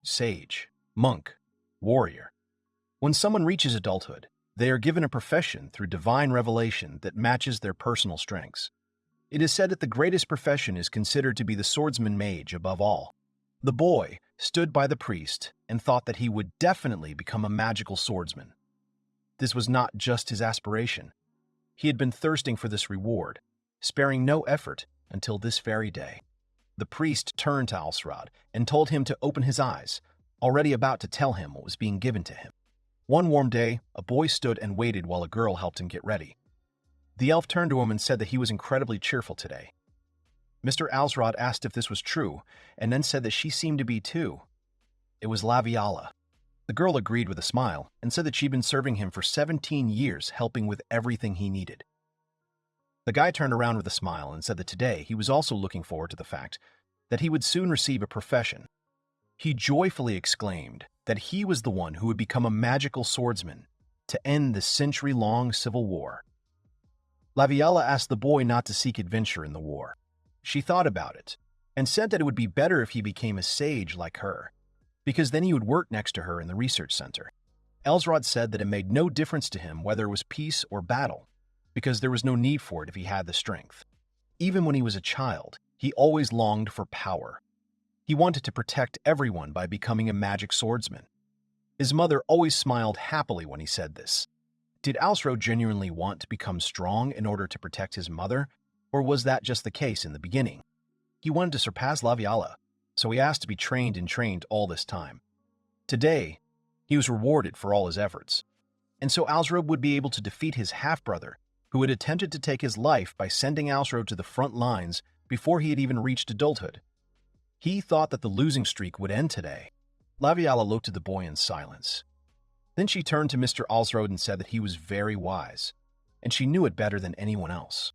sage, monk, warrior. When someone reaches adulthood, they are given a profession through divine revelation that matches their personal strengths. It is said that the greatest profession is considered to be the swordsman mage above all. The boy stood by the priest and thought that he would definitely become a magical swordsman. This was not just his aspiration. He had been thirsting for this reward, sparing no effort until this very day. The priest turned to Alsrod and told him to open his eyes, already about to tell him what was being given to him. One warm day, a boy stood and waited while a girl helped him get ready. The elf turned to him and said that he was incredibly cheerful today. Mr. Alsrod asked if this was true, and then said that she seemed to be too. It was Laviala. The girl agreed with a smile and said that she'd been serving him for 17 years, helping with everything he needed. The guy turned around with a smile and said that today he was also looking forward to the fact that he would soon receive a profession. He joyfully exclaimed that he was the one who would become a magical swordsman to end the century-long civil war. Laviala asked the boy not to seek adventure in the war. She thought about it and said that it would be better if he became a sage like her, because then he would work next to her in the research center. Alsrod said that it made no difference to him whether it was peace or battle, because there was no need for it if he had the strength. Even when he was a child, he always longed for power. He wanted to protect everyone by becoming a magic swordsman. His mother always smiled happily when he said this. Did Alsrod genuinely want to become strong in order to protect his mother, or was that just the case in the beginning? He wanted to surpass Laviala, so he asked to be trained all this time. Today, he was rewarded for all his efforts, and so Alsrod would be able to defeat his half-brother, who had attempted to take his life by sending Alsrod to the front lines before he had even reached adulthood. He thought that the losing streak would end today. Laviala looked at the boy in silence. Then she turned to Mr. Alsrod and said that he was very wise, and she knew it better than anyone else.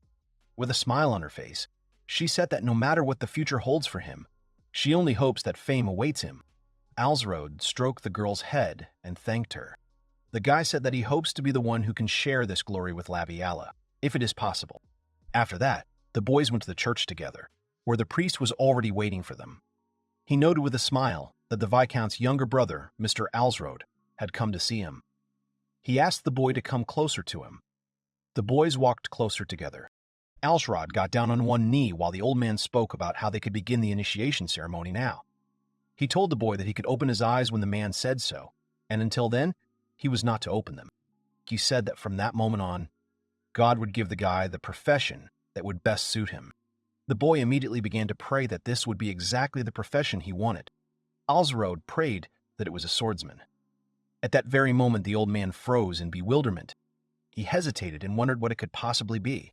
With a smile on her face, she said that no matter what the future holds for him, she only hopes that fame awaits him. Alsrod stroked the girl's head and thanked her. The guy said that he hopes to be the one who can share this glory with Laviala, if it is possible. After that, the boys went to the church together, where the priest was already waiting for them. He noted with a smile that the Viscount's younger brother, Mr. Alsrod, had come to see him. He asked the boy to come closer to him. The boys walked closer together. Alsrod got down on one knee while the old man spoke about how they could begin the initiation ceremony now. He told the boy that he could open his eyes when the man said so, and until then, he was not to open them. He said that from that moment on, God would give the guy the profession that would best suit him. The boy immediately began to pray that this would be exactly the profession he wanted. Alsrod prayed that it was a swordsman. At that very moment, the old man froze in bewilderment. He hesitated and wondered what it could possibly be.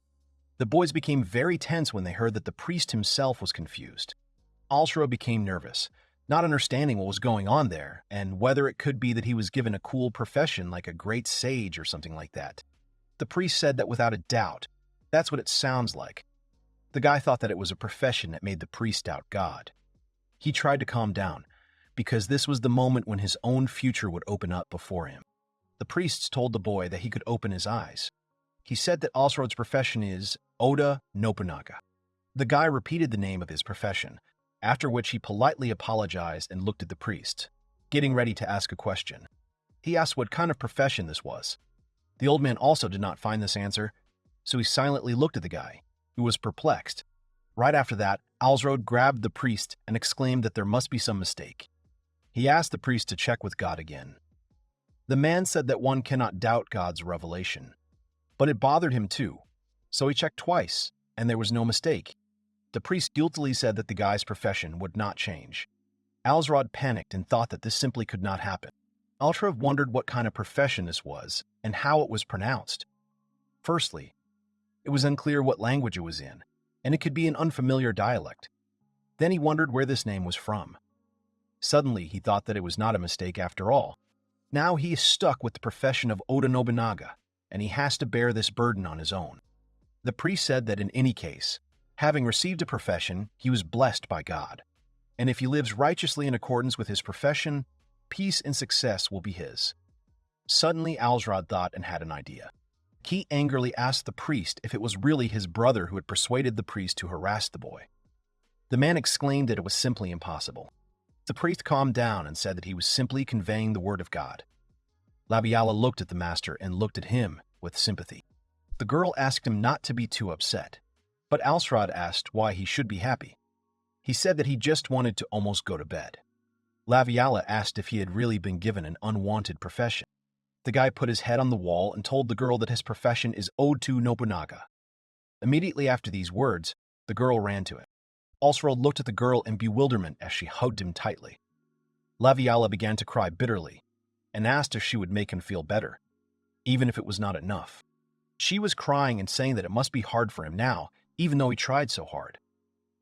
The boys became very tense when they heard that the priest himself was confused. Alsrod became nervous, not understanding what was going on there, and whether it could be that he was given a cool profession like a great sage or something like that. The priest said that without a doubt, that's what it sounds like. The guy thought that it was a profession that made the priest doubt God. He tried to calm down, because this was the moment when his own future would open up before him. The priests told the boy that he could open his eyes. He said that Alsrod's profession is Oda Nobunaga. The guy repeated the name of his profession, after which he politely apologized and looked at the priest, getting ready to ask a question. He asked what kind of profession this was. The old man also did not find this answer, so he silently looked at the guy, who was perplexed. Right after that, Alsrod grabbed the priest and exclaimed that there must be some mistake. He asked the priest to check with God again. The man said that one cannot doubt God's revelation, but it bothered him too, so he checked twice, and there was no mistake. The priest guiltily said that the guy's profession would not change. Alsrod panicked and thought that this simply could not happen. Alsrod wondered what kind of profession this was and how it was pronounced. Firstly, it was unclear what language it was in, and it could be an unfamiliar dialect. Then he wondered where this name was from. Suddenly, he thought that it was not a mistake after all. Now he is stuck with the profession of Oda Nobunaga, and he has to bear this burden on his own. The priest said that in any case, having received a profession, he was blessed by God, and if he lives righteously in accordance with his profession, peace and success will be his. Suddenly, Alsrod thought and had an idea. He angrily asked the priest if it was really his brother who had persuaded the priest to harass the boy. The man exclaimed that it was simply impossible. The priest calmed down and said that he was simply conveying the word of God. Labiala looked at the master and looked at him with sympathy. The girl asked him not to be too upset, but Alsrod asked why he should be happy. He said that he just wanted to almost go to bed. Laviala asked if he had really been given an unwanted profession. The guy put his head on the wall and told the girl that his profession is Oda Nobunaga. Immediately after these words, the girl ran to him. Alsrod looked at the girl in bewilderment as she hugged him tightly. Laviala began to cry bitterly and asked if she would make him feel better, even if it was not enough. She was crying and saying that it must be hard for him now, even though he tried so hard.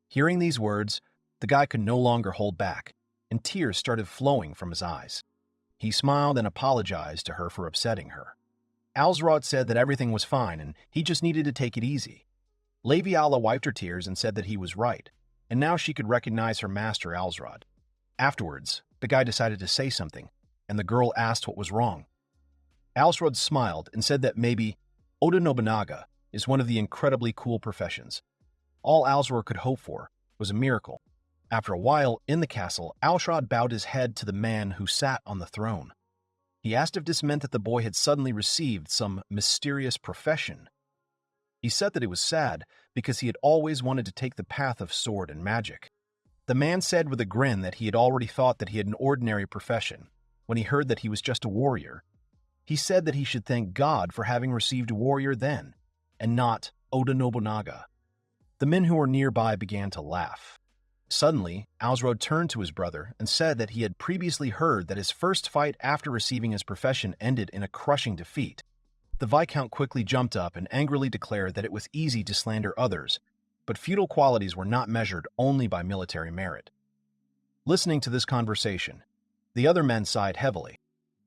Hearing these words, the guy could no longer hold back, and tears started flowing from his eyes. He smiled and apologized to her for upsetting her. Alsrod said that everything was fine and he just needed to take it easy. Laviala wiped her tears and said that he was right, and now she could recognize her master Alsrod. Afterwards, the guy decided to say something, and the girl asked what was wrong. Alsrod smiled and said that maybe Oda Nobunaga is one of the incredibly cool professions. All Alsrod could hope for was a miracle. After a while, in the castle, Alsrod bowed his head to the man who sat on the throne. He asked if this meant that the boy had suddenly received some mysterious profession. He said that it was sad because he had always wanted to take the path of sword and magic. The man said with a grin that he had already thought that he had an ordinary profession when he heard that he was just a warrior. He said that he should thank God for having received a warrior then, and not Oda Nobunaga. The men who were nearby began to laugh. Suddenly, Alsrod turned to his brother and said that he had previously heard that his first fight after receiving his profession ended in a crushing defeat. The Viscount quickly jumped up and angrily declared that it was easy to slander others, but feudal qualities were not measured only by military merit. Listening to this conversation, the other men sighed heavily.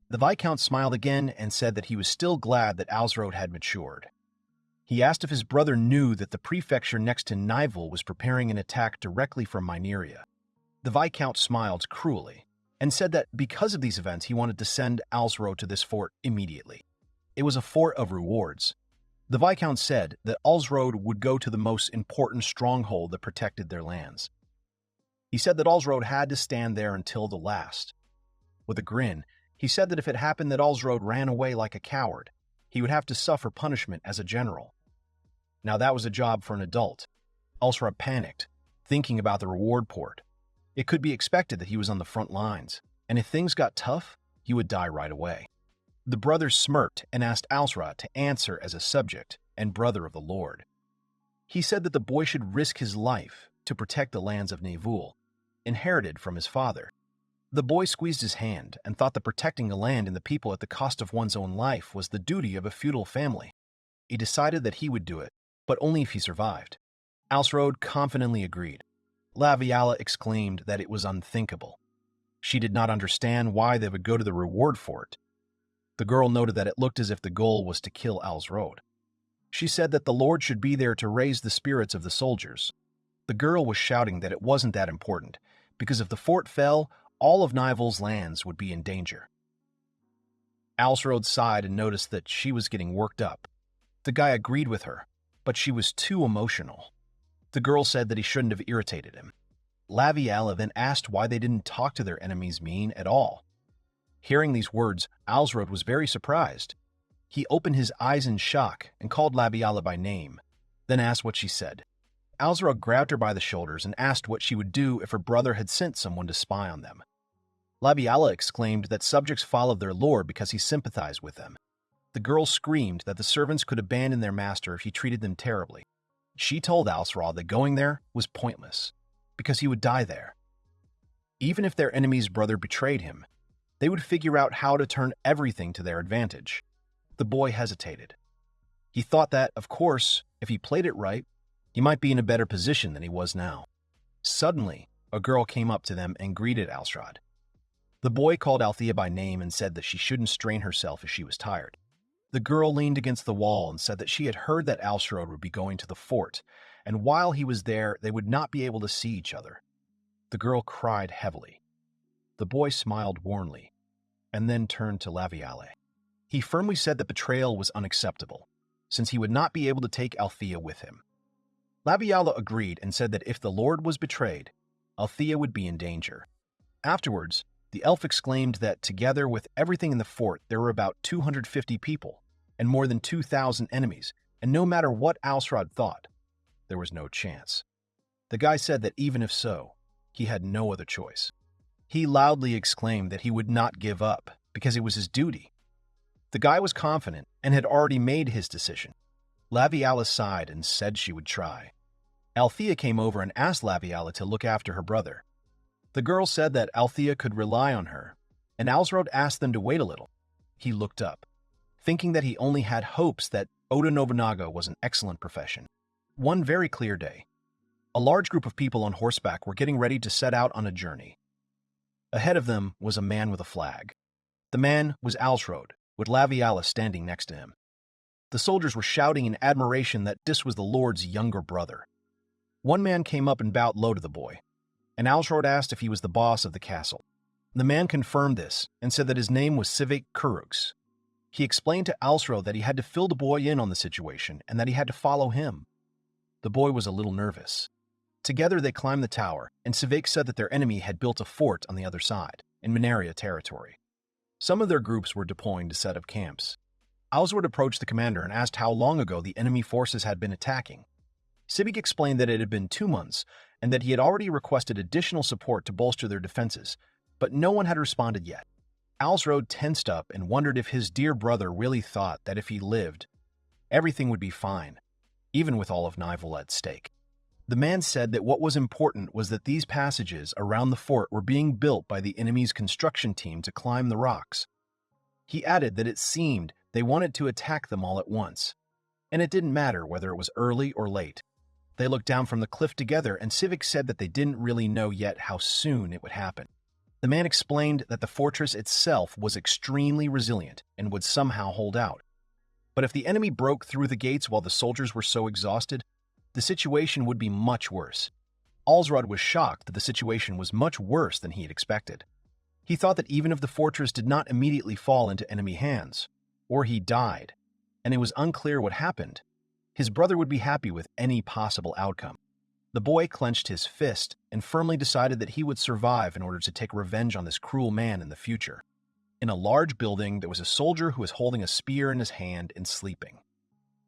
The Viscount smiled again and said that he was still glad that Alsrod had matured. He asked if his brother knew that the prefecture next to Nivelle was preparing an attack directly from Mineria. The Viscount smiled cruelly and said that because of these events he wanted to send Alsrod to this fort immediately. It was a fort of rewards. The Viscount said that Alsrod would go to the most important stronghold that protected their lands. He said that Alsrod had to stand there until the last. With a grin, he said that if it happened that Alsrod ran away like a coward, he would have to suffer punishment as a general. Now that was a job for an adult. Alsrod panicked, thinking about the reward port. It could be expected that he was on the front lines, and if things got tough, he would die right away. The brothers smirked and asked Alsrod to answer as a subject and brother of the Lord. He said that the boy should risk his life to protect the lands of Nivelle, inherited from his father. The boy squeezed his hand and thought that protecting the land and the people at the cost of one's own life was the duty of a feudal family. He decided that he would do it, but only if he survived. Alsrod confidently agreed. Laviala exclaimed that it was unthinkable. She did not understand why they would go to the reward fort. The girl noted that it looked as if the goal was to kill Alsrod. She said that the Lord should be there to raise the spirits of the soldiers. The girl was shouting that it wasn't that important, because if the fort fell, all of Nivelle's lands would be in danger. Alsrod sighed and noticed that she was getting worked up. The guy agreed with her, but she was too emotional. The girl said that he shouldn't have irritated him. Laviala then asked why they didn't talk to their enemies mean at all. Hearing these words, Alsrod was very surprised. He opened his eyes in shock and called Laviala by name, then asked what she said. Alsrod grabbed her by the shoulders and asked what she would do if her brother had sent someone to spy on them. Laviala exclaimed that subjects followed their lord because he sympathized with them. The girl screamed that the servants could abandon their master if he treated them terribly. She told Alsrod that going there was pointless, because he would die there. Even if their enemy's brother betrayed him, they would figure out how to turn everything to their advantage. The boy hesitated. He thought that, of course, if he played it right, he might be in a better position than he was now. Suddenly, a girl came up to them and greeted Alsrod. The boy called Althea by name and said that she shouldn't strain herself if she was tired. The girl leaned against the wall and said that she had heard that Alsrod would be going to the fort, and while he was there, they would not be able to see each other. The girl cried heavily. The boy smiled warmly, and then turned to Laviala. He firmly said that betrayal was unacceptable, since he would not be able to take Althea with him. Laviala agreed and said that if the Lord was betrayed, Althea would be in danger. Afterwards, the elf exclaimed that together with everything in the fort, there were about 250 people and more than 2,000 enemies, and no matter what Alsrod thought, there was no chance. The guy said that even if so, he had no other choice. He loudly exclaimed that he would not give up because it was his duty. The guy was confident and had already made his decision. Laviala sighed and said she would try. Althea came over and asked Laviala to look after her brother. The girl said that Althea could rely on her, and Alsrod asked them to wait a little. He looked up, thinking that he only had hopes that Oda Nobunaga was an excellent profession. One very clear day, a large group of people on horseback were getting ready to set out on a journey. Ahead of them was a man with a flag. The man was Alsrod, with Laviala standing next to him. The soldiers were shouting in admiration that this was the Lord's younger brother. One man came up and bowed low to the boy, and Alsrod asked if he was the boss of the castle. The man confirmed this and said that his name was Sivik Kuruks. He explained to Alsrod that he had to fill the boy in on the situation and that he had to follow him. The boy was a little nervous. Together they climbed the tower, and Sivik said that their enemy had built a fort on the other side, in Minaria territory. Some of their groups were deploying to set up camps. Alsrod approached the commander and asked how long ago the enemy forces had been attacking. Sivik explained that it had been 2 months and that he had already requested additional support to bolster their defenses, but no one had responded yet. Alsrod tensed up and wondered if his dear brother really thought that if he lived, everything would be fine, even with all of Nivelle at stake. The man said that what was important was that these passages around the fort were being built by the enemy's construction team to climb the rocks. He added that it seemed they wanted to attack them all at once, and it didn't matter whether it was early or late. They looked down from the cliff together, and Sivik said that they didn't really know yet how soon it would happen. The man explained that the fortress itself was extremely resilient and would somehow hold out. But if the enemy broke through the gates while the soldiers were so exhausted, the situation would be much worse. Alsrod was shocked that the situation was much worse than he had expected. He thought that even if the fortress did not immediately fall into enemy hands, or he died, and it was unclear what happened, his brother would be happy with any possible outcome. The boy clenched his fist and firmly decided that he would survive in order to take revenge on this cruel man in the future. In a large building, there was a soldier who was holding a spear in his hand and sleeping.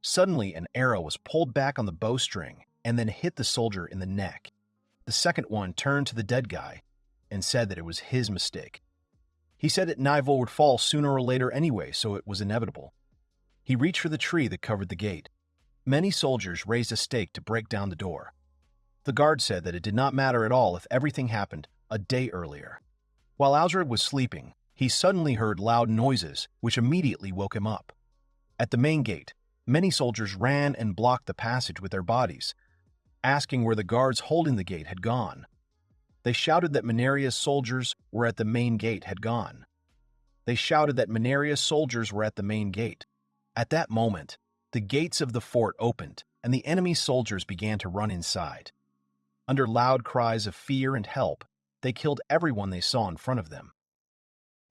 Suddenly, an arrow was pulled back on the bowstring and then hit the soldier in the neck. The second one turned to the dead guy and said that it was his mistake. He said that Nivelle would fall sooner or later anyway, so it was inevitable. He reached for the tree that covered the gate. Many soldiers raised a stake to break down the door. The guard said that it did not matter at all if everything happened a day earlier. While Alsrod was sleeping, he suddenly heard loud noises, which immediately woke him up. At the main gate, many soldiers ran and blocked the passage with their bodies, asking where the guards holding the gate had gone. They shouted that Minaria's soldiers were at the main gate had gone. They shouted that Minaria's soldiers were at the main gate. At that moment, the gates of the fort opened, and the enemy soldiers began to run inside. Under loud cries of fear and help, they killed everyone they saw in front of them.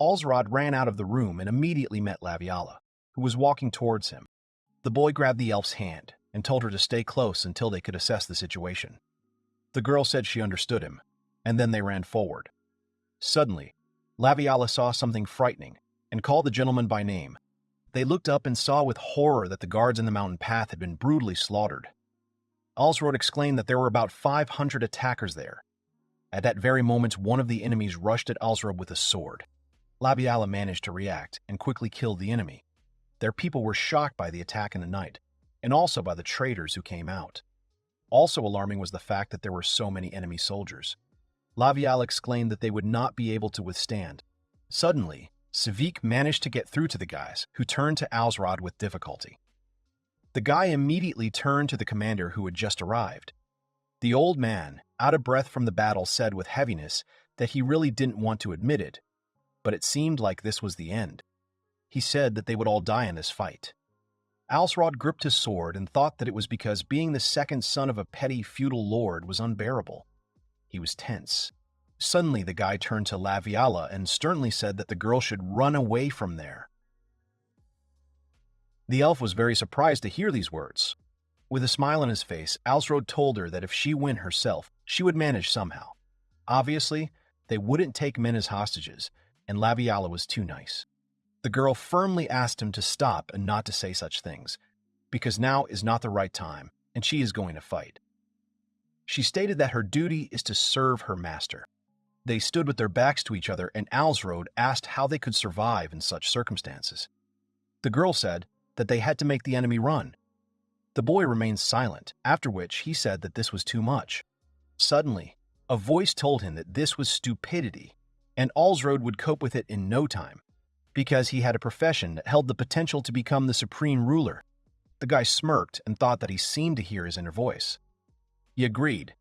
Alsrod ran out of the room and immediately met Laviala, who was walking towards him. The boy grabbed the elf's hand and told her to stay close until they could assess the situation. The girl said she understood him, and then they ran forward. Suddenly, Laviala saw something frightening and called the gentleman by name. They looked up and saw with horror that the guards in the mountain path had been brutally slaughtered. Alsrod exclaimed that there were about 500 attackers there. At that very moment, one of the enemies rushed at Alsrod with a sword. Laviala managed to react and quickly killed the enemy. Their people were shocked by the attack in the night, and also by the traitors who came out. Also alarming was the fact that there were so many enemy soldiers. Laviala exclaimed that they would not be able to withstand. Suddenly, Sivik managed to get through to the guys, who turned to Alsrod with difficulty. The guy immediately turned to the commander who had just arrived. The old man, out of breath from the battle, said with heaviness that he really didn't want to admit it, but it seemed like this was the end. He said that they would all die in this fight. Alsrod gripped his sword and thought that it was because being the second son of a petty feudal lord was unbearable. He was tense. Suddenly, the guy turned to Laviala and sternly said that the girl should run away from there. The elf was very surprised to hear these words. With a smile on his face, Alsrod told her that if she went herself, she would manage somehow. Obviously, They wouldn't take men as hostages, and Laviala was too nice. The girl firmly asked him to stop and not to say such things, because now is not the right time, and she is going to fight. She stated that her duty is to serve her master. They stood with their backs to each other, and Alsrod asked how they could survive in such circumstances. The girl said that they had to make the enemy run. The boy remained silent, after which he said that this was too much. Suddenly, a voice told him that this was stupidity, and Alsrod would cope with it in no time, because he had a profession that held the potential to become the supreme ruler. The guy smirked and thought that he seemed to hear his inner voice. He agreed,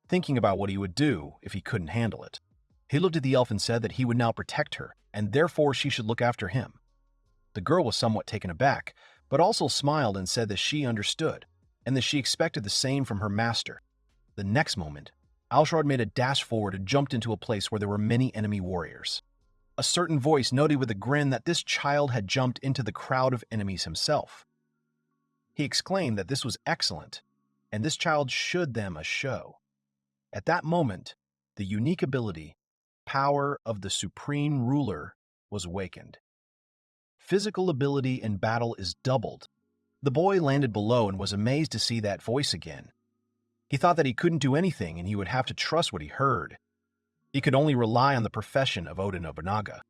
thinking about what he would do if he couldn't handle it. He looked at the elf and said that he would now protect her, and therefore she should look after him. The girl was somewhat taken aback, but also smiled and said that she understood, and that she expected the same from her master. The next moment, Alsrod made a dash forward and jumped into a place where there were many enemy warriors. A certain voice noted with a grin that this child had jumped into the crowd of enemies himself. He exclaimed that this was excellent, and this child should them a show. At that moment, the unique ability, power of the supreme ruler, was awakened. Physical ability in battle is doubled. The boy landed below and was amazed to see that voice again. He thought that he couldn't do anything and he would have to trust what he heard. He could only rely on the profession of Oda Nobunaga.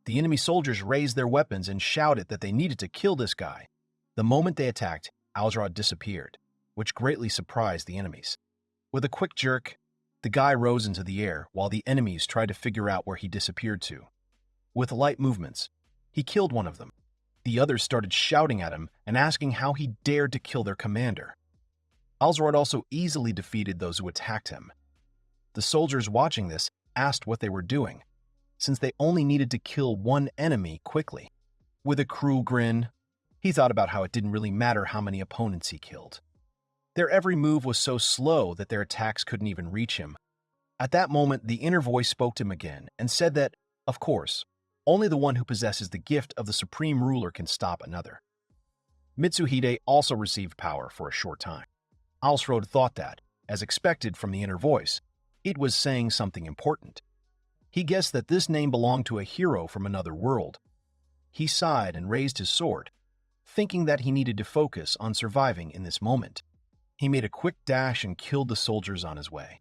The enemy soldiers raised their weapons and shouted that they needed to kill this guy. The moment they attacked, Alsrod disappeared, which greatly surprised the enemies. With a quick jerk, the guy rose into the air while the enemies tried to figure out where he disappeared to. With light movements, he killed one of them. The others started shouting at him and asking how he dared to kill their commander. Alsrod also easily defeated those who attacked him. The soldiers watching this asked what they were doing, since they only needed to kill one enemy quickly. With a cruel grin, he thought about how it didn't really matter how many opponents he killed. Their every move was so slow that their attacks couldn't even reach him. At that moment, the inner voice spoke to him again and said that, of course, only the one who possesses the gift of the supreme ruler can stop another. Mitsuhide also received power for a short time. Alsrod thought that, as expected from the inner voice, it was saying something important. He guessed that this name belonged to a hero from another world. He sighed and raised his sword, thinking that he needed to focus on surviving in this moment. He made a quick dash and killed the soldiers on his way.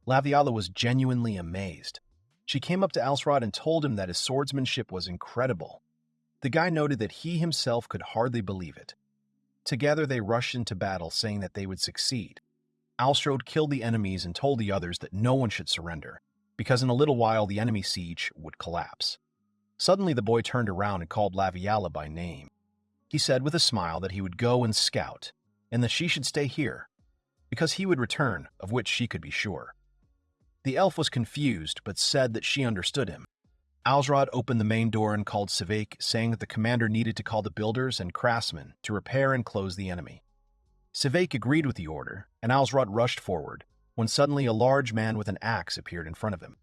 Laviala was genuinely amazed. She came up to Alsrod and told him that his swordsmanship was incredible. The guy noted that he himself could hardly believe it. Together they rushed into battle, saying that they would succeed. Alsrod killed the enemies and told the others that no one should surrender, because in a little while the enemy siege would collapse. Suddenly the boy turned around and called Laviala by name. He said with a smile that he would go and scout, and that she should stay here, because he would return, of which she could be sure. The elf was confused, but said that she understood him. Alsrod opened the main door and called Awoke, saying that the commander needed to call the builders and craftsmen to repair and close the enemy. Awoke agreed with the order, and Alsrod rushed forward, when suddenly a large man with an axe appeared in front of him.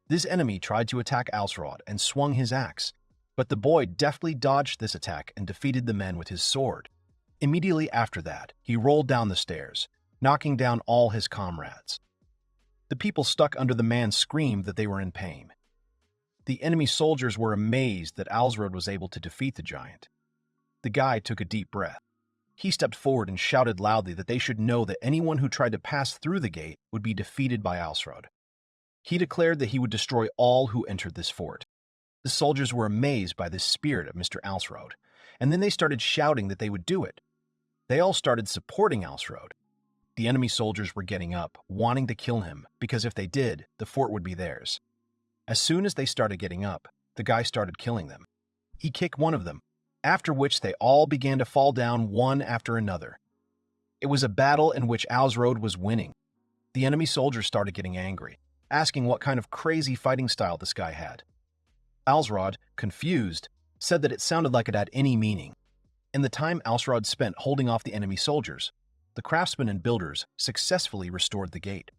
This enemy tried to attack Alsrod and swung his axe, but the boy deftly dodged this attack and defeated the men with his sword. Immediately after that, he rolled down the stairs, knocking down all his comrades. The people stuck under the man screamed that they were in pain. The enemy soldiers were amazed that Alsrod was able to defeat the giant. The guy took a deep breath. He stepped forward and shouted loudly that they should know that anyone who tried to pass through the gate would be defeated by Alsrod. He declared that he would destroy all who entered this fort. The soldiers were amazed by this spirit of Mr. Alsrod, and then they started shouting that they would do it. They all started supporting Alsrod. The enemy soldiers were getting up, wanting to kill him, because if they did, the fort would be theirs. As soon as they started getting up, the guy started killing them. He kicked one of them, after which they all began to fall down one after another. It was a battle in which Alsrod was winning. The enemy soldiers started getting angry, asking what kind of crazy fighting style this guy had. Alsrod, confused, said that it sounded like it had any meaning. In the time Alsrod spent holding off the enemy soldiers, the craftsmen and builders successfully restored the gate.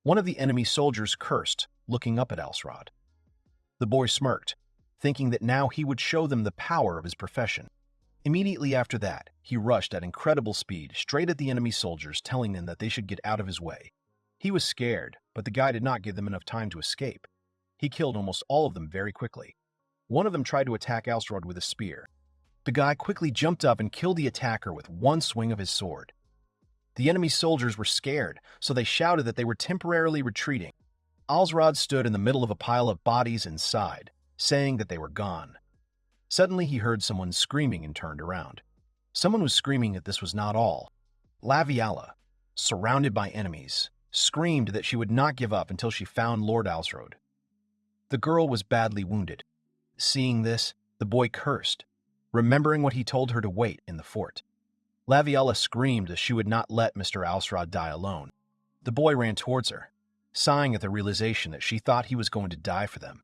One of the enemy soldiers cursed, looking up at Alsrod. The boy smirked, thinking that now he would show them the power of his profession. Immediately after that, he rushed at incredible speed straight at the enemy soldiers, telling them that they should get out of his way. He was scared, but the guy did not give them enough time to escape. He killed almost all of them very quickly. One of them tried to attack Alsrod with a spear. The guy quickly jumped up and killed the attacker with one swing of his sword. The enemy soldiers were scared, so they shouted that they were temporarily retreating. Alsrod stood in the middle of a pile of bodies and sighed, saying that they were gone. Suddenly he heard someone screaming and turned around. Someone was screaming that this was not all. Laviala, surrounded by enemies, screamed that she would not give up until she found Lord Alsrod. The girl was badly wounded. Seeing this, the boy cursed, remembering what he told her to wait in the fort. Laviala screamed that she would not let Mr. Alsrod die alone. The boy ran towards her, sighing at the realization that she thought he was going to die for them.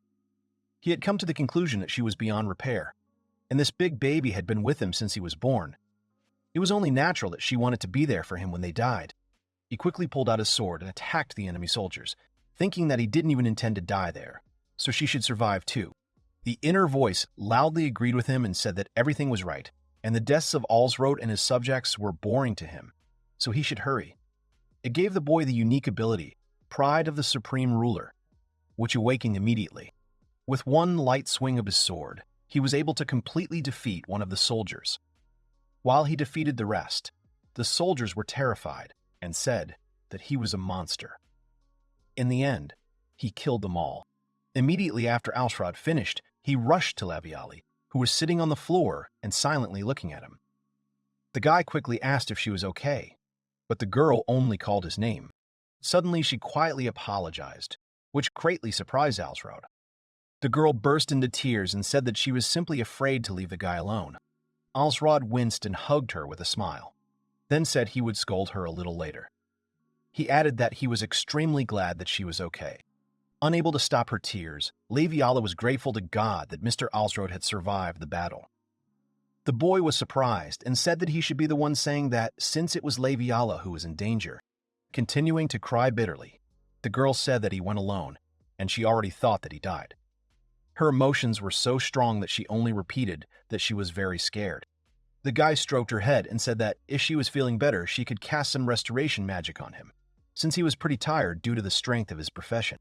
He had come to the conclusion that she was beyond repair, and this big baby had been with him since he was born. It was only natural that she wanted to be there for him when they died. He quickly pulled out his sword and attacked the enemy soldiers, thinking that he didn't even intend to die there, so she should survive too. The inner voice loudly agreed with him and said that everything was right, and the deaths of Alsrod and his subjects were boring to him, so he should hurry. It gave the boy the unique ability, Pride of the Supreme Ruler, which awakened immediately. With one light swing of his sword, he was able to completely defeat one of the soldiers. While he defeated the rest, the soldiers were terrified and said that he was a monster. In the end, he killed them all. Immediately after Alsrod finished, he rushed to Laviali, who was sitting on the floor and silently looking at him. The guy quickly asked if she was okay, but the girl only called his name. Suddenly, she quietly apologized, which greatly surprised Alsrod. The girl burst into tears and said that she was simply afraid to leave the guy alone. Alsrod winced and hugged her with a smile, then said he would scold her a little later. He added that he was extremely glad that she was okay. Unable to stop her tears, Laviala was grateful to God that Mr. Alsrod had survived the battle. The boy was surprised and said that he should be the one saying that since it was Laviala who was in danger. Continuing to cry bitterly, the girl said that he went alone, and she already thought that he died. Her emotions were so strong that she only repeated that she was very scared. The guy stroked her head and said that if she was feeling better, she could cast some restoration magic on him, since he was pretty tired due to the strength of his profession.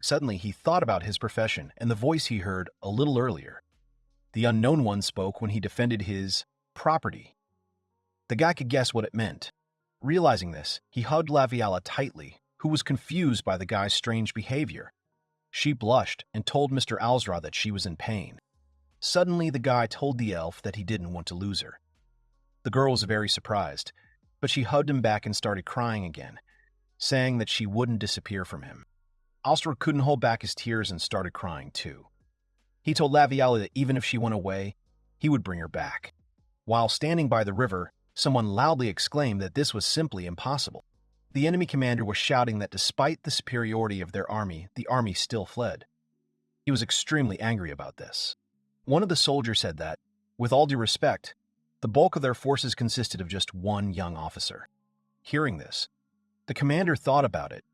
Suddenly, he thought about his profession and the voice he heard a little earlier. The unknown one spoke when he defended his property. The guy could guess what it meant. Realizing this, he hugged Laviala tightly, who was confused by the guy's strange behavior. She blushed and told Mr. Alsrod that she was in pain. Suddenly, the guy told the elf that he didn't want to lose her. The girl was very surprised, but she hugged him back and started crying again, saying that she wouldn't disappear from him. Alsrod couldn't hold back his tears and started crying too. He told Laviala that even if she went away, he would bring her back. While standing by the river, someone loudly exclaimed that this was simply impossible. The enemy commander was shouting that despite the superiority of their army, the army still fled. He was extremely angry about this. One of the soldiers said that, with all due respect, the bulk of their forces consisted of just one young officer. Hearing this, the commander thought about it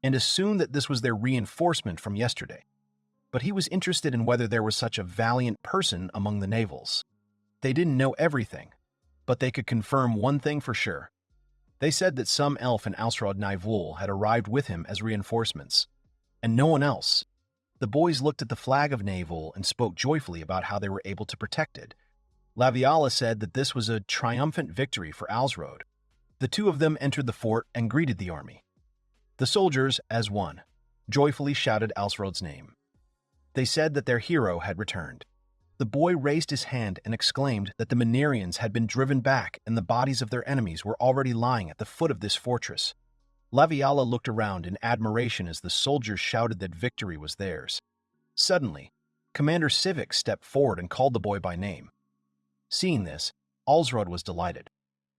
and assumed that this was their reinforcement from yesterday. But he was interested in whether there was such a valiant person among the navals. They didn't know everything, but they could confirm one thing for sure. They said that some elf in Alsrod Naivul had arrived with him as reinforcements, and no one else. The boys looked at the flag of Naivul and spoke joyfully about how they were able to protect it. Laviala said that this was a triumphant victory for Alsrod. The two of them entered the fort and greeted the army. The soldiers, as one, joyfully shouted Alsrod's name. They said that their hero had returned. The boy raised his hand and exclaimed that the Manerians had been driven back and the bodies of their enemies were already lying at the foot of this fortress. Laviala looked around in admiration as the soldiers shouted that victory was theirs. Suddenly, Commander Civic stepped forward and called the boy by name. Seeing this, Alsrod was delighted.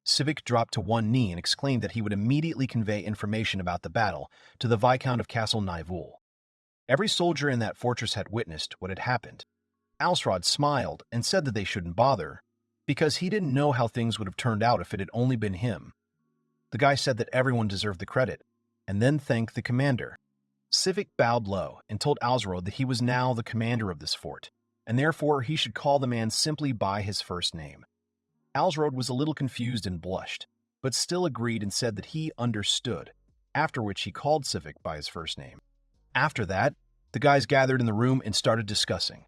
Civic dropped to one knee and exclaimed that he would immediately convey information about the battle to the Viscount of Castle Naivul. Every soldier in that fortress had witnessed what had happened. Alsrod smiled and said that they shouldn't bother, because he didn't know how things would have turned out if it had only been him. The guy said that everyone deserved the credit, and then thanked the commander. Civic bowed low and told Alsrod that he was now the commander of this fort, and therefore he should call the man simply by his first name. Alsrod was a little confused and blushed, but still agreed and said that he understood, after which he called Civic by his first name. After that, The guys gathered in the room and started discussing.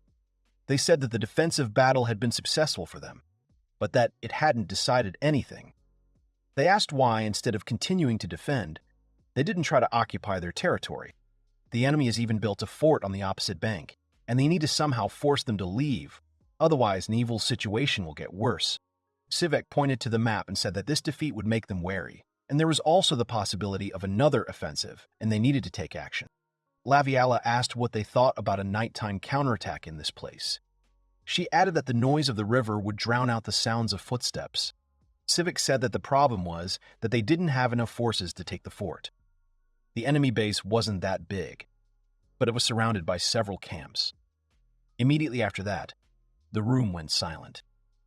They said that the defensive battle had been successful for them, but that it hadn't decided anything. They asked why, instead of continuing to defend, they didn't try to occupy their territory. The enemy has even built a fort on the opposite bank, and they need to somehow force them to leave, otherwise an evil situation will get worse. Sivek pointed to the map and said that this defeat would make them wary, and there was also the possibility of another offensive, and they needed to take action. Laviala asked what they thought about a nighttime counterattack in this place. She added that the noise of the river would drown out the sounds of footsteps. Sivek said that the problem was that they didn't have enough forces to take the fort. The enemy base wasn't that big, but it was surrounded by several camps. Immediately after that, the room went silent.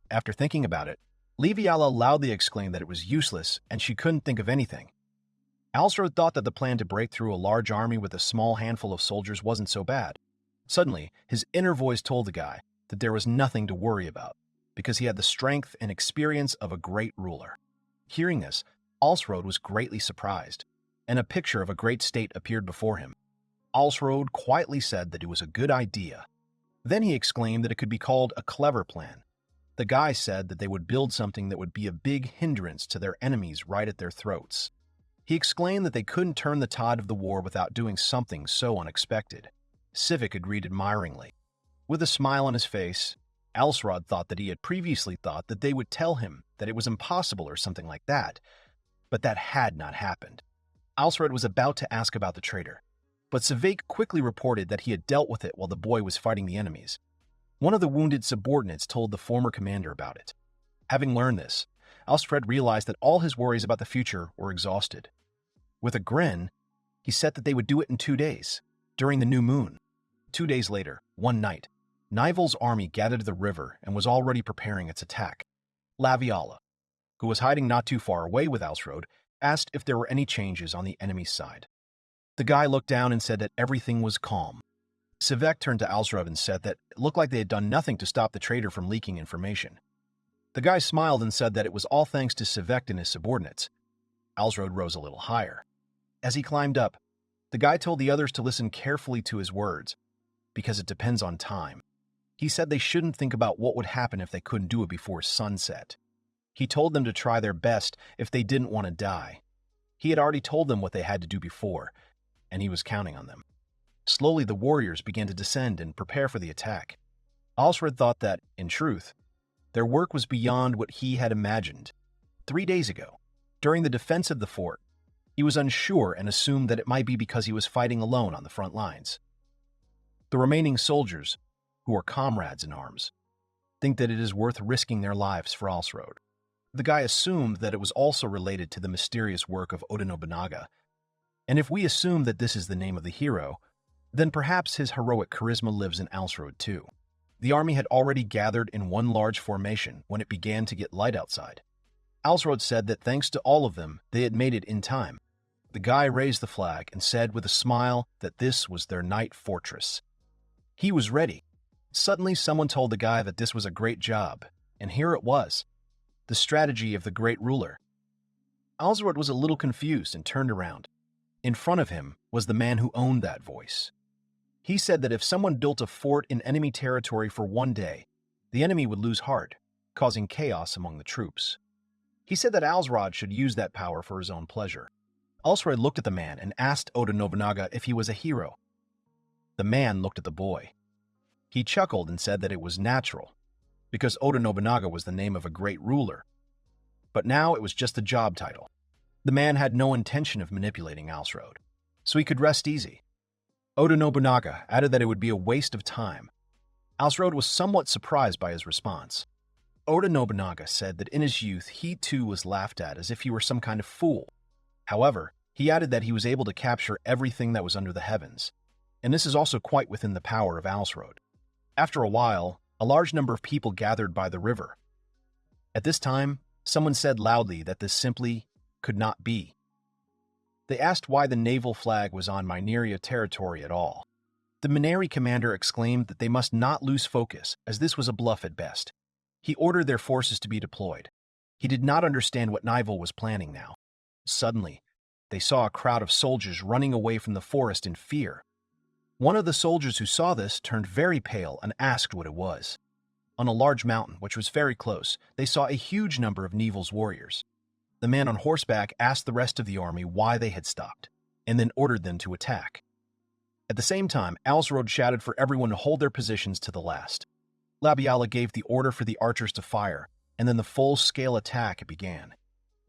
After thinking about it, Laviala loudly exclaimed that it was useless and she couldn't think of anything. Alsrod thought that the plan to break through a large army with a small handful of soldiers wasn't so bad. Suddenly, his inner voice told the guy that there was nothing to worry about, because he had the strength and experience of a great ruler. Hearing this, Alsrod was greatly surprised, and a picture of a great state appeared before him. Alsrod quietly said that it was a good idea. Then he exclaimed that it could be called a clever plan. The guy said that they would build something that would be a big hindrance to their enemies right at their throats. He exclaimed that they couldn't turn the tide of the war without doing something so unexpected. Sivek agreed admiringly. With a smile on his face, Alsrod thought that he had previously thought that they would tell him that it was impossible or something like that, but that had not happened. Alsrod was about to ask about the traitor, but Sivek quickly reported that he had dealt with it while the boy was fighting the enemies. One of the wounded subordinates told the former commander about it. Having learned this, Alsrod realized that all his worries about the future were exhausted. With a grin, he said that they would do it in 2 days, during the new moon. 2 days later, one night, Nivel's army gathered to the river and was already preparing its attack. Laviala, who was hiding not too far away with Alsrod, asked if there were any changes on the enemy's side. The guy looked down and said that everything was calm. Sivek turned to Alsrod and said that it looked like they had done nothing to stop the traitor from leaking information. The guy smiled and said that it was all thanks to Sivek and his subordinates. Alsrod rose a little higher. As he climbed up, the guy told the others to listen carefully to his words, because it depends on time. He said they shouldn't think about what would happen if they couldn't do it before sunset. He told them to try their best if they didn't want to die. He had already told them what they had to do before, and he was counting on them. Slowly, the warriors began to descend and prepare for the attack. Alsrod thought that, in truth, their work was beyond what he had imagined. 3 days ago, during the defense of the fort, he was unsure and assumed that it might be because he was fighting alone on the front lines. The remaining soldiers, who are comrades in arms, think that it is worth risking their lives for Alsrod. The guy assumed that it was also related to the mysterious work of Oda Nobunaga, and if we assume that this is the name of the hero, then perhaps his heroic charisma lives in Alsrod too. The army had already gathered in one large formation when it began to get light outside. Alsrod said that thanks to all of them, they had made it in time. The guy raised the flag and said with a smile that this was their night fortress. He was ready. Suddenly, someone told the guy that this was a great job, and here it was, the strategy of the great ruler. Alsrod was a little confused and turned around. In front of him was the man who owned that voice. He said that if someone built a fort in enemy territory for 1 day, the enemy would lose heart, causing chaos among the troops. He said that Alsrod should use that power for his own pleasure. Alsrod looked at the man and asked Oda Nobunaga if he was a hero. The man looked at the boy. He chuckled and said that it was natural, because Oda Nobunaga was the name of a great ruler. But now it was just a job title. The man had no intention of manipulating Alsrod, so he could rest easy. Oda Nobunaga added that it would be a waste of time. Alsrod was somewhat surprised by his response. Oda Nobunaga said that in his youth he too was laughed at as if he were some kind of fool. However, he added that he was able to capture everything that was under the heavens, and this is also quite within the power of Alsrod. After a while, a large number of people gathered by the river. At this time, someone said loudly that this simply could not be. They asked why the naval flag was on Mineria territory at all. The Mineri commander exclaimed that they must not lose focus, as this was a bluff at best. He ordered their forces to be deployed. He did not understand what Nivel was planning now. Suddenly, they saw a crowd of soldiers running away from the forest in fear. One of the soldiers who saw this turned very pale and asked what it was. On a large mountain, which was very close, they saw a huge number of Nevil's warriors. The man on horseback asked the rest of the army why they had stopped, and then ordered them to attack. At the same time, Alsrod shouted for everyone to hold their positions to the last. Labiala gave the order for the archers to fire, and then the full-scale attack began.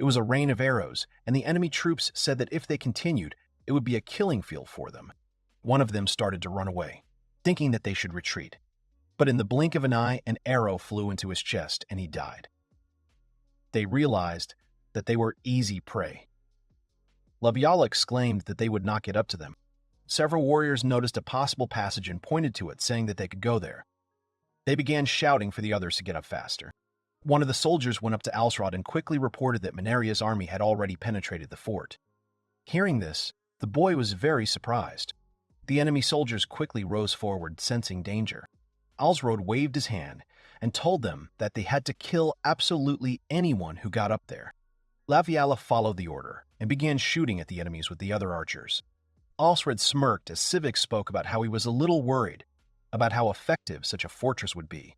It was a rain of arrows, and the enemy troops said that if they continued, it would be a killing field for them. One of them started to run away, thinking that they should retreat. But in the blink of an eye, an arrow flew into his chest, and he died. They realized that they were easy prey. Labiala exclaimed that they would not get up to them. Several warriors noticed a possible passage and pointed to it, saying that they could go there. They began shouting for the others to get up faster. One of the soldiers went up to Alsrod and quickly reported that Maneria's army had already penetrated the fort. Hearing this, the boy was very surprised. The enemy soldiers quickly rose forward, sensing danger. Alsrod waved his hand and told them that they had to kill absolutely anyone who got up there. Laviala followed the order and began shooting at the enemies with the other archers. Alsrod smirked as Civic spoke about how he was a little worried about how effective such a fortress would be,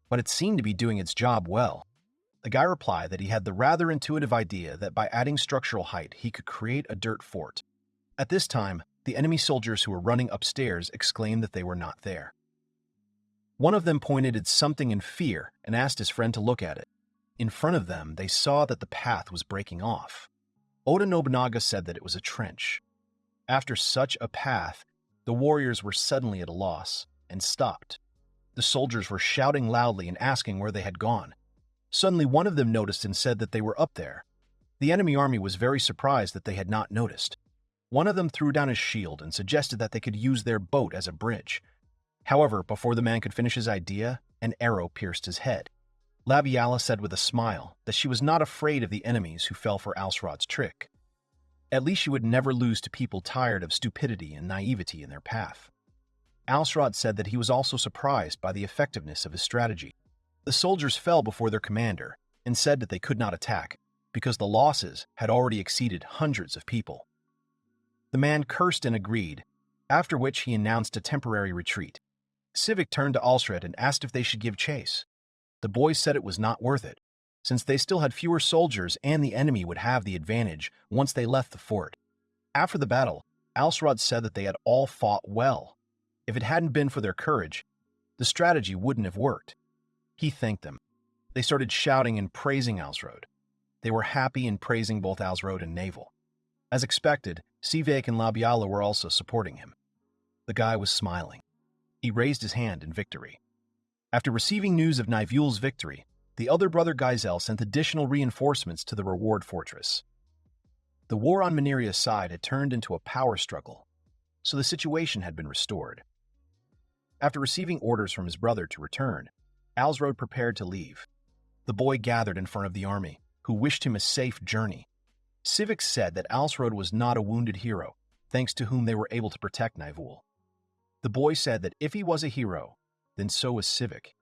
but it seemed to be doing its job well. The guy replied that he had the rather intuitive idea that by adding structural height, he could create a dirt fort. At this time, the enemy soldiers who were running upstairs exclaimed that they were not there. One of them pointed at something in fear and asked his friend to look at it. In front of them, they saw that the path was breaking off. Oda Nobunaga said that it was a trench. After such a path, the warriors were suddenly at a loss and stopped. The soldiers were shouting loudly and asking where they had gone. Suddenly, one of them noticed and said that they were up there. The enemy army was very surprised that they had not noticed. One of them threw down his shield and suggested that they could use their boat as a bridge. However, before the man could finish his idea, an arrow pierced his head. Labiala said with a smile that she was not afraid of the enemies who fell for Alsrod's trick. At least she would never lose to people tired of stupidity and naivety in their path. Alsrod said that he was also surprised by the effectiveness of his strategy. The soldiers fell before their commander and said that they could not attack because the losses had already exceeded hundreds of people. The man cursed and agreed, after which he announced a temporary retreat. Civic turned to Alsrod and asked if they should give chase. The boys said it was not worth it, since they still had fewer soldiers and the enemy would have the advantage once they left the fort. After the battle, Alsrod said that they had all fought well. If it hadn't been for their courage, the strategy wouldn't have worked. He thanked them. They started shouting and praising Alsrod. They were happy in praising both Alsrod and Naval. As expected, Civic and Labiala were also supporting him. The guy was smiling. He raised his hand in victory. After receiving news of Nivul's victory, the elder brother Gaizel sent additional reinforcements to the reward fortress. The war on Maneria's side had turned into a power struggle, so the situation had been restored. After receiving orders from his brother to return, Alsrod prepared to leave. The boy gathered in front of the army, who wished him a safe journey. Civic said that Alsrod was not a wounded hero, thanks to whom they were able to protect Nivul. The boy said that if he was a hero, then so was Civic.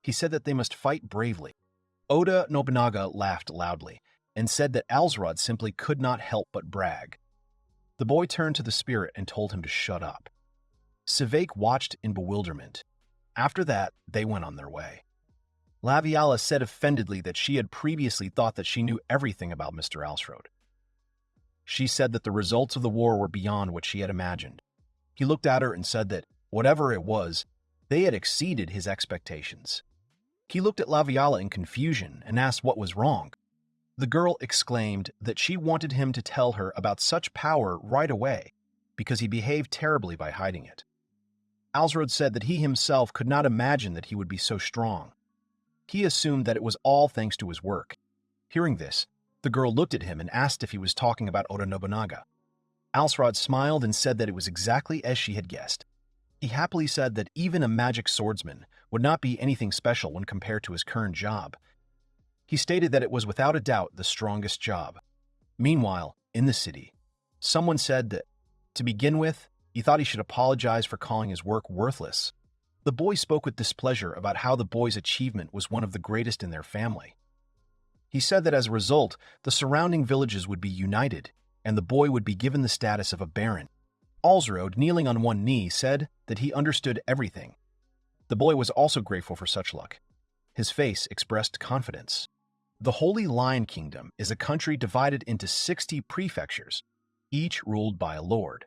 He said that they must fight bravely. Oda Nobunaga laughed loudly and said that Alsrod simply could not help but brag. The boy turned to the spirit and told him to shut up. Civic watched in bewilderment. After that, they went on their way. Laviala said offendedly that she had previously thought that she knew everything about Mr. Alsrod. She said that the results of the war were beyond what she had imagined. He looked at her and said that, whatever it was, they had exceeded his expectations. He looked at Laviala in confusion and asked what was wrong. The girl exclaimed that she wanted him to tell her about such power right away because he behaved terribly by hiding it. Alsrod said that he himself could not imagine that he would be so strong. He assumed that it was all thanks to his work. Hearing this, the girl looked at him and asked if he was talking about Oda Nobunaga. Alsrod smiled and said that it was exactly as she had guessed. He happily said that even a magic swordsman would not be anything special when compared to his current job. He stated that it was without a doubt the strongest job. Meanwhile, in the city, someone said that, to begin with, he thought he should apologize for calling his work worthless. The boy spoke with displeasure about how the boy's achievement was one of the greatest in their family. He said that as a result, the surrounding villages would be united, and the boy would be given the status of a baron. Alsrod, kneeling on one knee, said that he understood everything. The boy was also grateful for such luck. His face expressed confidence. The Holy Lion Kingdom is a country divided into 60 prefectures, each ruled by a lord.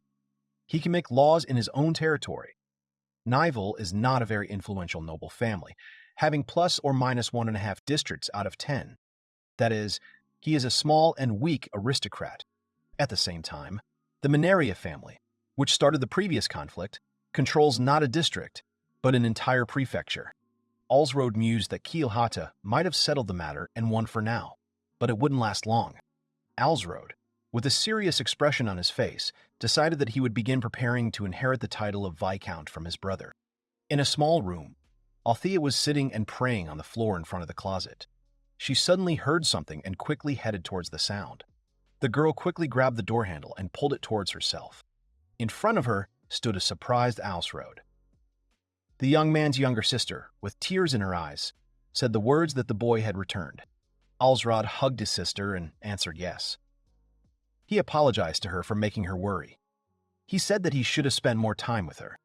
He can make laws in his own territory. Nival is not a very influential noble family, having plus or minus 1.5 districts out of 10. That is, he is a small and weak aristocrat. At the same time, the Minaria family, which started the previous conflict, controls not a district, but an entire prefecture. Alsrod mused that Kielhata might have settled the matter and won for now, but it wouldn't last long. Alsrod, with a serious expression on his face, decided that he would begin preparing to inherit the title of Viscount from his brother. In a small room, Althea was sitting and praying on the floor in front of the closet. She suddenly heard something and quickly headed towards the sound. The girl quickly grabbed the door handle and pulled it towards herself. In front of her stood a surprised Alsrod. The young man's younger sister, with tears in her eyes, said the words that the boy had returned. Alsrod hugged his sister and answered yes. He apologized to her for making her worry. He said that he should have spent more time with her.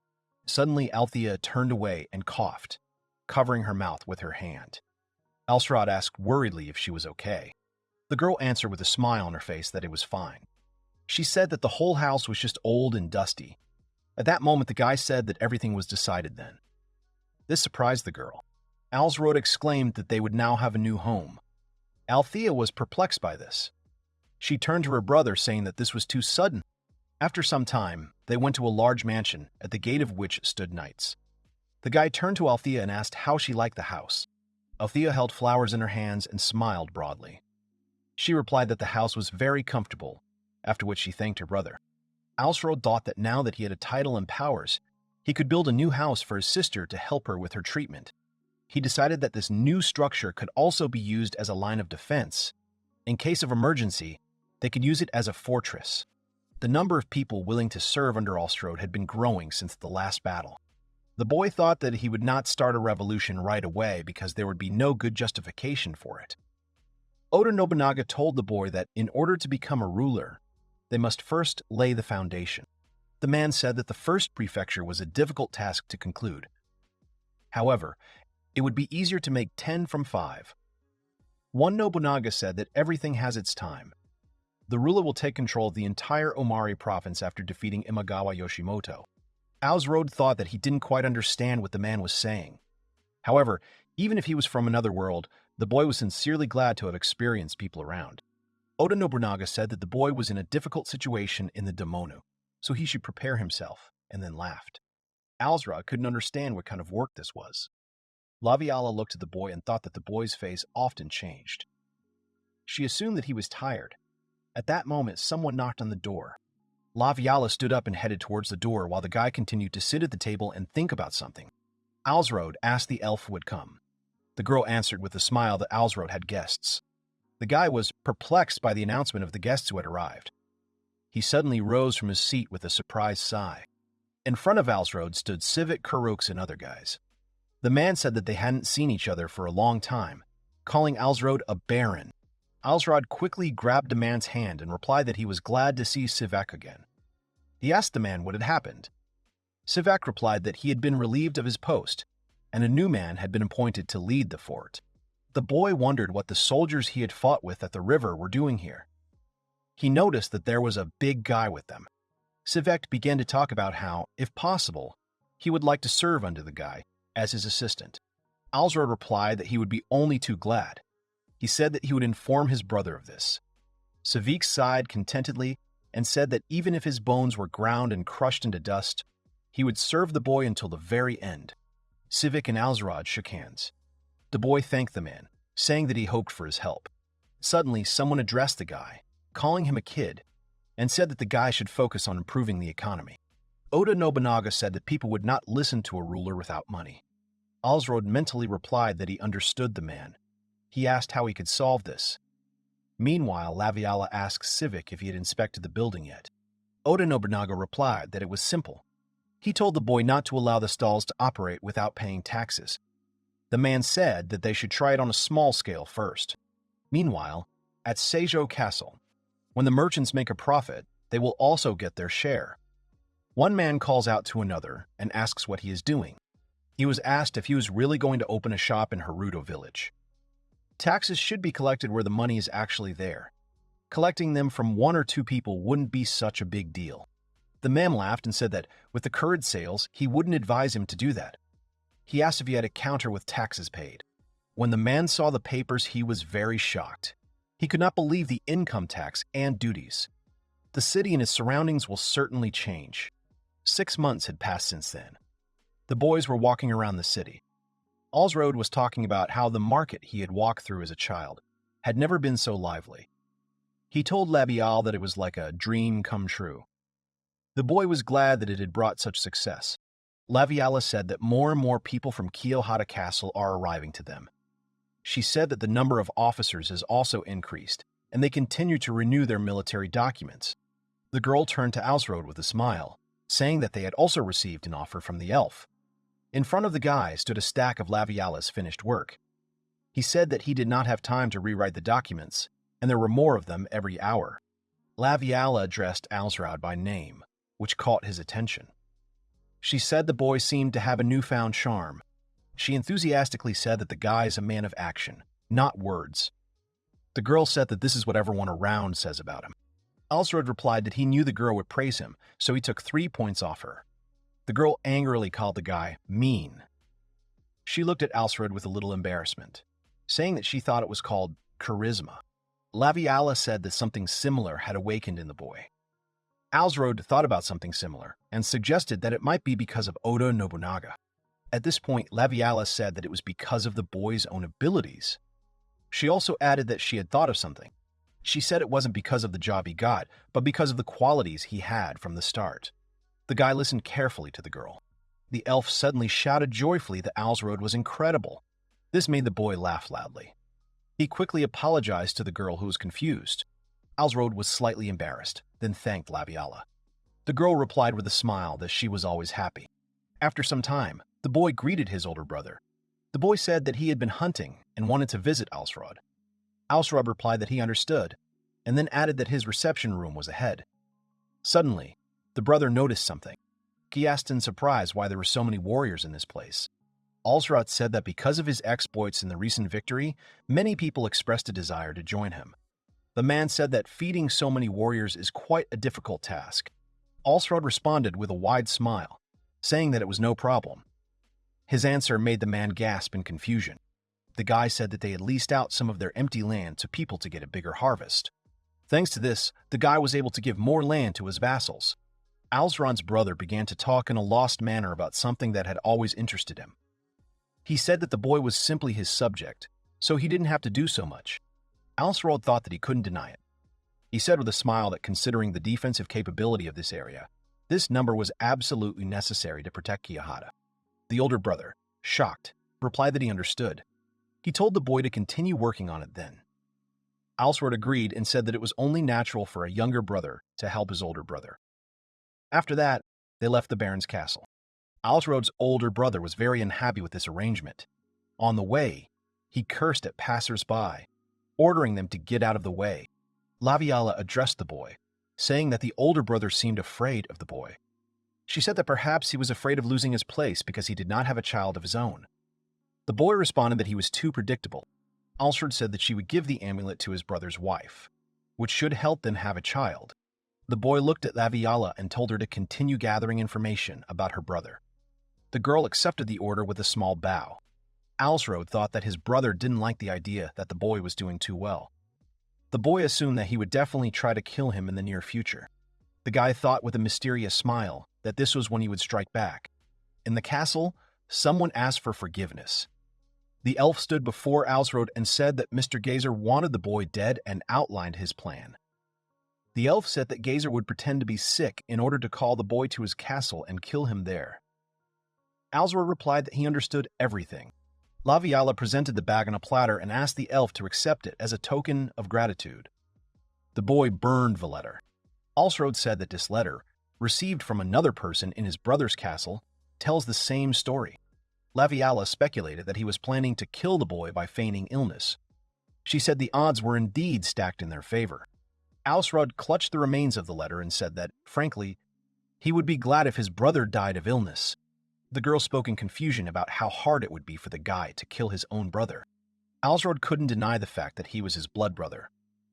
Suddenly, Althea turned away and coughed, covering her mouth with her hand. Alsrod asked worriedly if she was okay. The girl answered with a smile on her face that it was fine. She said that the whole house was just old and dusty. At that moment, the guy said that everything was decided then. This surprised the girl. Alsrod exclaimed that they would now have a new home. Althea was perplexed by this. She turned to her brother, saying that this was too sudden. After some time, they went to a large mansion, at the gate of which stood knights. The guy turned to Althea and asked how she liked the house. Althea held flowers in her hands and smiled broadly. She replied that the house was very comfortable, after which she thanked her brother. Alsrod thought that now that he had a title and powers, he could build a new house for his sister to help her with her treatment. He decided that this new structure could also be used as a line of defense. In case of emergency, they could use it as a fortress. The number of people willing to serve under Alsrod had been growing since the last battle. The boy thought that he would not start a revolution right away because there would be no good justification for it. Oda Nobunaga told the boy that in order to become a ruler, they must first lay the foundation. The man said that the first prefecture was a difficult task to conclude. However, it would be easier to make 10 from 5. One Nobunaga said that everything has its time. The ruler will take control of the entire Omari province after defeating Imagawa Yoshimoto. Alsrod thought that he didn't quite understand what the man was saying. However, even if he was from another world, the boy was sincerely glad to have experienced people around. Oda Nobunaga said that the boy was in a difficult situation in the Demonu, so he should prepare himself, and then laughed. Alsrod couldn't understand what kind of work this was. Laviala looked at the boy and thought that the boy's face often changed. She assumed that he was tired. At that moment, someone knocked on the door. Laviala stood up and headed towards the door while the guy continued to sit at the table and think about something. Alsrod asked the elf who had come. The girl answered with a smile that Alsrod had guests. The guy was perplexed by the announcement of the guests who had arrived. He suddenly rose from his seat with a surprised sigh. In front of Alsrod stood Civic, Kuroks, and other guys. The man said that they hadn't seen each other for a long time, calling Alsrod a baron. Alsrod quickly grabbed the man's hand and replied that he was glad to see Civic again. He asked the man what had happened. Civic replied that he had been relieved of his post, and a new man had been appointed to lead the fort. The boy wondered what the soldiers he had fought with at the river were doing here. He noticed that there was a big guy with them. Civic began to talk about how, if possible, he would like to serve under the guy as his assistant. Alsrod replied that he would be only too glad. He said that he would inform his brother of this. Civic sighed contentedly and said that even if his bones were ground and crushed into dust, he would serve the boy until the very end. Civic and Alsrod shook hands. The boy thanked the man, saying that he hoped for his help. Suddenly, someone addressed the guy, calling him a kid, and said that the guy should focus on improving the economy. Oda Nobunaga said that people would not listen to a ruler without money. Alsrod mentally replied that he understood the man. He asked how he could solve this. Meanwhile, Laviala asked Civic if he had inspected the building yet. Oda Nobunaga replied that it was simple. He told the boy not to allow the stalls to operate without paying taxes. The man said that they should try it on a small scale first. Meanwhile, at Seijo Castle, when the merchants make a profit, they will also get their share. One man calls out to another and asks what he is doing. He was asked if he was really going to open a shop in Haruto village. Taxes should be collected where the money is actually there. Collecting them from one or two people wouldn't be such a big deal. The man laughed and said that with the current sales, he wouldn't advise him to do that. He asked if he had a counter with taxes paid. When the man saw the papers, he was very shocked. He could not believe the income tax and duties. The city and its surroundings will certainly change. 6 months had passed since then. The boys were walking around the city. Alsrod was talking about how the market he had walked through as a child had never been so lively. He told Labial that it was like a dream come true. The boy was glad that it had brought such success. Laviala said that more and more people from Kiyohata Castle are arriving to them. She said that the number of officers has also increased, and they continue to renew their military documents. The girl turned to Alsrod with a smile, saying that they had also received an offer from the elf. In front of the guy stood a stack of Laviala's finished work. He said that he did not have time to rewrite the documents, and there were more of them every hour. Laviala addressed Alsrod by name, which caught his attention. She said the boy seemed to have a newfound charm. She enthusiastically said that the guy is a man of action, not words. The girl said that this is what everyone around says about him. Alsrod replied that he knew the girl would praise him, so he took 3 points off her. The girl angrily called the guy mean. She looked at Alsrod with a little embarrassment, saying that she thought it was called charisma. Laviala said that something similar had awakened in the boy. Alsrod thought about something similar and suggested that it might be because of Oda Nobunaga. At this point, Laviala said that it was because of the boy's own abilities. She also added that she had thought of something. She said it wasn't because of the job he got, but because of the qualities he had from the start. The guy listened carefully to the girl. The elf suddenly shouted joyfully that Alsrod was incredible. This made the boy laugh loudly. He quickly apologized to the girl who was confused. Alsrod was slightly embarrassed, then thanked Laviala. The girl replied with a smile that she was always happy. After some time, the boy greeted his older brother. The boy said that he had been hunting and wanted to visit Alsrod. Alsrod replied that he understood, and then added that his reception room was ahead. Suddenly, the brother noticed something. He asked in surprise why there were so many warriors in this place. Alsrod said that because of his exploits in the recent victory, many people expressed a desire to join him. The man said that feeding so many warriors is quite a difficult task. Alsrod responded with a wide smile, saying that it was no problem. His answer made the man gasp in confusion. The guy said that they had leased out some of their empty land to people to get a bigger harvest. Thanks to this, the guy was able to give more land to his vassals. Alsrod's brother began to talk in a lost manner about something that had always interested him. He said that the boy was simply his subject, so he didn't have to do so much. Alsrod thought that he couldn't deny it. He said with a smile that considering the defensive capability of this area, this number was absolutely necessary to protect Kiyohata. The older brother, shocked, replied that he understood. He told the boy to continue working on it then. Alsrod agreed and said that it was only natural for a younger brother to help his older brother. After that, they left the Baron's castle. Alsrod's older brother was very unhappy with this arrangement. On the way, he cursed at passers-by, ordering them to get out of the way. Laviala addressed the boy, saying that the older brother seemed afraid of the boy. She said that perhaps he was afraid of losing his place because he did not have a child of his own. The boy responded that he was too predictable. Alsrod said that she would give the amulet to his brother's wife, which should help them have a child. The boy looked at Laviala and told her to continue gathering information about her brother. The girl accepted the order with a small bow. Alsrod thought that his brother didn't like the idea that the boy was doing too well. The boy assumed that he would definitely try to kill him in the near future. The guy thought with a mysterious smile that this was when he would strike back. In the castle, someone asked for forgiveness. The elf stood before Alsrod and said that Mr. Gazer wanted the boy dead and outlined his plan. The elf said that Gazer would pretend to be sick in order to call the boy to his castle and kill him there. Alsrod replied that he understood everything. Laviala presented the bag on a platter and asked the elf to accept it as a token of gratitude. The boy burned the letter. Alsrod said that this letter, received from another person in his brother's castle, tells the same story. Laviala speculated that he was planning to kill the boy by feigning illness. She said the odds were indeed stacked in their favor. Alsrod clutched the remains of the letter and said that, frankly, He would be glad if his brother died of illness. The girl spoke in confusion about how hard it would be for the guy to kill his own brother. Alsrod couldn't deny the fact that he was his blood brother.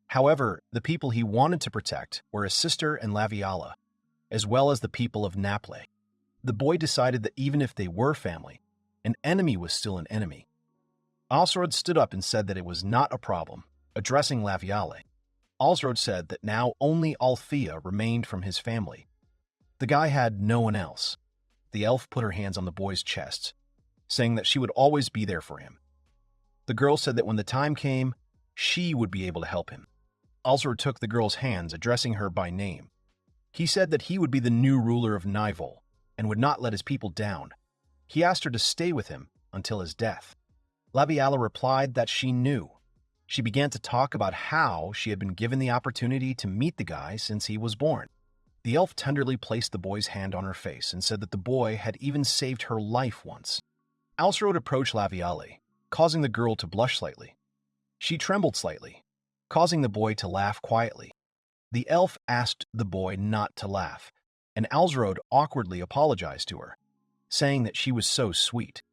However, the people he wanted to protect were his sister and Laviala, as well as the people of Naple. The boy decided that even if they were family, an enemy was still an enemy. Alsrod stood up and said that it was not a problem, addressing Laviale. Alsrod said that now only Althea remained from his family. The guy had no one else. The elf put her hands on the boy's chest, saying that she would always be there for him. The girl said that when the time came, she would be able to help him. Alsrod took the girl's hands, addressing her by name. He said that he would be the new ruler of Nivol and would not let his people down. He asked her to stay with him until his death. Laviala replied that she knew. She began to talk about how she had been given the opportunity to meet the guy since he was born. The elf tenderly placed the boy's hand on her face and said that the boy had even saved her life once. Alsrod approached Laviale, causing the girl to blush slightly. She trembled slightly, causing the boy to laugh quietly. The elf asked the boy not to laugh, and Alsrod awkwardly apologized to her, saying that she was so sweet.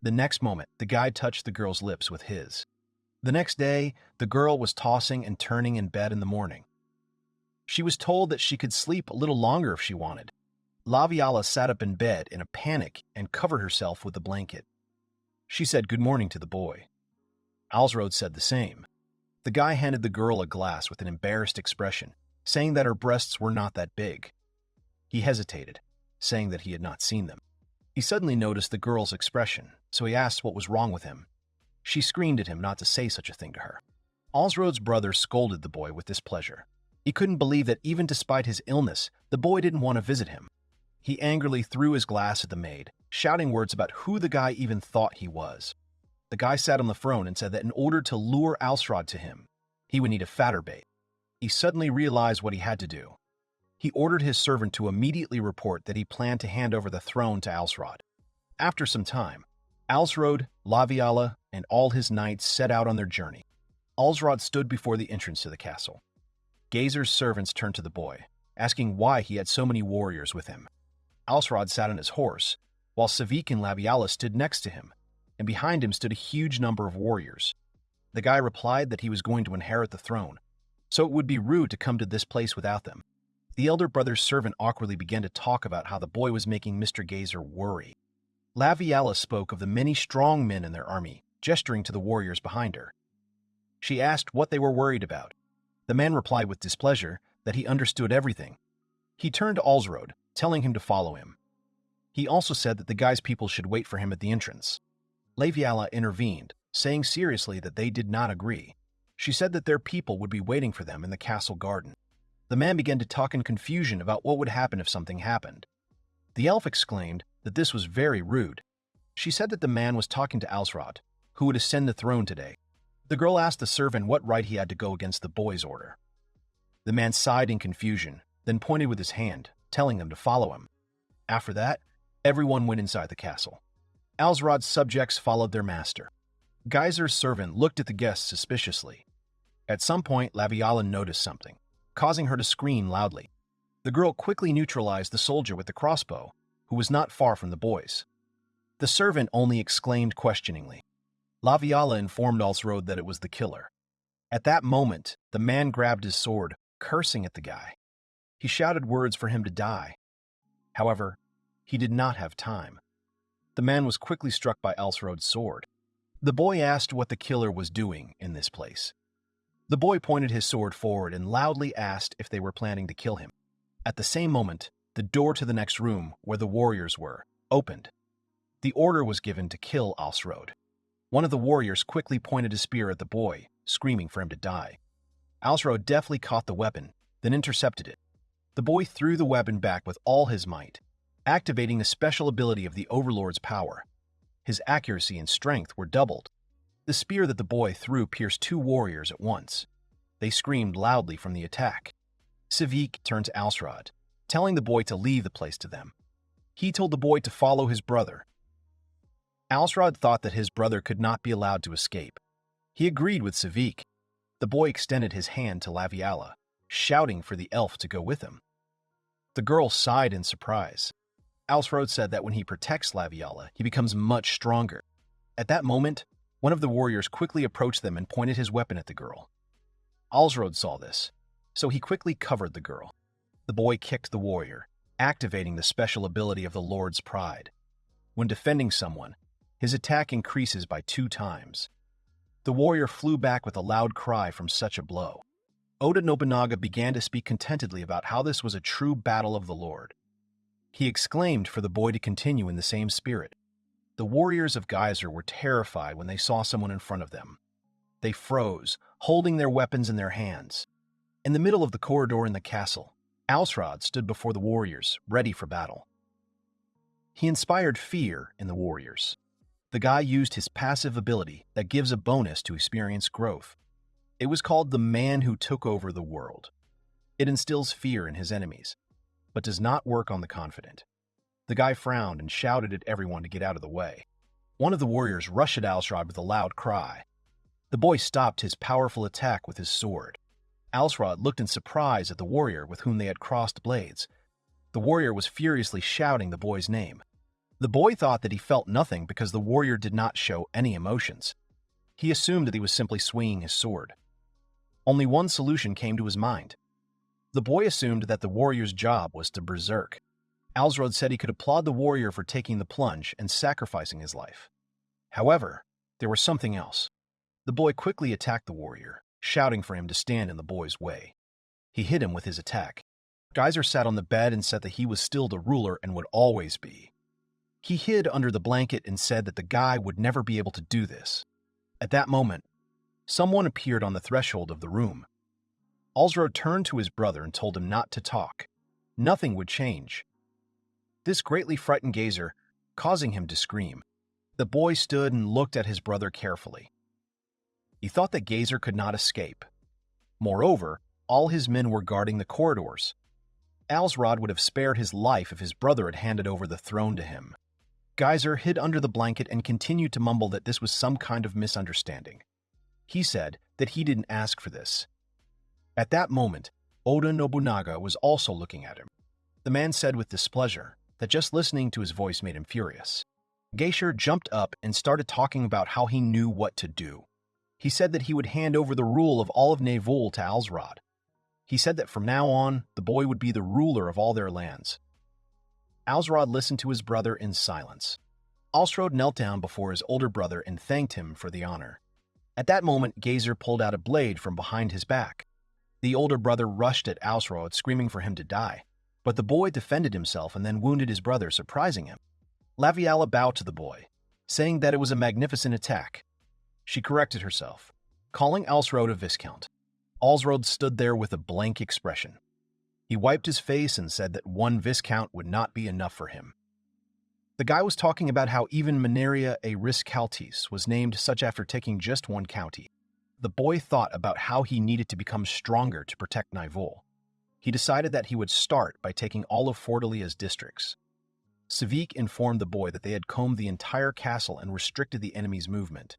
The next moment, the guy touched the girl's lips with his. The next day, the girl was tossing and turning in bed in the morning. She was told that she could sleep a little longer if she wanted. Laviala sat up in bed in a panic and covered herself with a blanket. She said good morning to the boy. Alsrod said the same. The guy handed the girl a glass with an embarrassed expression, saying that her breasts were not that big. He hesitated, saying that he had not seen them. He suddenly noticed the girl's expression, so he asked what was wrong with him. She screamed at him not to say such a thing to her. Alsrod's brother scolded the boy with displeasure. He couldn't believe that even despite his illness, the boy didn't want to visit him. He angrily threw his glass at the maid, shouting words about who the guy even thought he was. The guy sat on the throne and said that in order to lure Alsrod to him, he would need a fatter bait. He suddenly realized what he had to do. He ordered his servant to immediately report that he planned to hand over the throne to Alsrod. After some time, Alsrod, Laviala, and all his knights set out on their journey. Alsrod stood before the entrance to the castle. Gazer's servants turned to the boy, asking why he had so many warriors with him. Alsrod sat on his horse, while Savik and Laviala stood next to him, and behind him stood a huge number of warriors. The guy replied that he was going to inherit the throne, so it would be rude to come to this place without them. The elder brother's servant awkwardly began to talk about how the boy was making Mr. Gazer worry. Laviala spoke of the many strong men in their army, gesturing to the warriors behind her. She asked what they were worried about. The man replied with displeasure that he understood everything. He turned to Alsrod, telling him to follow him. He also said that the guy's people should wait for him at the entrance. Laviala intervened, saying seriously that they did not agree. She said that their people would be waiting for them in the castle garden. The man began to talk in confusion about what would happen if something happened. The elf exclaimed that this was very rude. She said that the man was talking to Alsrod, who would ascend the throne today. The girl asked the servant what right he had to go against the boy's order. The man sighed in confusion, then pointed with his hand, telling them to follow him. After that, everyone went inside the castle. Alsrod's subjects followed their master. Geyser's servant looked at the guests suspiciously. At some point, Laviala noticed something, causing her to scream loudly. The girl quickly neutralized the soldier with the crossbow, who was not far from the boys. The servant only exclaimed questioningly. Laviala informed Alsrod that it was the killer. At that moment, the man grabbed his sword, cursing at the guy. He shouted words for him to die. However, he did not have time. The man was quickly struck by Alsrod's sword. The boy asked what the killer was doing in this place. The boy pointed his sword forward and loudly asked if they were planning to kill him. At the same moment, the door to the next room, where the warriors were, opened. The order was given to kill Alsrod. One of the warriors quickly pointed his spear at the boy, screaming for him to die. Alsrod deftly caught the weapon, then intercepted it. The boy threw the weapon back with all his might, activating a special ability of the Overlord's power. His accuracy and strength were doubled. The spear that the boy threw pierced two warriors at once. They screamed loudly from the attack. Savik turned to Alsrod, telling the boy to leave the place to them. He told the boy to follow his brother. Alsrod thought that his brother could not be allowed to escape. He agreed with Savik. The boy extended his hand to Laviala, shouting for the elf to go with him. The girl sighed in surprise. Alsrod said that when he protects Laviala, he becomes much stronger. At that moment, one of the warriors quickly approached them and pointed his weapon at the girl. Alsrod saw this, so he quickly covered the girl. The boy kicked the warrior, activating the special ability of the Lord's Pride. When defending someone, his attack increases by 2 times. The warrior flew back with a loud cry from such a blow. Oda Nobunaga began to speak contentedly about how this was a true battle of the Lord. He exclaimed for the boy to continue in the same spirit. The warriors of Geyser were terrified when they saw someone in front of them. They froze, holding their weapons in their hands. In the middle of the corridor in the castle, Alsrod stood before the warriors, ready for battle. He inspired fear in the warriors. The guy used his passive ability that gives a bonus to experience growth. It was called the man who took over the world. It instills fear in his enemies, but does not work on the confident. The guy frowned and shouted at everyone to get out of the way. One of the warriors rushed at Alsrod with a loud cry. The boy stopped his powerful attack with his sword. Alsrod looked in surprise at the warrior with whom they had crossed blades. The warrior was furiously shouting the boy's name. The boy thought that he felt nothing because the warrior did not show any emotions. He assumed that he was simply swinging his sword. Only one solution came to his mind. The boy assumed that the warrior's job was to berserk. Alsrod said he could applaud the warrior for taking the plunge and sacrificing his life. However, there was something else. The boy quickly attacked the warrior, shouting for him to stand in the boy's way. He hit him with his attack. Geyser sat on the bed and said that he was still the ruler and would always be. He hid under the blanket and said that the guy would never be able to do this. At that moment, someone appeared on the threshold of the room. Alsrod turned to his brother and told him not to talk. Nothing would change. This greatly frightened Geyser, causing him to scream. The boy stood and looked at his brother carefully. He thought that Geyser could not escape. Moreover, all his men were guarding the corridors. Alsrod would have spared his life if his brother had handed over the throne to him. Geyser hid under the blanket and continued to mumble that this was some kind of misunderstanding. He said that he didn't ask for this. At that moment, Oda Nobunaga was also looking at him. The man said with displeasure that just listening to his voice made him furious. Geyser jumped up and started talking about how he knew what to do. He said that he would hand over the rule of all of Navul to Alsrod. He said that from now on, the boy would be the ruler of all their lands. Alsrod listened to his brother in silence. Alsrod knelt down before his older brother and thanked him for the honor. At that moment, Geyser pulled out a blade from behind his back. The older brother rushed at Alsrod, screaming for him to die. But the boy defended himself and then wounded his brother, surprising him. Laviala bowed to the boy, saying that it was a magnificent attack. She corrected herself, calling Alsrod a viscount. Alsrod stood there with a blank expression. He wiped his face and said that 1 viscount would not be enough for him. The guy was talking about how even Mineria a Riscaltis was named such after taking just 1 county. The boy thought about how he needed to become stronger to protect Nivol. He decided that he would start by taking all of Fordalia's districts. Savik informed the boy that they had combed the entire castle and restricted the enemy's movement.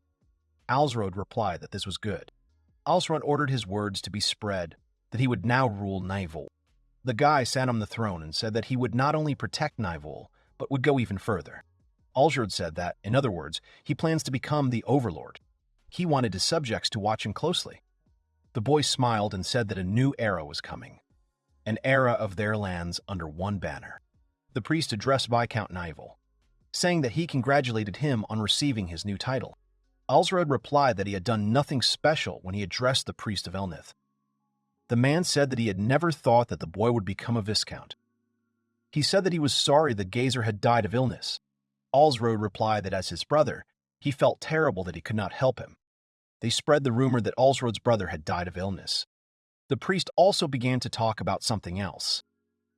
Alsrod replied that this was good. Alsrod ordered his words to be spread, that he would now rule Nivol. The guy sat on the throne and said that he would not only protect Nivol, but would go even further. Alsrod said that, in other words, he plans to become the overlord. He wanted his subjects to watch him closely. The boy smiled and said that a new era was coming. An era of their lands under one banner. The priest addressed Viscount Nivol, saying that he congratulated him on receiving his new title. Alsrod replied that he had done nothing special when he addressed the priest of Elnith. The man said that he had never thought that the boy would become a viscount. He said that he was sorry that Geyser had died of illness. Alsrod replied that as his brother, he felt terrible that he could not help him. They spread the rumor that Alsrod's brother had died of illness. The priest also began to talk about something else.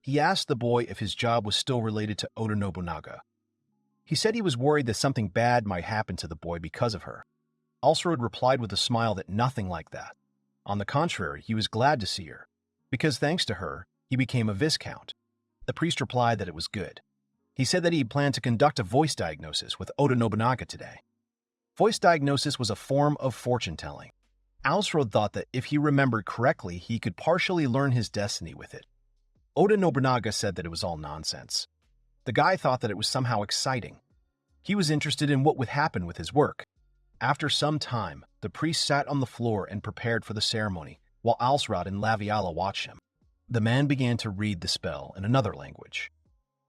He asked the boy if his job was still related to Oda Nobunaga. He said he was worried that something bad might happen to the boy because of her. Alsrod replied with a smile that nothing like that. On the contrary, he was glad to see her, because thanks to her, he became a viscount. The priest replied that it was good. He said that he planned to conduct a voice diagnosis with Oda Nobunaga today. Voice diagnosis was a form of fortune-telling. Alsrod thought that if he remembered correctly, he could partially learn his destiny with it. Oda Nobunaga said that it was all nonsense. The guy thought that it was somehow exciting. He was interested in what would happen with his work. After some time, the priest sat on the floor and prepared for the ceremony, while Alsrod and Laviala watched him. The man began to read the spell in another language.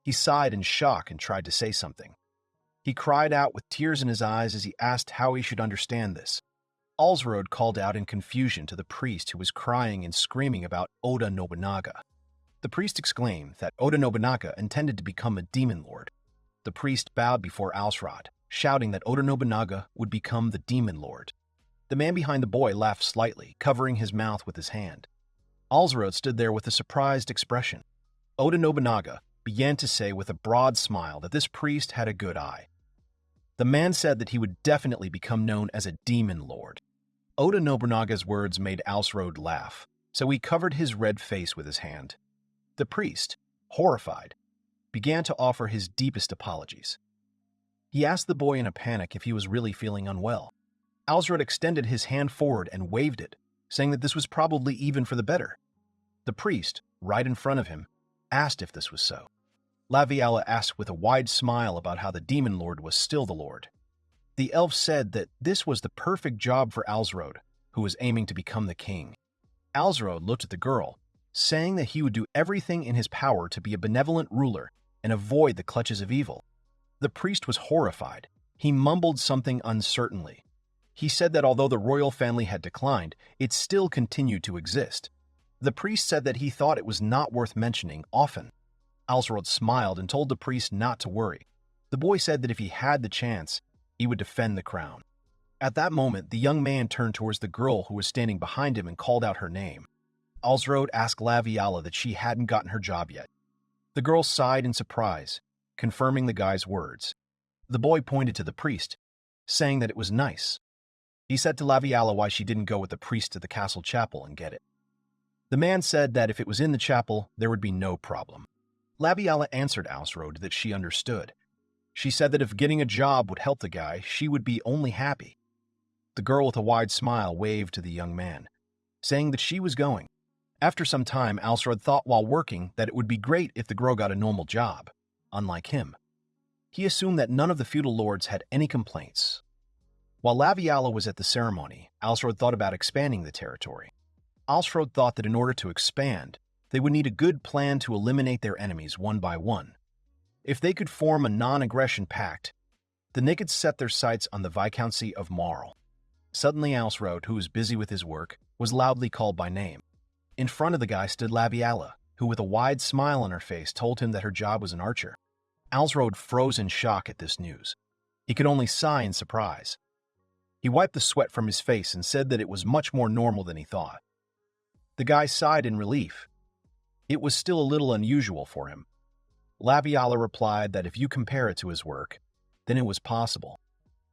He sighed in shock and tried to say something. He cried out with tears in his eyes as he asked how he should understand this. Alsrod called out in confusion to the priest who was crying and screaming about Oda Nobunaga. The priest exclaimed that Oda Nobunaga intended to become a demon lord. The priest bowed before Alsrod, shouting that Oda Nobunaga would become the demon lord. The man behind the boy laughed slightly, covering his mouth with his hand. Alsrod stood there with a surprised expression. Oda Nobunaga began to say with a broad smile that this priest had a good eye. The man said that he would definitely become known as a demon lord. Oda Nobunaga's words made Alsrod laugh, so he covered his red face with his hand. The priest, horrified, began to offer his deepest apologies. He asked the boy in a panic if he was really feeling unwell. Alsrod extended his hand forward and waved it, saying that this was probably even for the better. The priest, right in front of him, asked if this was so. Laviala asked with a wide smile about how the demon lord was still the lord. The elf said that this was the perfect job for Alsrod, who was aiming to become the king. Alsrod looked at the girl, saying that he would do everything in his power to be a benevolent ruler and avoid the clutches of evil. The priest was horrified. He mumbled something uncertainly. He said that although the royal family had declined, it still continued to exist. The priest said that he thought it was not worth mentioning often. Alsrod smiled and told the priest not to worry. The boy said that if he had the chance, he would defend the crown. At that moment, the young man turned towards the girl who was standing behind him and called out her name. Alsrod asked Laviala that she hadn't gotten her job yet. The girl sighed in surprise, confirming the guy's words. The boy pointed to the priest, saying that it was nice. He said to Laviala why she didn't go with the priest to the castle chapel and get it. The man said that if it was in the chapel, there would be no problem. Laviala answered Alsrod that she understood. She said that if getting a job would help the guy, she would be only happy. The girl with a wide smile waved to the young man, saying that she was going. After some time, Alsrod thought while working that it would be great if the girl got a normal job, unlike him. He assumed that none of the feudal lords had any complaints. While Laviala was at the ceremony, Alsrod thought about expanding the territory. Alsrod thought that in order to expand, they would need a good plan to eliminate their enemies one by one. If they could form a non-aggression pact, then they could set their sights on the Viscountcy of Marl. Suddenly Alsrod, who was busy with his work, was loudly called by name. In front of the guy stood Laviala, who with a wide smile on her face told him that her job was an archer. Alsrod froze in shock at this news. He could only sigh in surprise. He wiped the sweat from his face and said that it was much more normal than he thought. The guy sighed in relief. It was still a little unusual for him. Laviala replied that if you compare it to his work, then it was possible.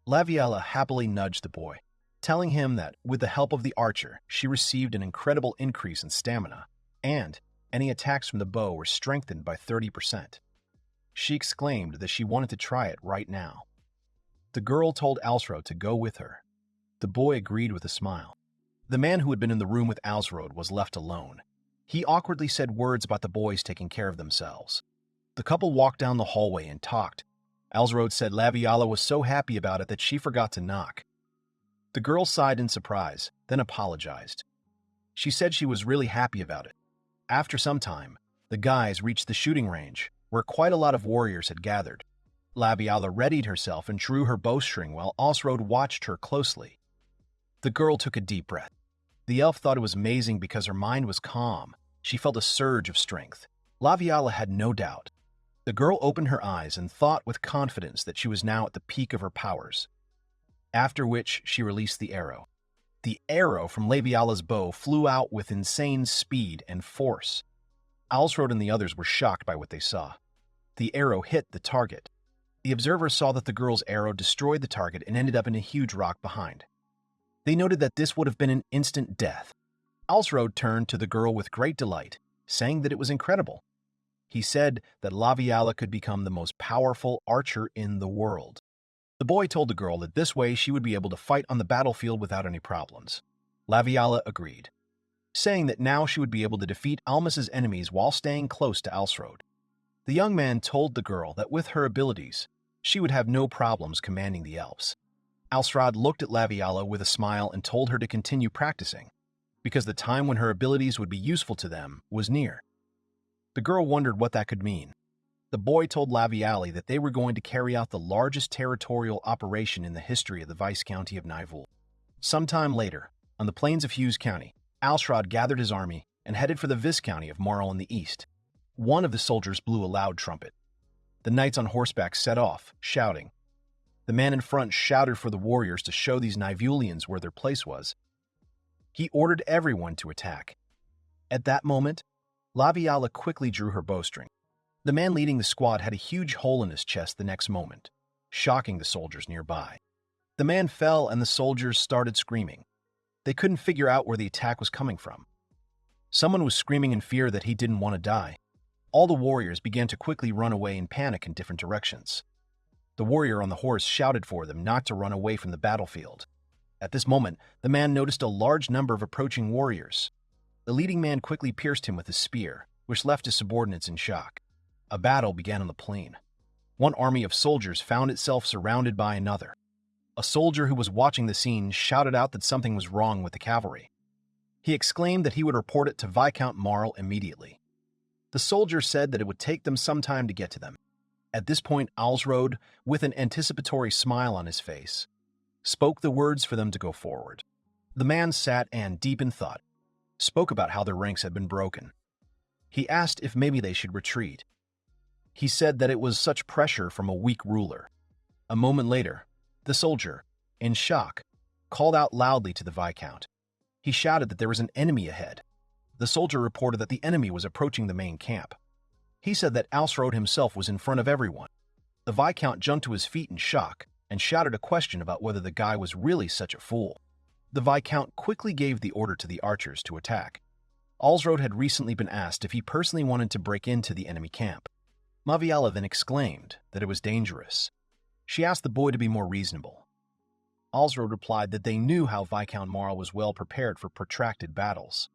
Laviala happily nudged the boy, telling him that with the help of the archer, she received an incredible increase in stamina, and any attacks from the bow were strengthened by 30%. She exclaimed that she wanted to try it right now. The girl told Alsrod to go with her. The boy agreed with a smile. The man who had been in the room with Alsrod was left alone. He awkwardly said words about the boys taking care of themselves. The couple walked down the hallway and talked. Alsrod said Laviala was so happy about it that she forgot to knock. The girl sighed in surprise, then apologized. She said she was really happy about it. After some time, the guys reached the shooting range, where quite a lot of warriors had gathered. Laviala readied herself and drew her bowstring while Alsrod watched her closely. The girl took a deep breath. The elf thought it was amazing because her mind was calm. She felt a surge of strength. Laviala had no doubt. The girl opened her eyes and thought with confidence that she was now at the peak of her powers. After which, she released the arrow. The arrow from Laviala's bow flew out with insane speed and force. Alsrod and the others were shocked by what they saw. The arrow hit the target. The observers saw that the girl's arrow destroyed the target and ended up in a huge rock behind. They noted that this would have been an instant death. Alsrod turned to the girl with great delight, saying that it was incredible. He said that Laviala could become the most powerful archer in the world. The boy told the girl that this way she would be able to fight on the battlefield without any problems. Laviala agreed. saying that now she would be able to defeat Almas's enemies while staying close to Alsrod. The young man told the girl that with her abilities, she would have no problems commanding the elves. Alsrod looked at Laviala with a smile and told her to continue practicing, because the time when her abilities would be useful to them was near. The girl wondered what that could mean. The boy told Laviali that they were going to carry out the largest territorial operation in the history of the Vice-County of Nivul. Sometime later, on the plains of Hughes County, Alsrod gathered his army and headed for the Viscounty of Marl in the east. One of the soldiers blew a loud trumpet. The knights on horseback set off, shouting. The man in front shouted for the warriors to show these Nivulians where their place was. He ordered everyone to attack. At that moment, Laviala quickly drew her bowstring. The man leading the squad had a huge hole in his chest the next moment, shocking the soldiers nearby. The man fell and the soldiers started screaming. They couldn't figure out where the attack was coming from. Someone was screaming in fear that he didn't want to die. All the warriors began to quickly run away in panic in different directions. The warrior on the horse shouted for them not to run away from the battlefield. At this moment, the man noticed a large number of approaching warriors. The leading man quickly pierced him with his spear, which left his subordinates in shock. A battle began on the plain. One army of soldiers found itself surrounded by another. A soldier who was watching the scene shouted out that something was wrong with the cavalry. He exclaimed that he would report it to Viscount Marl immediately. The soldier said that it would take them some time to get to them. At this point, Alsrod, with an anticipatory smile on his face, spoke the words for them to go forward. The man sat and, deep in thought, spoke about how their ranks had been broken. He asked if maybe they should retreat. He said that it was such pressure from a weak ruler. A moment later, the soldier, in shock, called out loudly to the Viscount. He shouted that there was an enemy ahead. The soldier reported that the enemy was approaching the main camp. He said that Alsrod himself was in front of everyone. The Viscount jumped to his feet in shock and shouted a question about whether the guy was really such a fool. The Viscount quickly gave the order to the archers to attack. Alsrod had recently been asked if he personally wanted to break into the enemy camp. Maviala then exclaimed that it was dangerous. She asked the boy to be more reasonable. Alsrod replied that they knew how Viscount Marl was well prepared for protracted battles.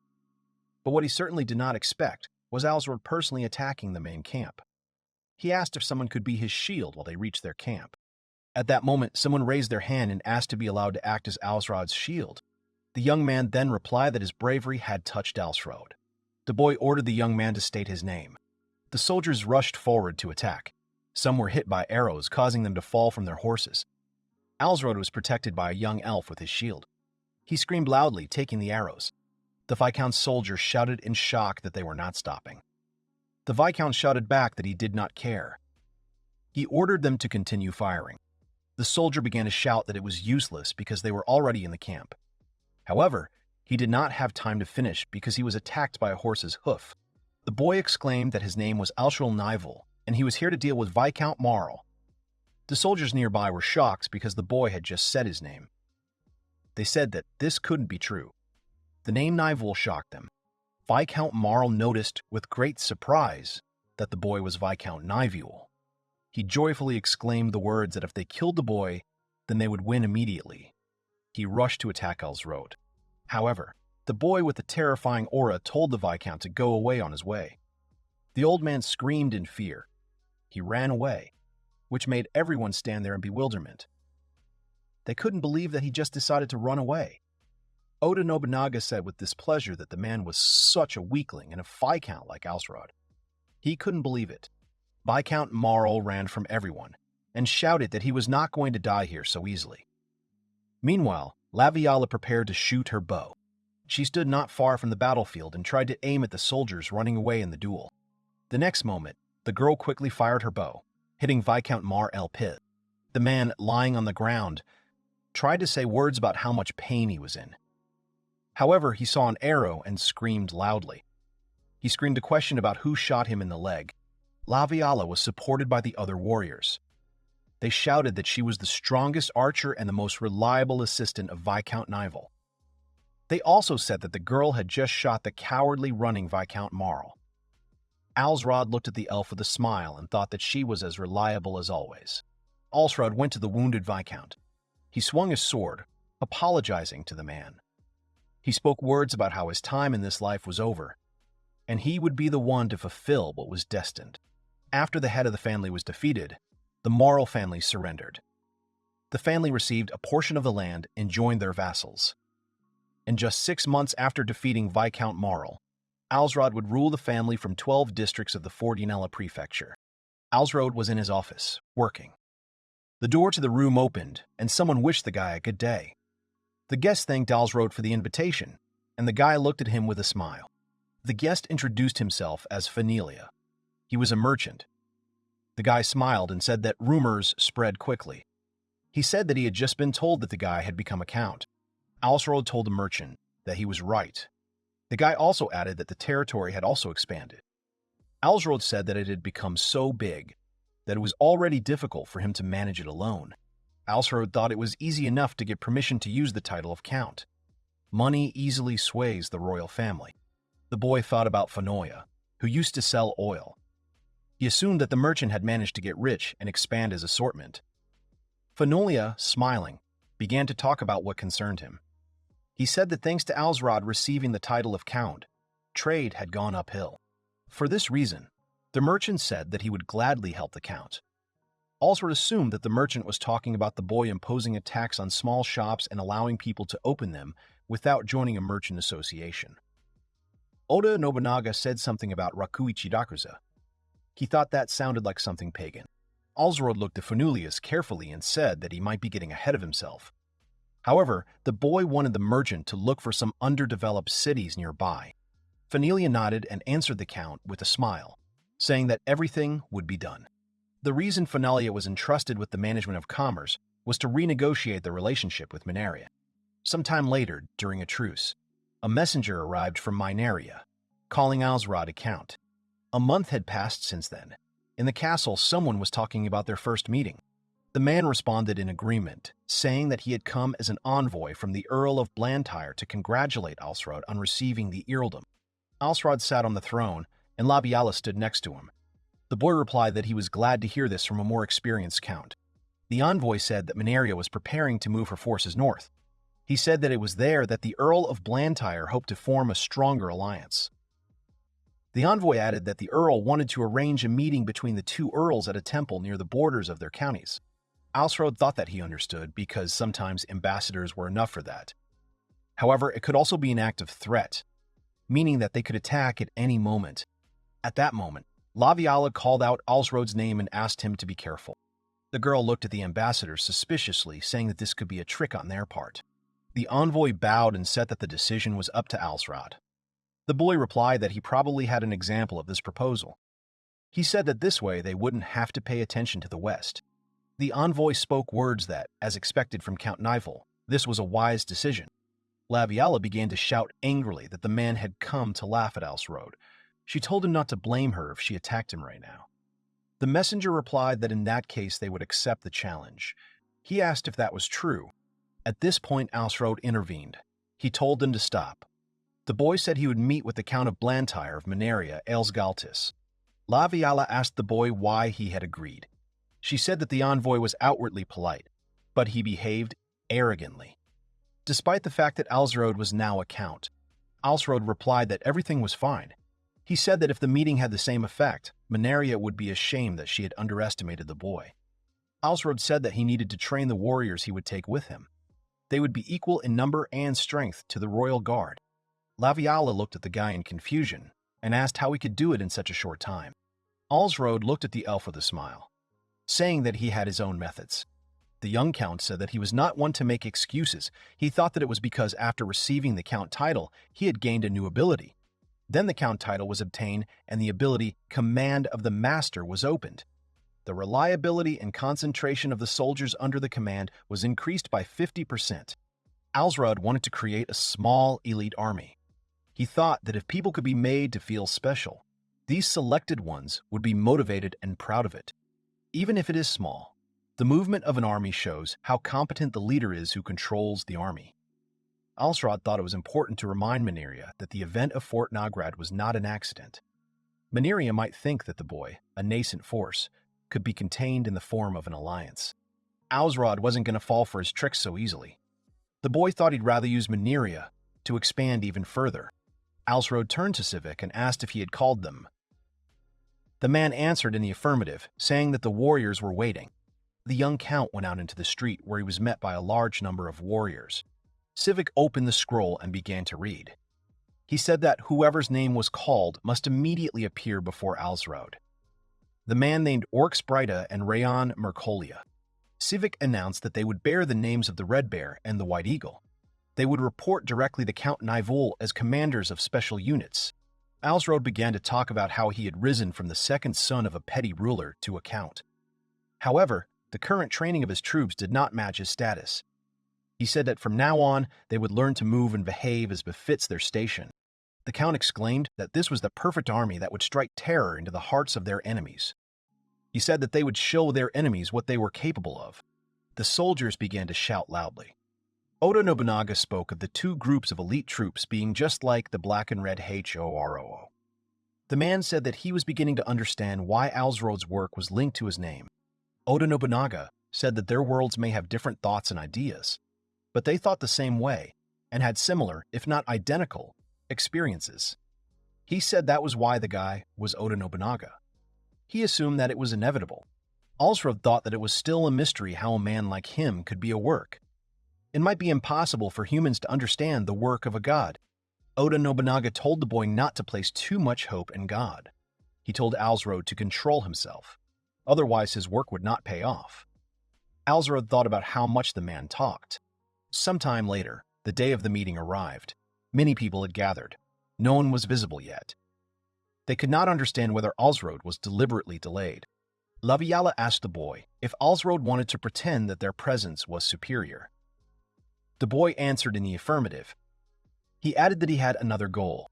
But what he certainly did not expect was Alsrod personally attacking the main camp. He asked if someone could be his shield while they reached their camp. At that moment, someone raised their hand and asked to be allowed to act as Alsrod's shield. The young man then replied that his bravery had touched Alsrod. The boy ordered the young man to state his name. The soldiers rushed forward to attack. Some were hit by arrows, causing them to fall from their horses. Alsrod was protected by a young elf with his shield. He screamed loudly, taking the arrows. The Viscount's soldiers shouted in shock that they were not stopping. The Viscount shouted back that he did not care. He ordered them to continue firing. The soldier began to shout that it was useless because they were already in the camp. However, he did not have time to finish because he was attacked by a horse's hoof. The boy exclaimed that his name was Alsrod Nivul, and he was here to deal with Viscount Marl. The soldiers nearby were shocked because the boy had just said his name. They said that this couldn't be true. The name Nivul shocked them. Viscount Marl noticed with great surprise that the boy was Viscount Nivul. He joyfully exclaimed the words that if they killed the boy, then they would win immediately. He rushed to attack Alsrod. However, the boy with the terrifying aura told the Viscount to go away on his way. The old man screamed in fear. He ran away, which made everyone stand there in bewilderment. They couldn't believe that he just decided to run away. Oda Nobunaga said with displeasure that the man was such a weakling and a Viscount like Alsrod. He couldn't believe it. Viscount Marl ran from everyone and shouted that he was not going to die here so easily. Meanwhile, Laviala prepared to shoot her bow. She stood not far from the battlefield and tried to aim at the soldiers running away in the duel. The next moment, the girl quickly fired her bow, hitting Viscount Mar El Pit. The man, lying on the ground, tried to say words about how much pain he was in. However, he saw an arrow and screamed loudly. He screamed a question about who shot him in the leg. Laviala was supported by the other warriors. They shouted that she was the strongest archer and the most reliable assistant of Viscount Nivul. They also said that the girl had just shot the cowardly running Viscount Marl. Alsrod looked at the elf with a smile and thought that she was as reliable as always. Alsrod went to the wounded Viscount. He swung his sword, apologizing to the man. He spoke words about how his time in this life was over, and he would be the one to fulfill what was destined. After the head of the family was defeated, the Marl family surrendered. The family received a portion of the land and joined their vassals. And just 6 months after defeating Viscount Marl, Alsrod would rule the family from 12 districts of the Fordinella prefecture. Alsrod was in his office, working. The door to the room opened, and someone wished the guy a good day. The guest thanked Alsrod for the invitation, and the guy looked at him with a smile. The guest introduced himself as Fenelia. He was a merchant. The guy smiled and said that rumors spread quickly. He said that he had just been told that the guy had become a count. Alsrod told the merchant that he was right. The guy also added that the territory had also expanded. Alsrod said that it had become so big that it was already difficult for him to manage it alone. Alsrod thought it was easy enough to get permission to use the title of count. Money easily sways the royal family. The boy thought about Fenelia, who used to sell oil. He assumed that the merchant had managed to get rich and expand his assortment. Fenelia, smiling, began to talk about what concerned him. He said that thanks to Alsrod receiving the title of count, trade had gone uphill. For this reason, the merchant said that he would gladly help the count. Alsrod assumed that the merchant was talking about the boy imposing a tax on small shops and allowing people to open them without joining a merchant association. Oda Nobunaga said something about Rakuichi Dakuza. He thought that sounded like something pagan. Alsrod looked at Fenelius carefully and said that he might be getting ahead of himself. However, the boy wanted the merchant to look for some underdeveloped cities nearby. Fenelia nodded and answered the count with a smile, saying that everything would be done. The reason Fenelia was entrusted with the management of commerce was to renegotiate the relationship with Minaria. Sometime later, during a truce, a messenger arrived from Minaria, calling Alsrod a count. A month had passed since then. In the castle, someone was talking about their first meeting. The man responded in agreement, saying that he had come as an envoy from the Earl of Blantyre to congratulate Alsrod on receiving the earldom. Alsrod sat on the throne, and Labiala stood next to him. The boy replied that he was glad to hear this from a more experienced count. The envoy said that Minaria was preparing to move her forces north. He said that it was there that the Earl of Blantyre hoped to form a stronger alliance. The envoy added that the Earl wanted to arrange a meeting between the two Earls at a temple near the borders of their counties. Alsrod thought that he understood because sometimes ambassadors were enough for that. However, it could also be an act of threat, meaning that they could attack at any moment. At that moment, Laviala called out Alsrod's name and asked him to be careful. The girl looked at the ambassador suspiciously, saying that this could be a trick on their part. The envoy bowed and said that the decision was up to Alsrod. The boy replied that he probably had an example of this proposal. He said that this way they wouldn't have to pay attention to the West. The envoy spoke words that, as expected from Count Nifel, this was a wise decision. Laviala began to shout angrily that the man had come to laugh at Alsrod. She told him not to blame her if she attacked him right now. The messenger replied that in that case they would accept the challenge. He asked if that was true. At this point, Alsrod intervened. He told them to stop. The boy said he would meet with the Count of Blantyre of Minaria, Aelsgaltis. Laviala asked the boy why he had agreed. She said that the envoy was outwardly polite, but he behaved arrogantly. Despite the fact that Alsrod was now a count, Alsrod replied that everything was fine. He said that if the meeting had the same effect, Minaria would be ashamed that she had underestimated the boy. Alsrod said that he needed to train the warriors he would take with him. They would be equal in number and strength to the royal guard. Laviala looked at the guy in confusion and asked how he could do it in such a short time. Alsrod looked at the elf with a smile, saying that he had his own methods. The young count said that he was not one to make excuses. He thought that it was because after receiving the count title, he had gained a new ability. Then the count title was obtained and the ability Command of the Master was opened. The reliability and concentration of the soldiers under the command was increased by 50%. Alsrod wanted to create a small elite army. He thought that if people could be made to feel special, these selected ones would be motivated and proud of it. Even if it is small, the movement of an army shows how competent the leader is who controls the army. Alsrod thought it was important to remind Minaria that the event of Fort Nograd was not an accident. Minaria might think that the boy, a nascent force, could be contained in the form of an alliance. Alsrod wasn't going to fall for his tricks so easily. The boy thought he'd rather use Minaria to expand even further. Alsrod turned to Civic and asked if he had called them. The man answered in the affirmative, saying that the warriors were waiting. The young count went out into the street where he was met by a large number of warriors. Civic opened the scroll and began to read. He said that whoever's name was called must immediately appear before Alsrod. The man named Orcs Brita and Rayon Mercolia. Civic announced that they would bear the names of the Red Bear and the White Eagle. They would report directly to Count Nivol as commanders of special units. Alsrod began to talk about how he had risen from the second son of a petty ruler to a count. However, the current training of his troops did not match his status. He said that from now on, they would learn to move and behave as befits their station. The count exclaimed that this was the perfect army that would strike terror into the hearts of their enemies. He said that they would show their enemies what they were capable of. The soldiers began to shout loudly. Oda Nobunaga spoke of the two groups of elite troops being just like the black and red HOROO. The man said that he was beginning to understand why Alsrod's work was linked to his name. Oda Nobunaga said that their worlds may have different thoughts and ideas, but they thought the same way and had similar, if not identical, experiences. He said that was why the guy was Oda Nobunaga. He assumed that it was inevitable. Alsrod thought that it was still a mystery how a man like him could be a work. It might be impossible for humans to understand the work of a god. Oda Nobunaga told the boy not to place too much hope in God. He told Alsrod to control himself. Otherwise, his work would not pay off. Alsrod thought about how much the man talked. Sometime later, the day of the meeting arrived. Many people had gathered. No one was visible yet. They could not understand whether Alsrod was deliberately delayed. Laviala asked the boy if Alsrod wanted to pretend that their presence was superior. The boy answered in the affirmative. He added that he had another goal.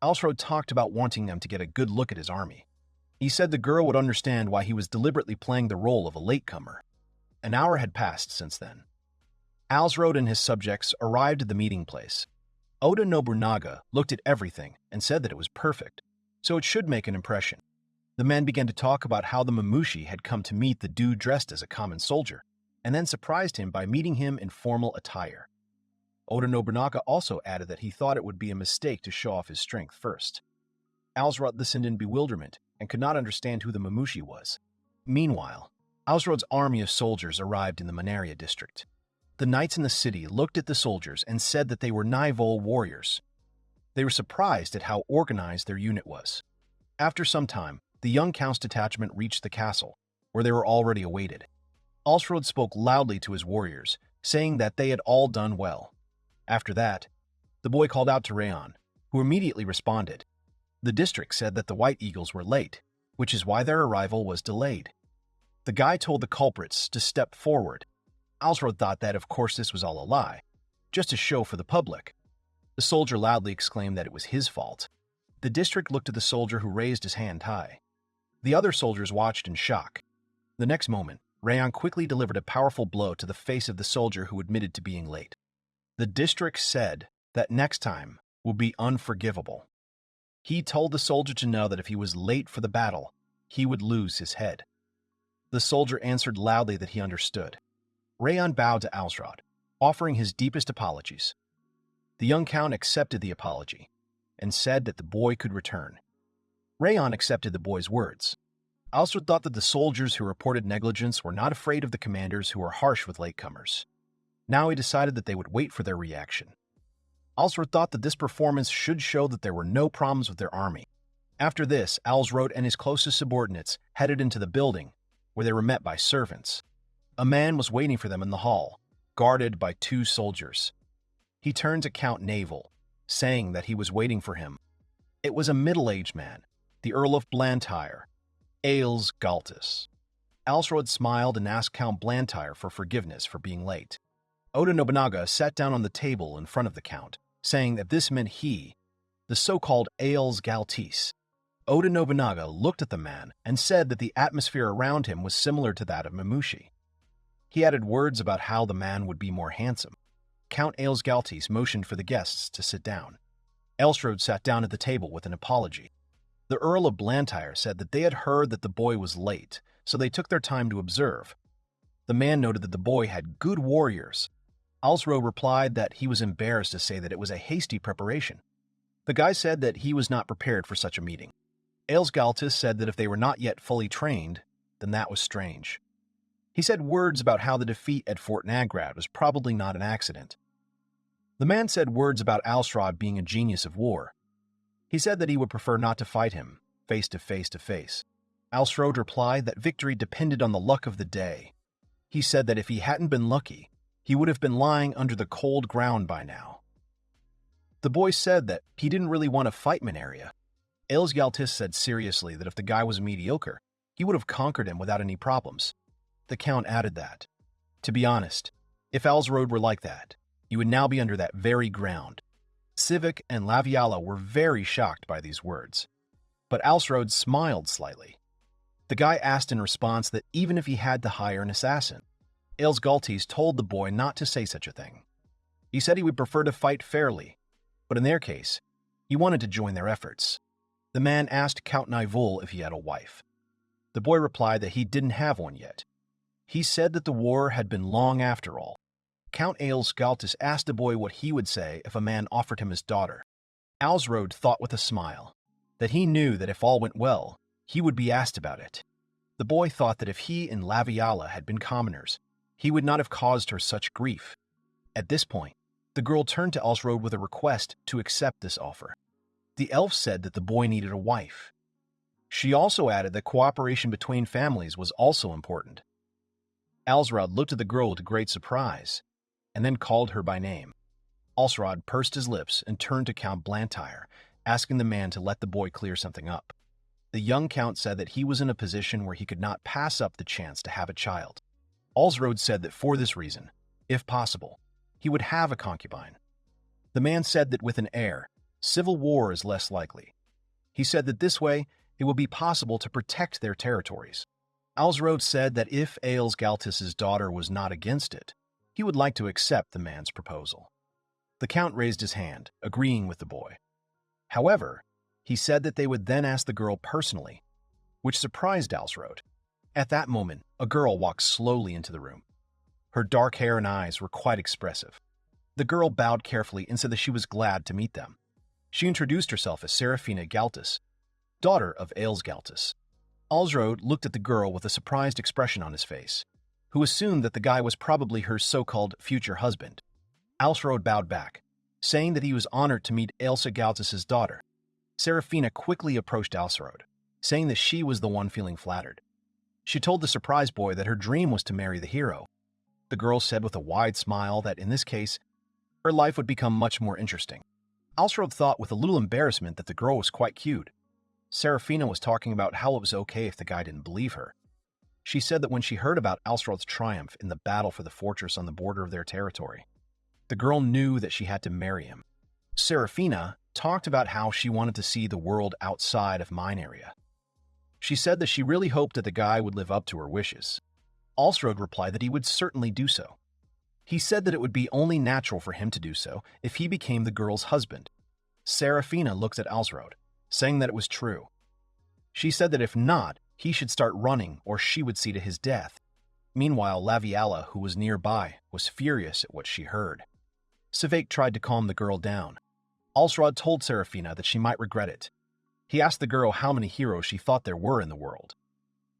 Alsrod talked about wanting them to get a good look at his army. He said the girl would understand why he was deliberately playing the role of a latecomer. An hour had passed since then. Alsrod and his subjects arrived at the meeting place. Oda Nobunaga looked at everything and said that it was perfect, so it should make an impression. The men began to talk about how the Mamushi had come to meet the dude dressed as a common soldier, and then surprised him by meeting him in formal attire. Oda Nobunaga also added that he thought it would be a mistake to show off his strength first. Alsrod listened in bewilderment and could not understand who the Mamushi was. Meanwhile, Alsrod's army of soldiers arrived in the Manaria district. The knights in the city looked at the soldiers and said that they were Nivol warriors. They were surprised at how organized their unit was. After some time, the young count's detachment reached the castle, where they were already awaited. Alsrod spoke loudly to his warriors, saying that they had all done well. After that, the boy called out to Rayon, who immediately responded. The district said that the White Eagles were late, which is why their arrival was delayed. The guy told the culprits to step forward. Alsrod thought that, of course, this was all a lie, just a show for the public. The soldier loudly exclaimed that it was his fault. The district looked at the soldier who raised his hand high. The other soldiers watched in shock. The next moment, Rayon quickly delivered a powerful blow to the face of the soldier who admitted to being late. The district said that next time would be unforgivable. He told the soldier to know that if he was late for the battle, he would lose his head. The soldier answered loudly that he understood. Rayon bowed to Alsrod, offering his deepest apologies. The young count accepted the apology and said that the boy could return. Rayon accepted the boy's words. Alsrod thought that the soldiers who reported negligence were not afraid of the commanders who were harsh with latecomers. Now he decided that they would wait for their reaction. Alsrod thought that this performance should show that there were no problems with their army. After this, Alsrod and his closest subordinates headed into the building, where they were met by servants. A man was waiting for them in the hall, guarded by 2 soldiers. He turned to Count Naval, saying that he was waiting for him. It was a middle-aged man, the Earl of Blantyre, Ailes Galtus. Alsrod smiled and asked Count Blantyre for forgiveness for being late. Oda Nobunaga sat down on the table in front of the count, saying that this meant he, the so-called Ailes Galtis. Oda Nobunaga looked at the man and said that the atmosphere around him was similar to that of Mamushi. He added words about how the man would be more handsome. Count Ailes Galtis motioned for the guests to sit down. Alsrod sat down at the table with an apology. The Earl of Blantyre said that they had heard that the boy was late, so they took their time to observe. The man noted that the boy had good warriors. Alsrod replied that he was embarrassed to say that it was a hasty preparation. The guy said that he was not prepared for such a meeting. Ailsgaltis said that if they were not yet fully trained, then that was strange. He said words about how the defeat at Fort Nagrad was probably not an accident. The man said words about Alsrod being a genius of war. He said that he would prefer not to fight him, face to face to face. Alsrod replied that victory depended on the luck of the day. He said that if he hadn't been lucky, he would have been lying under the cold ground by now. The boy said that he didn't really want to fight Minaria. Ailsgaltis said seriously that if the guy was mediocre, he would have conquered him without any problems. The Count added that, to be honest, if Alsrod were like that, he would now be under that very ground. Sivik and Laviala were very shocked by these words, but Alsrod smiled slightly. The guy asked in response that even if he had to hire an assassin, Ailsgaltis told the boy not to say such a thing. He said he would prefer to fight fairly, but in their case, he wanted to join their efforts. The man asked Count Nivul if he had a wife. The boy replied that he didn't have one yet. He said that the war had been long after all. Count Ailsgaltis asked the boy what he would say if a man offered him his daughter. Alsrod thought with a smile that he knew that if all went well, he would be asked about it. The boy thought that if he and Laviala had been commoners, he would not have caused her such grief. At this point, the girl turned to Alsrod with a request to accept this offer. The elf said that the boy needed a wife. She also added that cooperation between families was also important. Alsrod looked at the girl with great surprise, and then called her by name. Alsrod pursed his lips and turned to Count Blantyre, asking the man to let the boy clear something up. The young count said that he was in a position where he could not pass up the chance to have a child. Alsrod said that for this reason, if possible, he would have a concubine. The man said that with an heir, civil war is less likely. He said that this way, it will be possible to protect their territories. Alsrod said that if Ailsgaltis' daughter was not against it, he would like to accept the man's proposal. The count raised his hand, agreeing with the boy. However, he said that they would then ask the girl personally, which surprised Alsrod. At that moment, a girl walked slowly into the room. Her dark hair and eyes were quite expressive. The girl bowed carefully and said that she was glad to meet them. She introduced herself as Serafina Galtis, daughter of Ailsgaltis. Alsrod looked at the girl with a surprised expression on his face, who assumed that the guy was probably her so-called future husband. Alsrod bowed back, saying that he was honored to meet Ailsgaltis' daughter. Serafina quickly approached Alsrod, saying that she was the one feeling flattered. She told the surprised boy that her dream was to marry the hero. The girl said with a wide smile that in this case, her life would become much more interesting. Alsrod thought with a little embarrassment that the girl was quite cute. Serafina was talking about how it was okay if the guy didn't believe her. She said that when she heard about Alsrod's triumph in the battle for the fortress on the border of their territory, the girl knew that she had to marry him. Serafina talked about how she wanted to see the world outside of Mine Area. She said that she really hoped that the guy would live up to her wishes. Alsrod replied that he would certainly do so. He said that it would be only natural for him to do so if he became the girl's husband. Serafina looked at Alsrod, saying that it was true. She said that if not, he should start running or she would see to his death. Meanwhile, Laviala, who was nearby, was furious at what she heard. Sivik tried to calm the girl down. Alsrod told Serafina that she might regret it. He asked the girl how many heroes she thought there were in the world.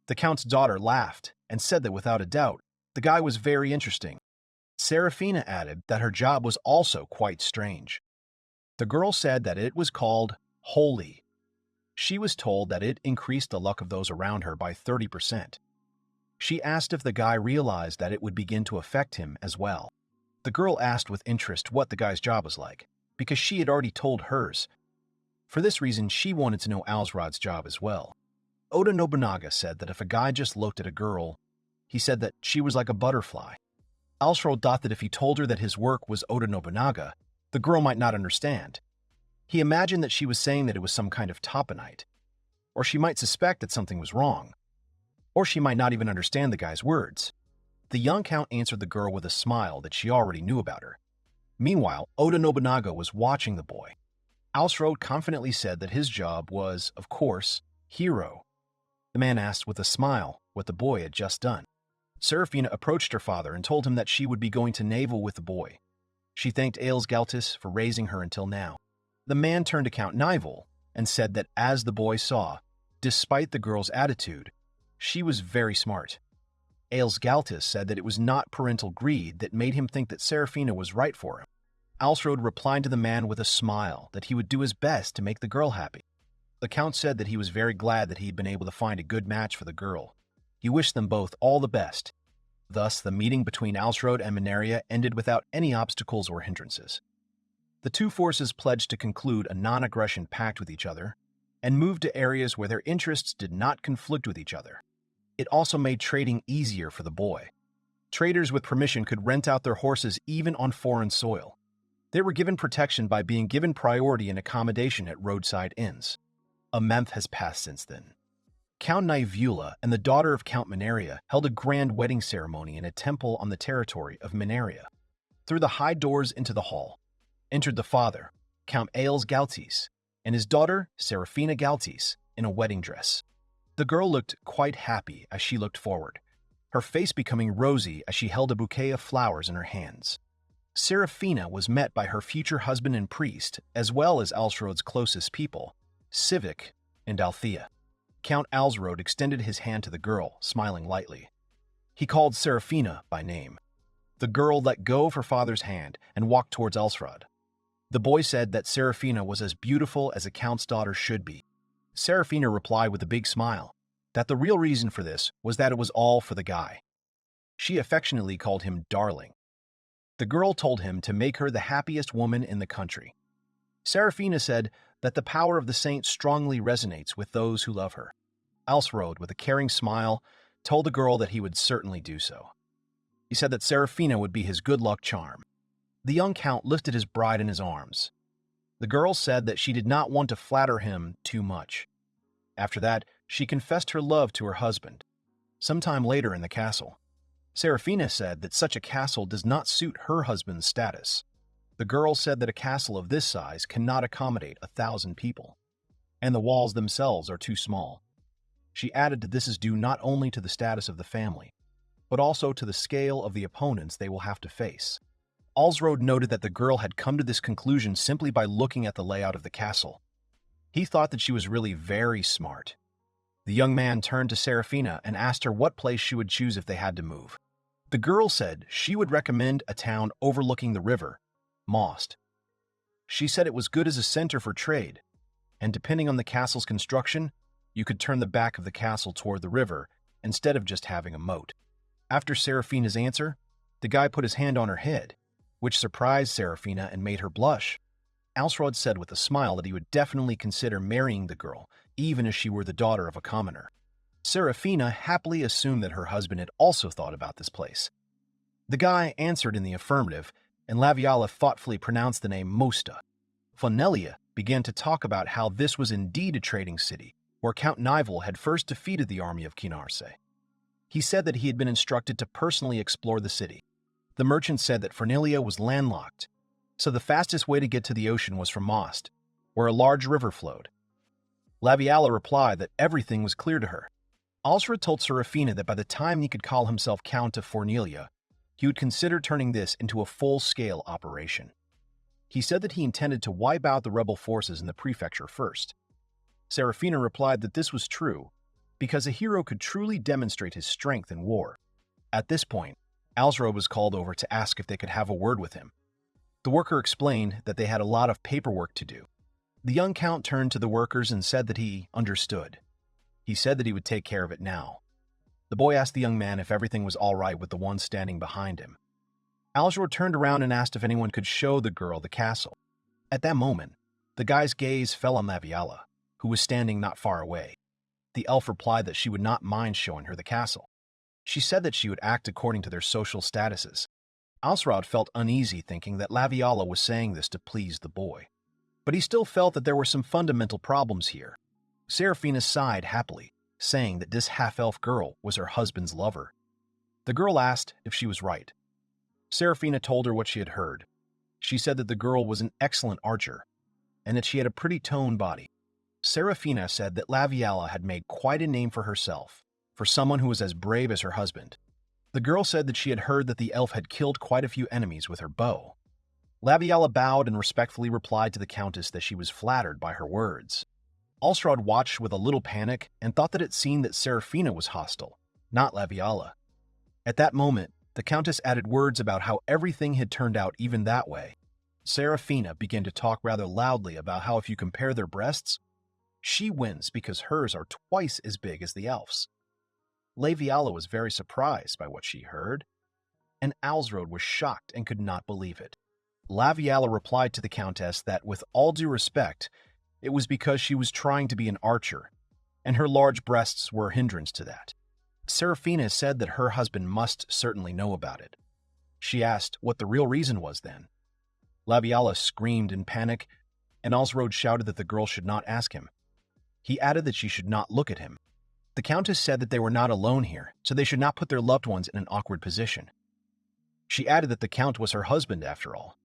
The count's daughter laughed and said that without a doubt, the guy was very interesting. Serafina added that her job was also quite strange. The girl said that it was called holy. She was told that it increased the luck of those around her by 30%. She asked if the guy realized that it would begin to affect him as well. The girl asked with interest what the guy's job was like, because she had already told hers. For this reason, she wanted to know Alsrod's job as well. Oda Nobunaga said that if a guy just looked at a girl, he said that she was like a butterfly. Alsrod thought that if he told her that his work was Oda Nobunaga, the girl might not understand. He imagined that she was saying that it was some kind of toppanite, or she might suspect that something was wrong, or she might not even understand the guy's words. The young count answered the girl with a smile that she already knew about her. Meanwhile, Oda Nobunaga was watching the boy. Alsrod confidently said that his job was, of course, hero. The man asked with a smile what the boy had just done. Seraphina approached her father and told him that she would be going to naval with the boy. She thanked Aels Galtis for raising her until now. The man turned to Count Nival and said that as the boy saw, despite the girl's attitude, she was very smart. Aels Galtis said that it was not parental greed that made him think that Seraphina was right for him. Alsrod replied to the man with a smile that he would do his best to make the girl happy. The Count said that he was very glad that he had been able to find a good match for the girl. He wished them both all the best. Thus, the meeting between Alsrod and Mineria ended without any obstacles or hindrances. The two forces pledged to conclude a non-aggression pact with each other and moved to areas where their interests did not conflict with each other. It also made trading easier for the boy. Traders with permission could rent out their horses even on foreign soil. They were given protection by being given priority and accommodation at roadside inns. A month has passed since then. Count Naivula and the daughter of Count Mineria held a grand wedding ceremony in a temple on the territory of Mineria. Through the high doors into the hall entered the father, Count Aels Galtis, and his daughter, Seraphina Galtis, in a wedding dress. The girl looked quite happy as she looked forward, her face becoming rosy as she held a bouquet of flowers in her hands. Seraphina was met by her future husband and priest, as well as Alsrod's closest people, Civic and Althea. Count Alsrod extended his hand to the girl, smiling lightly. He called Seraphina by name. The girl let go of her father's hand and walked towards Alsrod. The boy said that Seraphina was as beautiful as a count's daughter should be. Seraphina replied with a big smile that the real reason for this was that it was all for the guy. She affectionately called him darling. The girl told him to make her the happiest woman in the country. Seraphina said that the power of the saint strongly resonates with those who love her. Alsrod, with a caring smile, told the girl that he would certainly do so. He said that Seraphina would be his good luck charm. The young count lifted his bride in his arms. The girl said that she did not want to flatter him too much. After that, she confessed her love to her husband. Sometime later in the castle, Seraphina said that such a castle does not suit her husband's status. The girl said that a castle of this size cannot accommodate 1,000 people, and the walls themselves are too small. She added that this is due not only to the status of the family, but also to the scale of the opponents they will have to face. Alsrod noted that the girl had come to this conclusion simply by looking at the layout of the castle. He thought that she was really very smart. The young man turned to Seraphina and asked her what place she would choose if they had to move. The girl said she would recommend a town overlooking the river, Most. She said it was good as a center for trade, and depending on the castle's construction, you could turn the back of the castle toward the river instead of just having a moat. After Seraphina's answer, the guy put his hand on her head, which surprised Seraphina and made her blush. Alsrod said with a smile that he would definitely consider marrying the girl, even if she were the daughter of a commoner. Seraphina happily assumed that her husband had also thought about this place. The guy answered in the affirmative, and Laviala thoughtfully pronounced the name Mosta. Fonelia began to talk about how this was indeed a trading city, where Count Nival had first defeated the army of Kinarse. He said that he had been instructed to personally explore the city. The merchant said that Fernelia was landlocked, so the fastest way to get to the ocean was from Most, where a large river flowed. Laviala replied that everything was clear to her. Alsrod told Seraphina that by the time he could call himself Count of Fornelia, he would consider turning this into a full-scale operation. He said that he intended to wipe out the rebel forces in the prefecture first. Seraphina replied that this was true, because a hero could truly demonstrate his strength in war. At this point, Alsrod was called over to ask if they could have a word with him. The worker explained that they had a lot of paperwork to do. The young count turned to the workers and said that he understood. He said that he would take care of it now. The boy asked the young man if everything was all right with the one standing behind him. Alsrod turned around and asked if anyone could show the girl the castle. At that moment, the guy's gaze fell on Laviala, who was standing not far away. The elf replied that she would not mind showing her the castle. She said that she would act according to their social statuses. Alsrod felt uneasy thinking that Laviala was saying this to please the boy. But he still felt that there were some fundamental problems here. Seraphina sighed happily, saying that this half-elf girl was her husband's lover. The girl asked if she was right. Seraphina told her what she had heard. She said that the girl was an excellent archer, and that she had a pretty toned body. Seraphina said that Laviala had made quite a name for herself, for someone who was as brave as her husband. The girl said that she had heard that the elf had killed quite a few enemies with her bow. Laviala bowed and respectfully replied to the Countess that she was flattered by her words. Alsrod watched with a little panic and thought that it seemed that Serafina was hostile, not Laviala. At that moment, the Countess added words about how everything had turned out even that way. Serafina began to talk rather loudly about how if you compare their breasts, she wins because hers are twice as big as the elf's. Laviala was very surprised by what she heard, and Alsrod was shocked and could not believe it. Laviala replied to the Countess that, with all due respect, it was because she was trying to be an archer, and her large breasts were a hindrance to that. Serafina said that her husband must certainly know about it. She asked what the real reason was then. Laviala screamed in panic, and Alsrod shouted that the girl should not ask him. He added that she should not look at him. The Countess said that they were not alone here, so they should not put their loved ones in an awkward position. She added that the Count was her husband after all.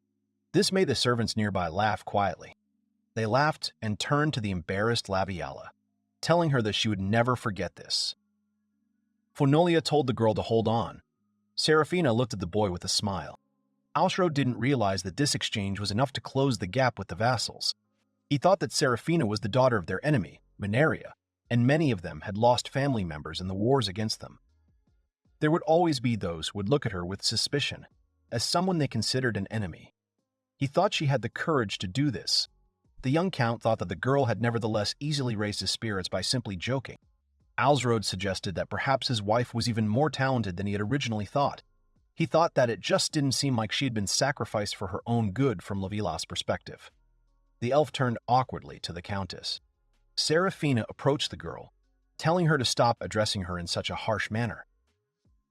This made the servants nearby laugh quietly. They laughed and turned to the embarrassed Laviala, telling her that she would never forget this. Fonolia told the girl to hold on. Serafina looked at the boy with a smile. Alsrod didn't realize that this exchange was enough to close the gap with the vassals. He thought that Serafina was the daughter of their enemy, Mineria, and many of them had lost family members in the wars against them. There would always be those who would look at her with suspicion, as someone they considered an enemy. He thought she had the courage to do this. The young count thought that the girl had nevertheless easily raised his spirits by simply joking. Alsrod suggested that perhaps his wife was even more talented than he had originally thought. He thought that it just didn't seem like she had been sacrificed for her own good from Lavila's perspective. The elf turned awkwardly to the Countess. Serafina approached the girl, telling her to stop addressing her in such a harsh manner.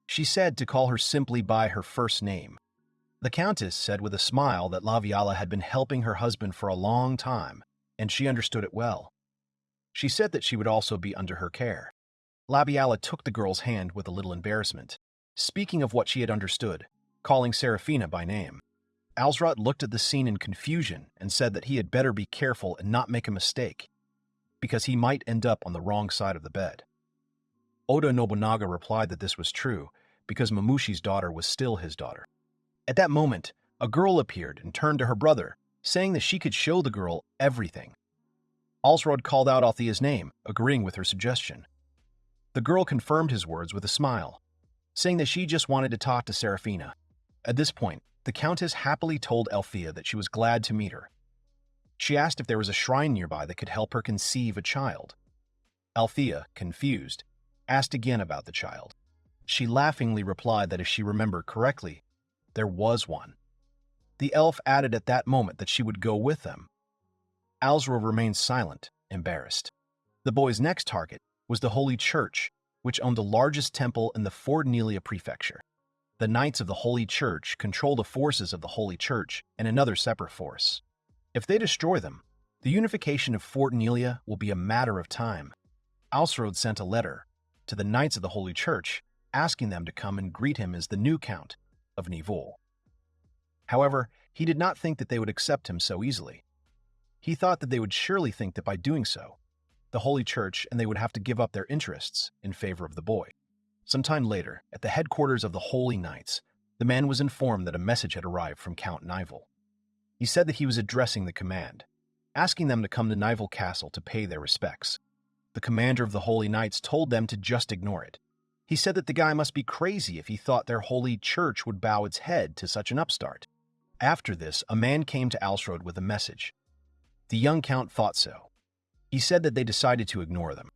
She said to call her simply by her first name. The Countess said with a smile that Laviala had been helping her husband for a long time, and she understood it well. She said that she would also be under her care. Laviala took the girl's hand with a little embarrassment, speaking of what she had understood, calling Serafina by name. Alsrod looked at the scene in confusion and said that he had better be careful and not make a mistake, because he might end up on the wrong side of the bed. Oda Nobunaga replied that this was true, because Mamushi's daughter was still his daughter. At that moment, a girl appeared and turned to her brother, saying that she could show the girl everything. Alsrod called out Althea's name, agreeing with her suggestion. The girl confirmed his words with a smile, saying that she just wanted to talk to Serafina. At this point, the Countess happily told Althea that she was glad to meet her. She asked if there was a shrine nearby that could help her conceive a child. Althea, confused, asked again about the child. She laughingly replied that if she remembered correctly, there was one. The elf added at that moment that she would go with them. Alsrod remained silent, embarrassed. The boy's next target was the Holy Church, which owned the largest temple in the Fort Nelia prefecture. The Knights of the Holy Church control the forces of the Holy Church and another separate force. If they destroy them, the unification of Fort Nelia will be a matter of time. Alsrod sent a letter to the Knights of the Holy Church asking them to come and greet him as the new Count of Nivol. However, he did not think that they would accept him so easily. He thought that they would surely think that by doing so, the Holy Church and they would have to give up their interests in favor of the boy. Sometime later, at the headquarters of the Holy Knights, the man was informed that a message had arrived from Count Nivol. He said that he was addressing the command, asking them to come to Nivol Castle to pay their respects. The commander of the Holy Knights told them to just ignore it. He said that the guy must be crazy if he thought their holy church would bow its head to such an upstart. After this, a man came to Alsrod with a message. The young count thought so. He said that they decided to ignore them.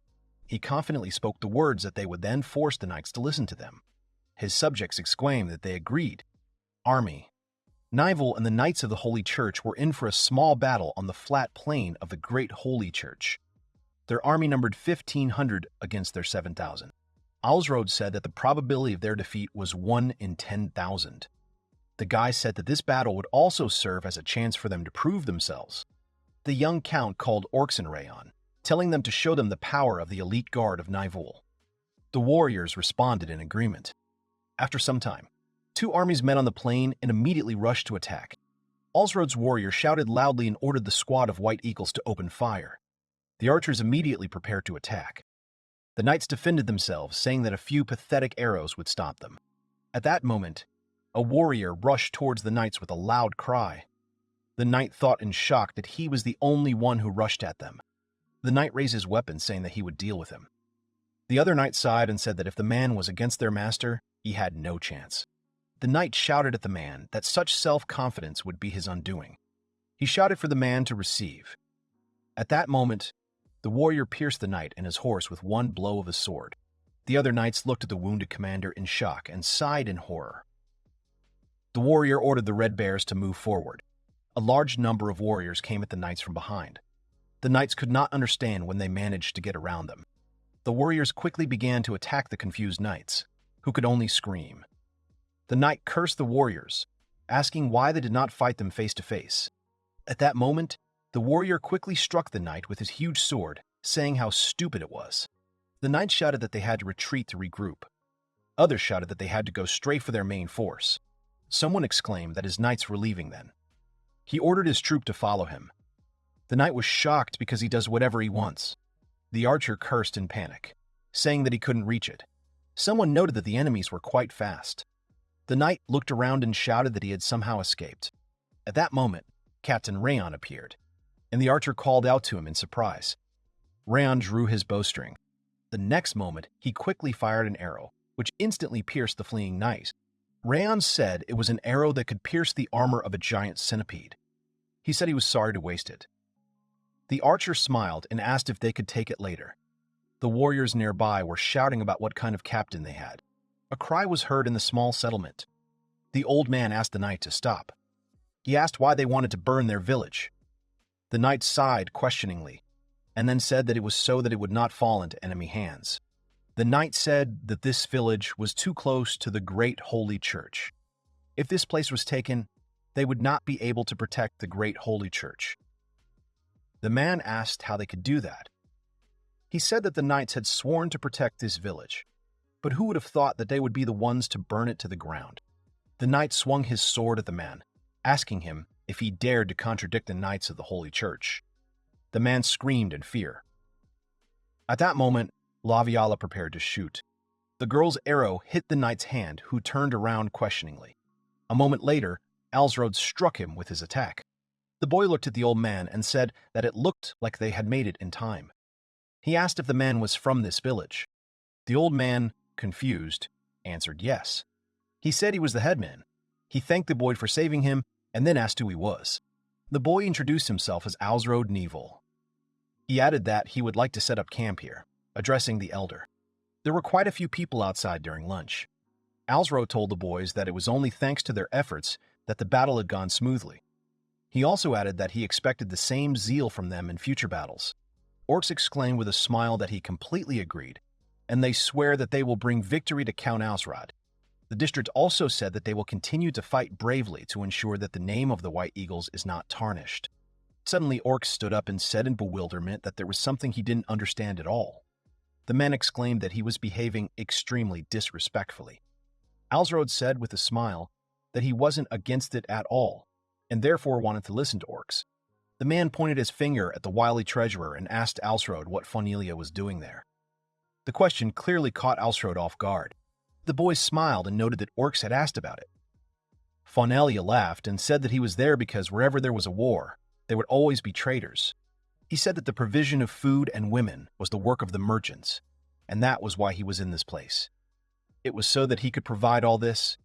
He confidently spoke the words that they would then force the knights to listen to them. His subjects exclaimed that they agreed. Army. Nivol and the Knights of the Holy Church were in for a small battle on the flat plain of the Great Holy Church. Their army numbered 1,500 against their 7,000. Alsrod said that the probability of their defeat was 1 in 10,000. The guy said that this battle would also serve as a chance for them to prove themselves. The young count called Orxenrayon, telling them to show them the power of the elite guard of Nivol. The warriors responded in agreement. After some time, two armies met on the plain and immediately rushed to attack. Alsrod's warrior shouted loudly and ordered the squad of white eagles to open fire. The archers immediately prepared to attack. The knights defended themselves, saying that a few pathetic arrows would stop them. At that moment, a warrior rushed towards the knights with a loud cry. The knight thought in shock that he was the only one who rushed at them. The knight raised his weapon, saying that he would deal with him. The other knight sighed and said that if the man was against their master, he had no chance. The knight shouted at the man that such self-confidence would be his undoing. He shouted for the man to receive. At that moment, the warrior pierced the knight and his horse with one blow of his sword. The other knights looked at the wounded commander in shock and sighed in horror. The warrior ordered the Red Bears to move forward. A large number of warriors came at the knights from behind. The knights could not understand when they managed to get around them. The warriors quickly began to attack the confused knights, who could only scream. The knight cursed the warriors, asking why they did not fight them face to face. At that moment, the warrior quickly struck the knight with his huge sword, saying how stupid it was. The knights shouted that they had to retreat to regroup. Others shouted that they had to go straight for their main force. Someone exclaimed that his knights were leaving then. He ordered his troop to follow him. The knight was shocked because he does whatever he wants. The archer cursed in panic, saying that he couldn't reach it. Someone noted that the enemies were quite fast. The knight looked around and shouted that he had somehow escaped. At that moment, Captain Rayon appeared, and the archer called out to him in surprise. Rayon drew his bowstring. The next moment, he quickly fired an arrow, which instantly pierced the fleeing knight. Rayon said it was an arrow that could pierce the armor of a giant centipede. He said he was sorry to waste it. The archer smiled and asked if they could take it later. The warriors nearby were shouting about what kind of captain they had. A cry was heard in the small settlement. The old man asked the knight to stop. He asked why they wanted to burn their village. The knight sighed questioningly, and then said that it was so that it would not fall into enemy hands. The knight said that this village was too close to the great holy church. If this place was taken, they would not be able to protect the great holy church. The man asked how they could do that. He said that the knights had sworn to protect this village, but who would have thought that they would be the ones to burn it to the ground? The knight swung his sword at the man, asking him if he dared to contradict the knights of the holy church. The man screamed in fear. At that moment, Laviala prepared to shoot. The girl's arrow hit the knight's hand, who turned around questioningly. A moment later, Alsrod struck him with his attack. The boy looked at the old man and said that it looked like they had made it in time. He asked if the man was from this village. The old man, confused, answered yes. He said he was the headman. He thanked the boy for saving him and then asked who he was. The boy introduced himself as Alsrod Neville. He added that he would like to set up camp here, addressing the elder. There were quite a few people outside during lunch. Alsrod told the boys that it was only thanks to their efforts that the battle had gone smoothly. He also added that he expected the same zeal from them in future battles. Orcs exclaimed with a smile that he completely agreed, and they swear that they will bring victory to Count Alsrod. The district also said that they will continue to fight bravely to ensure that the name of the White Eagles is not tarnished. Suddenly, Orcs stood up and said in bewilderment that there was something he didn't understand at all. The man exclaimed that he was behaving extremely disrespectfully. Alsrod said with a smile that he wasn't against it at all, and therefore wanted to listen to Orcs. The man pointed his finger at the wily treasurer and asked Alsrod what Fonelia was doing there. The question clearly caught Alsrod off guard. The boys smiled and noted that Orcs had asked about it. Fonelia laughed and said that he was there because wherever there was a war, there would always be traitors. He said that the provision of food and women was the work of the merchants, and that was why he was in this place. It was so that he could provide all this.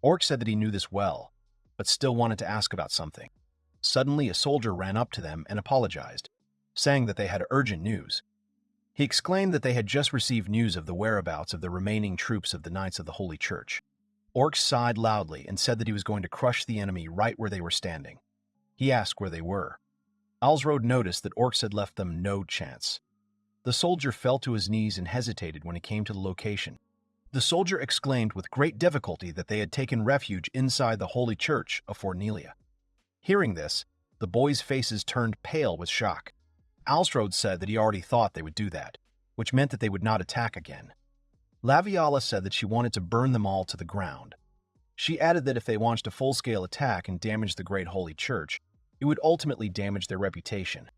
Orc said that he knew this well, but still wanted to ask about something. Suddenly, a soldier ran up to them and apologized, saying that they had urgent news. He exclaimed that they had just received news of the whereabouts of the remaining troops of the Knights of the Holy Church. Orc sighed loudly and said that he was going to crush the enemy right where they were standing. He asked where they were. Alsrod noticed that Orcs had left them no chance. The soldier fell to his knees and hesitated when he came to the location. The soldier exclaimed with great difficulty that they had taken refuge inside the Holy Church of Fornelia. Hearing this, the boys' faces turned pale with shock. Alsrod said that he already thought they would do that, which meant that they would not attack again. Laviala said that she wanted to burn them all to the ground. She added that if they launched a full-scale attack and damaged the Great Holy Church, it would ultimately damage their reputation.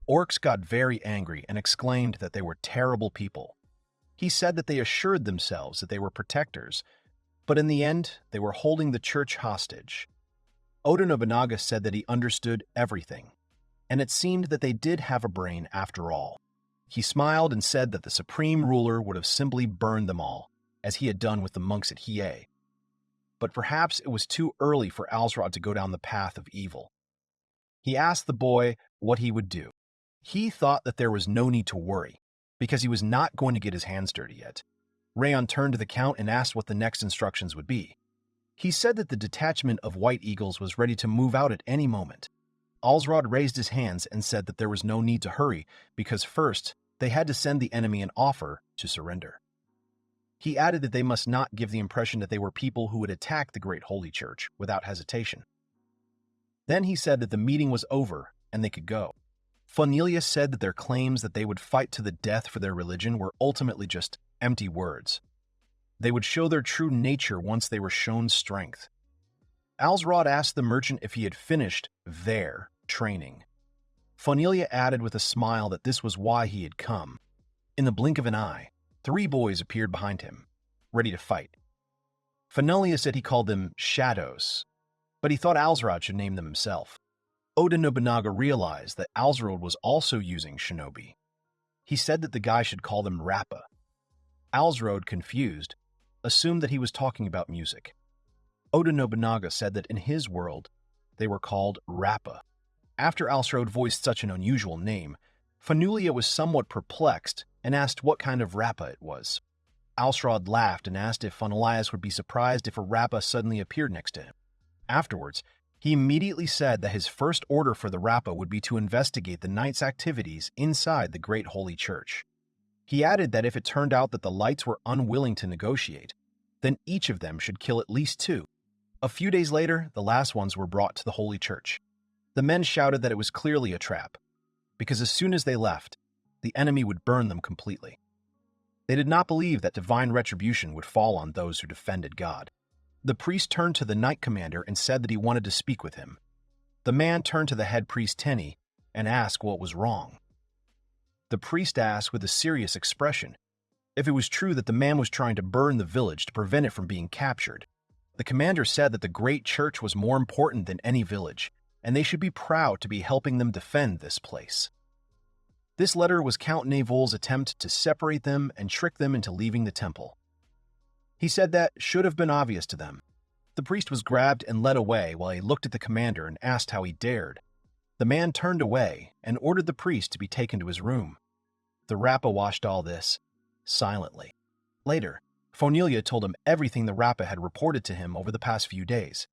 Orcs got very angry and exclaimed that they were terrible people. He said that they assured themselves that they were protectors, But in the end, they were holding the church hostage. Oda Nobunaga said that he understood everything, and it seemed that they did have a brain after all. He smiled and said that the supreme ruler would have simply burned them all, as he had done with the monks at Hiei. But perhaps it was too early for Alsrod to go down the path of evil. He asked the boy what he would do. He thought that there was no need to worry, because he was not going to get his hands dirty yet. Rayon turned to the Count and asked what the next instructions would be. He said that the detachment of White Eagles was ready to move out at any moment. Alsrod raised his hands and said that there was no need to hurry, because first, they had to send the enemy an offer to surrender. He added that they must not give the impression that they were people who would attack the Great Holy Church without hesitation. Then he said that the meeting was over and they could go. Cornelia said that their claims that they would fight to the death for their religion were ultimately just empty words. They would show their true nature once they were shown strength. Alsrod asked the merchant if he had finished their training. Cornelia added with a smile that this was why he had come. In the blink of an eye, 3 boys appeared behind him, ready to fight. Cornelia said he called them shadows, but he thought Alsrod should name them himself. Oda Nobunaga realized that Alsrod was also using shinobi. He said that the guy should call them rappa. Alsrod, confused, assumed that he was talking about music. Oda Nobunaga said that in his world, they were called rappa. After Alsrod voiced such an unusual name, Cornelia was somewhat perplexed and asked what kind of rappa it was. Alsrod laughed and asked if Funelias would be surprised if a rappa suddenly appeared next to him. Afterwards, he immediately said that his first order for the rappa would be to investigate the Knights' activities inside the Great Holy Church. He added that if it turned out that the Lights were unwilling to negotiate, then each of them should kill at least 2. A few days later, the last ones were brought to the Holy Church. The men shouted that it was clearly a trap, because as soon as they left, the enemy would burn them completely. They did not believe that divine retribution would fall on those who defended God. The priest turned to the knight commander and said that he wanted to speak with him. The man turned to the head priest Tenny and asked what was wrong. The priest asked with a serious expression if it was true that the man was trying to burn the village to prevent it from being captured. The commander said that the great church was more important than any village, and they should be proud to be helping them defend this place. This letter was Count Nevol's attempt to separate them and trick them into leaving the temple. He said that should have been obvious to them. The priest was grabbed and led away while he looked at the commander and asked how he dared. The man turned away and ordered the priest to be taken to his room. The rappa watched all this silently. Later, Cornelia told him everything the rappa had reported to him over the past few days.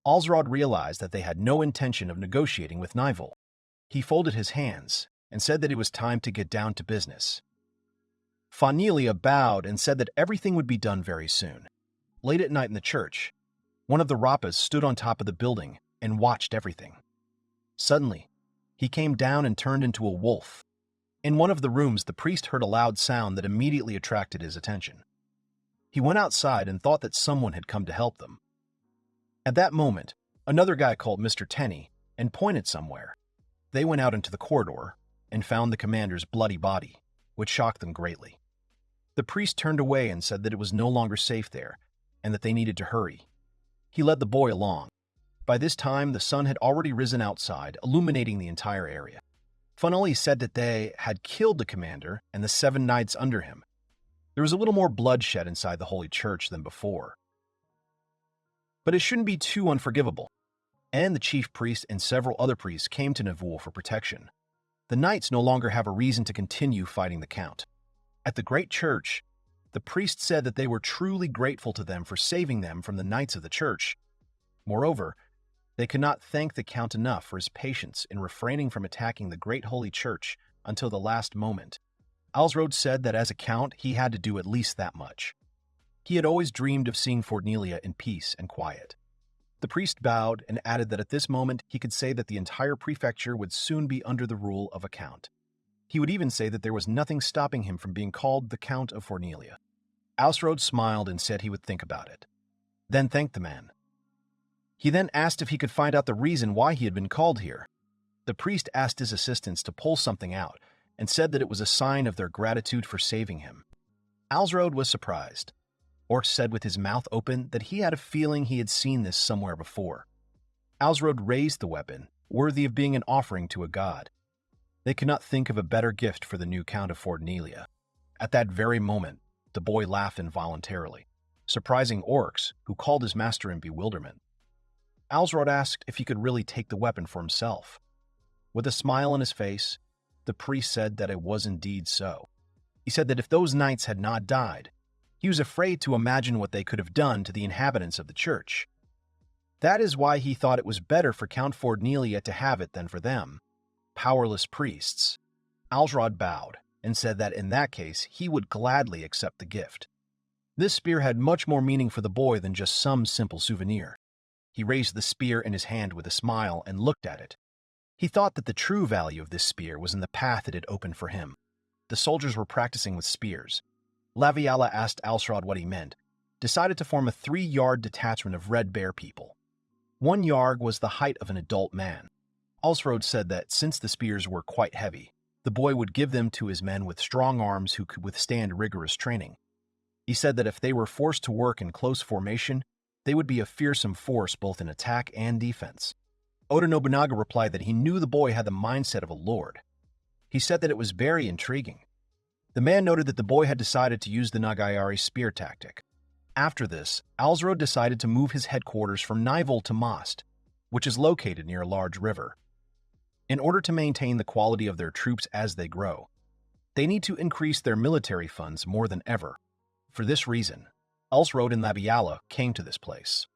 Alsrod realized that they had no intention of negotiating with Nivol. He folded his hands and said that it was time to get down to business. Cornelia bowed and said that everything would be done very soon. Late at night in the church, one of the rappas stood on top of the building and watched everything. Suddenly, he came down and turned into a wolf. In one of the rooms, the priest heard a loud sound that immediately attracted his attention. He went outside and thought that someone had come to help them. At that moment, another guy called Mr. Tenny and pointed somewhere. They went out into the corridor and found the commander's bloody body, which shocked them greatly. The priest turned away and said that it was no longer safe there and that they needed to hurry. He led the boy along. By this time, the sun had already risen outside, illuminating the entire area. Funnelly said that they had killed the commander and the 7 knights under him. There was a little more bloodshed inside the Holy Church than before. But it shouldn't be too unforgivable, and the chief priest and several other priests came to Nivol for protection. The knights no longer have a reason to continue fighting the Count. At the Great Church, the priest said that they were truly grateful to them for saving them from the knights of the church. Moreover, they could not thank the Count enough for his patience in refraining from attacking the Great Holy Church until the last moment. Alsrod said that as a Count, he had to do at least that much. He had always dreamed of seeing Cornelia in peace and quiet. The priest bowed and added that at this moment he could say that the entire prefecture would soon be under the rule of a Count. He would even say that there was nothing stopping him from being called the Count of Cornelia. Alsrod smiled and said he would think about it, then thanked the man. He then asked if he could find out the reason why he had been called here. The priest asked his assistants to pull something out and said that it was a sign of their gratitude for saving him. Alsrod was surprised. Orc said with his mouth open that he had a feeling he had seen this somewhere before. Alsrod raised the weapon, worthy of being an offering to a god. They could not think of a better gift for the new Count of Fornelia. At that very moment, the boy laughed involuntarily, surprising orcs, who called his master in bewilderment. Alsrod asked if he could really take the weapon for himself. With a smile on his face, the priest said that it was indeed so. He said that if those knights had not died, he was afraid to imagine what they could have done to the inhabitants of the church. That is why he thought it was better for Count Fornelia to have it than for them, powerless priests. Alsrod bowed and said that in that case he would gladly accept the gift. This spear had much more meaning for the boy than just some simple souvenir. He raised the spear in his hand with a smile and looked at it. He thought that the true value of this spear was in the path it had opened for him. The soldiers were practicing with spears. Laviala asked Alsrod what he meant, decided to form a 3-yard detachment of Red Bear people. 1 yard was the height of an adult man. Alsrod said that since the spears were quite heavy, the boy would give them to his men with strong arms who could withstand rigorous training. He said that if they were forced to work in close formation, they would be a fearsome force both in attack and defense. Oda Nobunaga replied that he knew the boy had the mindset of a lord. He said that it was very intriguing. The man noted that the boy had decided to use the Nagayari spear tactic. After this, Alsrod decided to move his headquarters from Nivol to Most, which is located near a large river. In order to maintain the quality of their troops as they grow, they need to increase their military funds more than ever. For this reason, Alsrod and Labiala came to this place.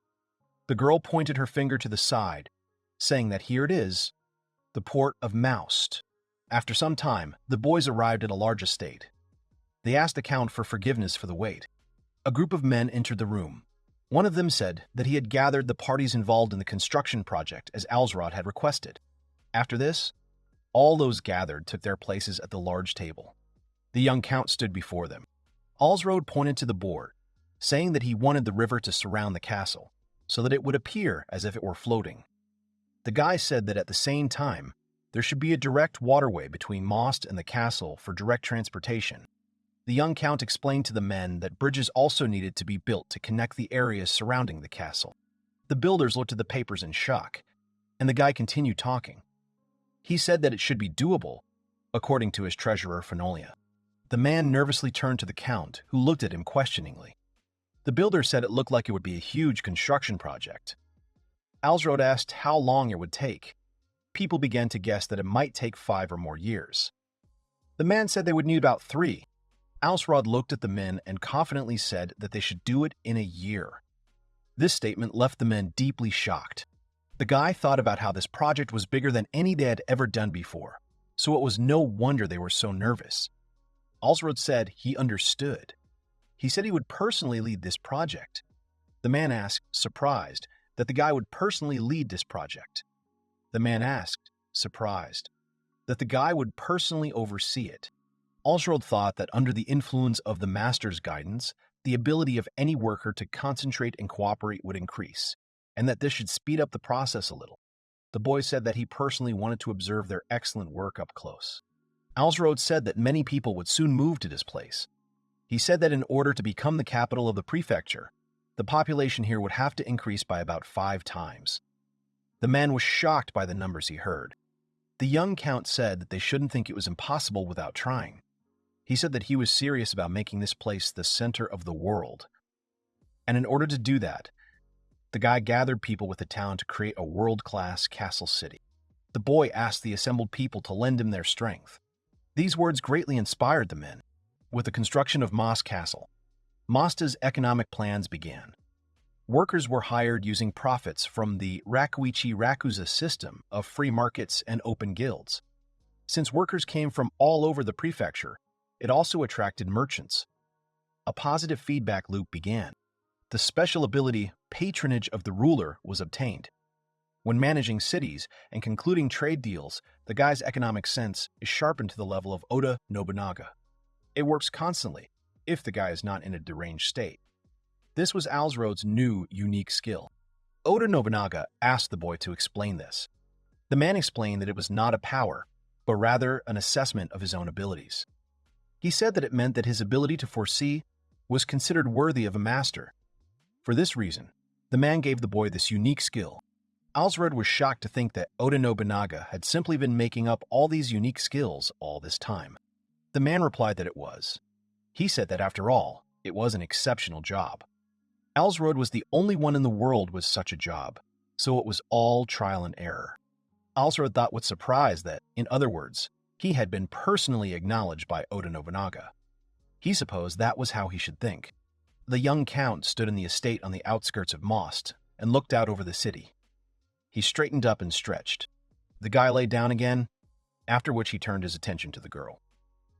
The girl pointed her finger to the side, saying that here it is, the port of Most. After some time, the boys arrived at a large estate. They asked the count for forgiveness for the wait. A group of men entered the room. One of them said that he had gathered the parties involved in the construction project as Alsrod had requested. After this, all those gathered took their places at the large table. The young count stood before them. Alsrod pointed to the board, saying that he wanted the river to surround the castle, so that it would appear as if it were floating. The guy said that at the same time, there should be a direct waterway between Most and the castle for direct transportation. The young count explained to the men that bridges also needed to be built to connect the areas surrounding the castle. The builders looked at the papers in shock, and the guy continued talking. He said that it should be doable, according to his treasurer Fenolia. The man nervously turned to the count, who looked at him questioningly. The builder said it looked like it would be a huge construction project. Alsrod asked how long it would take. People began to guess that it might take 5 or more years. The man said they would need about 3. Alsrod looked at the men and confidently said that they should do it in a year. This statement left the men deeply shocked. The guy thought about how this project was bigger than any they had ever done before, so it was no wonder they were so nervous. Alsrod said he understood. He said he would personally lead this project. The man asked, surprised, that the guy would personally lead this project. The man asked, surprised, that the guy would personally oversee it. Alsrod thought that under the influence of the master's guidance, the ability of any worker to concentrate and cooperate would increase, and that this should speed up the process a little. The boy said that he personally wanted to observe their excellent work up close. Alsrod said that many people would soon move to this place. He said that in order to become the capital of the prefecture, the population here would have to increase by about 5 times. The man was shocked by the numbers he heard. The young count said that they shouldn't think it was impossible without trying. He said that he was serious about making this place the center of the world. And in order to do that, the guy gathered people with the town to create a world-class castle city. The boy asked the assembled people to lend him their strength. These words greatly inspired the men. With the construction of Most Castle, Mosta's economic plans began. Workers were hired using profits from the Rakuichi Rakuza system of free markets and open guilds. Since workers came from all over the prefecture, it also attracted merchants. A positive feedback loop began. The special ability, patronage of the ruler, was obtained. When managing cities and concluding trade deals, the guy's economic sense is sharpened to the level of Oda Nobunaga. It works constantly, if the guy is not in a deranged state. This was Alsrod's new, unique skill. Oda Nobunaga asked the boy to explain this. The man explained that it was not a power, but rather an assessment of his own abilities. He said that it meant that his ability to foresee was considered worthy of a master. For this reason, the man gave the boy this unique skill. Alsrod was shocked to think that Oda Nobunaga had simply been making up all these unique skills all this time. The man replied that it was. He said that after all, it was an exceptional job. Alsrod was the only one in the world with such a job, so it was all trial and error. Alsrod thought with surprise that, in other words, he had been personally acknowledged by Oda Nobunaga. He supposed that was how he should think. The young count stood in the estate on the outskirts of Most and looked out over the city. He straightened up and stretched. The guy lay down again, after which he turned his attention to the girl.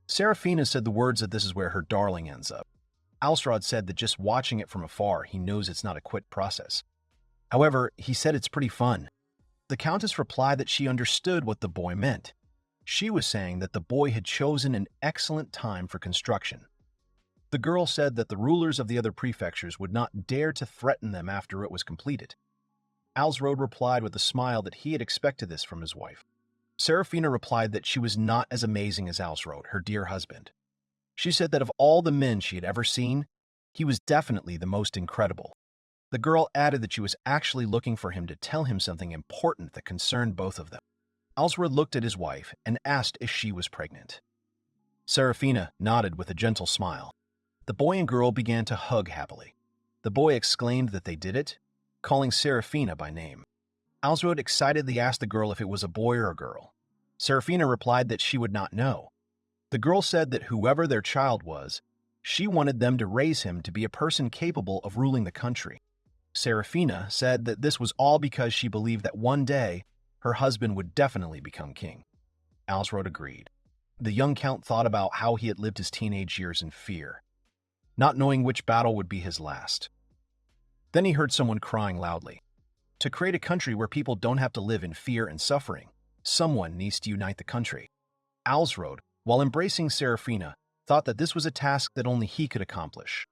Seraphina said the words that this is where her darling ends up. Alsrod said that just watching it from afar, he knows it's not a quick process. However, he said it's pretty fun. The Countess replied that she understood what the boy meant. She was saying that the boy had chosen an excellent time for construction. The girl said that the rulers of the other prefectures would not dare to threaten them after it was completed. Alsrod replied with a smile that he had expected this from his wife. Seraphina replied that she was not as amazing as Alsrod, her dear husband. She said that of all the men she had ever seen, he was definitely the most incredible. The girl added that she was actually looking for him to tell him something important that concerned both of them. Alsrod looked at his wife and asked if she was pregnant. Seraphina nodded with a gentle smile. The boy and girl began to hug happily. The boy exclaimed that they did it, calling Seraphina by name. Alsrod excitedly asked the girl if it was a boy or a girl. Seraphina replied that she would not know. The girl said that whoever their child was, she wanted them to raise him to be a person capable of ruling the country. Seraphina said that this was all because she believed that one day her husband would definitely become king. Alsrod agreed. The young count thought about how he had lived his teenage years in fear, not knowing which battle would be his last. Then he heard someone crying loudly. To create a country where people don't have to live in fear and suffering, someone needs to unite the country. Alsrod, while embracing Seraphina, thought that this was a task that only he could accomplish.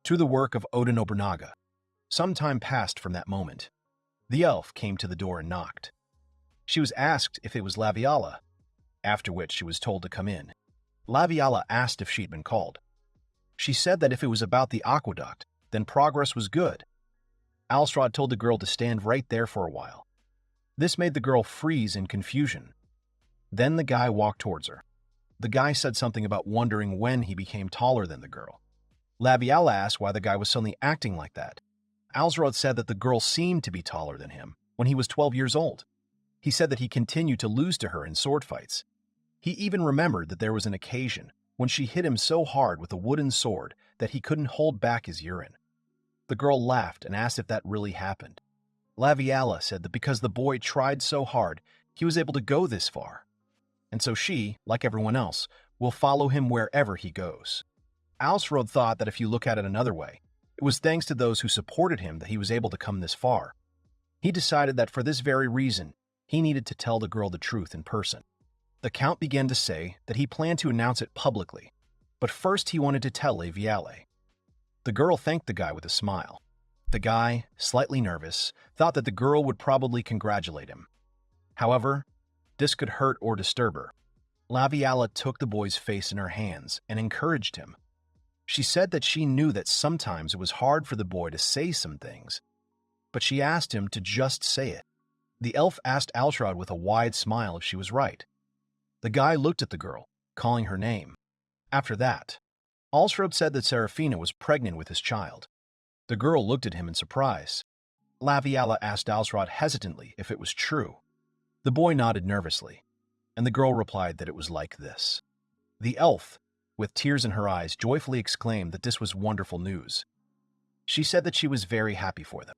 To the work of Oda Nobunaga. Some time passed from that moment. The elf came to the door and knocked. She was asked if it was Laviala, after which she was told to come in. Laviala asked if she'd been called. She said that if it was about the aqueduct, then progress was good. Alsrod told the girl to stand right there for a while. This made the girl freeze in confusion. Then the guy walked towards her. The guy said something about wondering when he became taller than the girl. Laviala asked why the guy was suddenly acting like that. Alsrod said that the girl seemed to be taller than him when he was 12 years old. He said that he continued to lose to her in sword fights. He even remembered that there was an occasion when she hit him so hard with a wooden sword that he couldn't hold back his urine. The girl laughed and asked if that really happened. Laviala said that because the boy tried so hard, he was able to go this far. And so she, like everyone else, will follow him wherever he goes. Alsrod thought that if you look at it another way, it was thanks to those who supported him that he was able to come this far. He decided that for this very reason, he needed to tell the girl the truth in person. The Count began to say that he planned to announce it publicly, but first he wanted to tell Laviala. The girl thanked the guy with a smile. The guy, slightly nervous, thought that the girl would probably congratulate him. However, this could hurt or disturb her. Laviala took the boy's face in her hands and encouraged him. She said that she knew that sometimes it was hard for the boy to say some things, but she asked him to just say it. The elf asked Alsrod with a wide smile if she was right. The guy looked at the girl, calling her name. After that, Alsrod said that Seraphina was pregnant with his child. The girl looked at him in surprise. Laviala asked Alsrod hesitantly if it was true. The boy nodded nervously, and the girl replied that it was like this. The elf, with tears in her eyes, joyfully exclaimed that this was wonderful news. She said that she was very happy for them.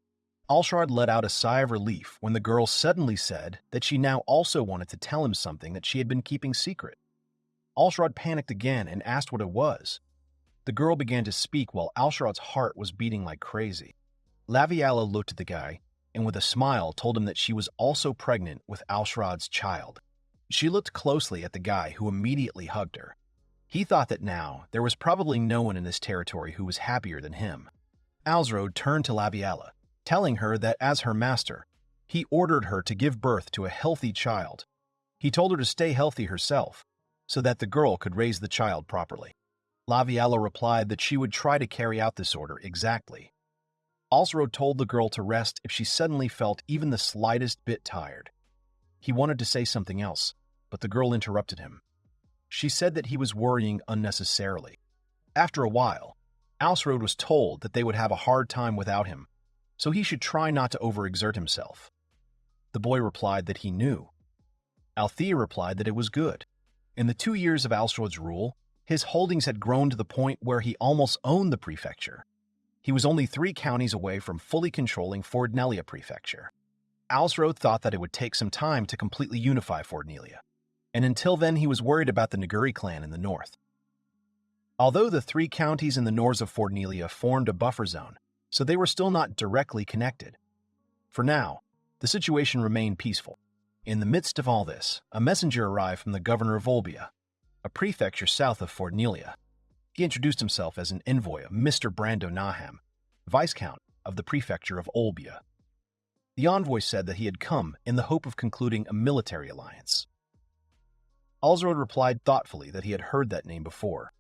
Alsrod let out a sigh of relief when the girl suddenly said that she now also wanted to tell him something that she had been keeping secret. Alsrod panicked again and asked what it was. The girl began to speak while Alsrod's heart was beating like crazy. Laviala looked at the guy and with a smile told him that she was also pregnant with Alsrod's child. She looked closely at the guy who immediately hugged her. He thought that now there was probably no one in this territory who was happier than him. Alsrod turned to Laviala, telling her that as her master, he ordered her to give birth to a healthy child. He told her to stay healthy herself, so that the girl could raise the child properly. Laviella replied that she would try to carry out this order exactly. Alsrod told the girl to rest if she suddenly felt even the slightest bit tired. He wanted to say something else, but the girl interrupted him. She said that he was worrying unnecessarily. After a while, Alsrod was told that they would have a hard time without him, so he should try not to overexert himself. The boy replied that he knew. Althea replied that it was good. In the 2 years of Alsrod's rule, his holdings had grown to the point where he almost owned the prefecture. He was only 3 counties away from fully controlling Fordnelia Prefecture. Alsrod thought that it would take some time to completely unify Fordnelia, and until then he was worried about the Naguri clan in the north. Although the 3 counties in the north of Fordnelia formed a buffer zone, so they were still not directly connected. For now, the situation remained peaceful. In the midst of all this, a messenger arrived from the governor of Olbia, a prefecture south of Fordnelia. He introduced himself as an envoy of Mr. Brando Naham, Viscount of the prefecture of Olbia. The envoy said that he had come in the hope of concluding a military alliance. Alsrod replied thoughtfully that he had heard that name before.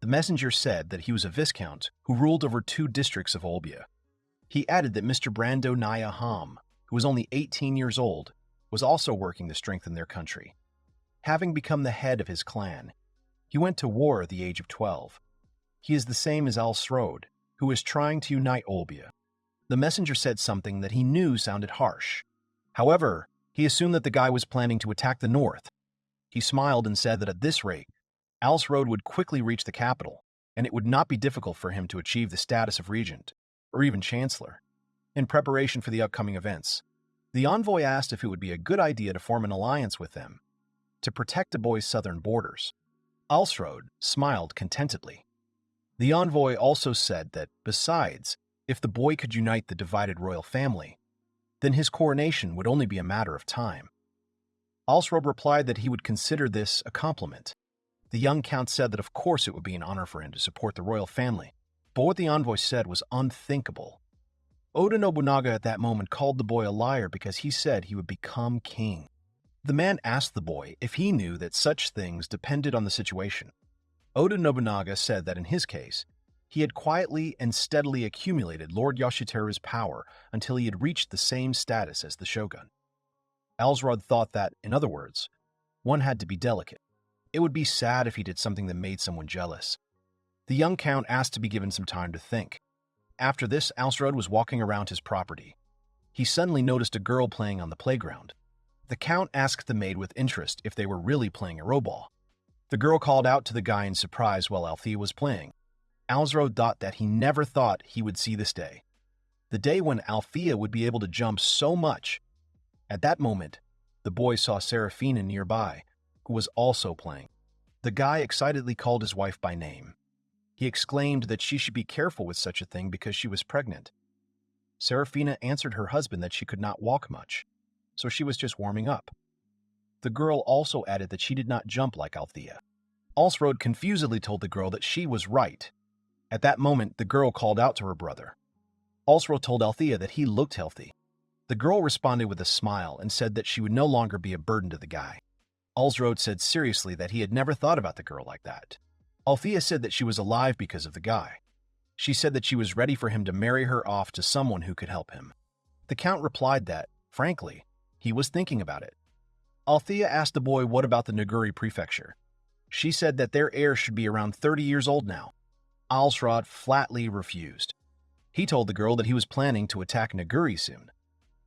The messenger said that he was a viscount who ruled over 2 districts of Olbia. He added that Mr. Brando Naham, who was only 18 years old, was also working to strengthen their country. Having become the head of his clan, he went to war at the age of 12. He is the same as Alsrod, who is trying to unite Olbia. The messenger said something that he knew sounded harsh. However, he assumed that the guy was planning to attack the north. He smiled and said that at this rate, Alsrod would quickly reach the capital, and it would not be difficult for him to achieve the status of regent, or even chancellor. In preparation for the upcoming events, the envoy asked if it would be a good idea to form an alliance with them, to protect the boy's southern borders. Alsrod smiled contentedly. The envoy also said that, besides, if the boy could unite the divided royal family, then his coronation would only be a matter of time. Alsrod replied that he would consider this a compliment. The young count said that of course it would be an honor for him to support the royal family, but what the envoy said was unthinkable. Oda Nobunaga at that moment called the boy a liar because he said he would become king. The man asked the boy if he knew that such things depended on the situation. Oda Nobunaga said that in his case, he had quietly and steadily accumulated Lord Yoshiteru's power until he had reached the same status as the shogun. Alsrod thought that, in other words, one had to be delicate. It would be sad if he did something that made someone jealous. The young count asked to be given some time to think. After this, Alsrod was walking around his property. He suddenly noticed a girl playing on the playground. The count asked the maid with interest if they were really playing a roball. The girl called out to the guy in surprise while Althea was playing. Alsrod thought that he never thought he would see this day. The day when Althea would be able to jump so much. At that moment, the boy saw Serafina nearby, who was also playing. The guy excitedly called his wife by name. He exclaimed that she should be careful with such a thing because she was pregnant. Serafina answered her husband that she could not walk much, so she was just warming up. The girl also added that she did not jump like Althea. Alsrod confusedly told the girl that she was right. At that moment, the girl called out to her brother. Alsrod told Althea that he looked healthy. The girl responded with a smile and said that she would no longer be a burden to the guy. Alsrod said seriously that he had never thought about the girl like that. Althea said that she was alive because of the guy. She said that she was ready for him to marry her off to someone who could help him. The count replied that, frankly, he was thinking about it. Althea asked the boy what about the Naguri prefecture. She said that their heir should be around 30 years old now. Alsrod flatly refused. He told the girl that he was planning to attack Naguri soon.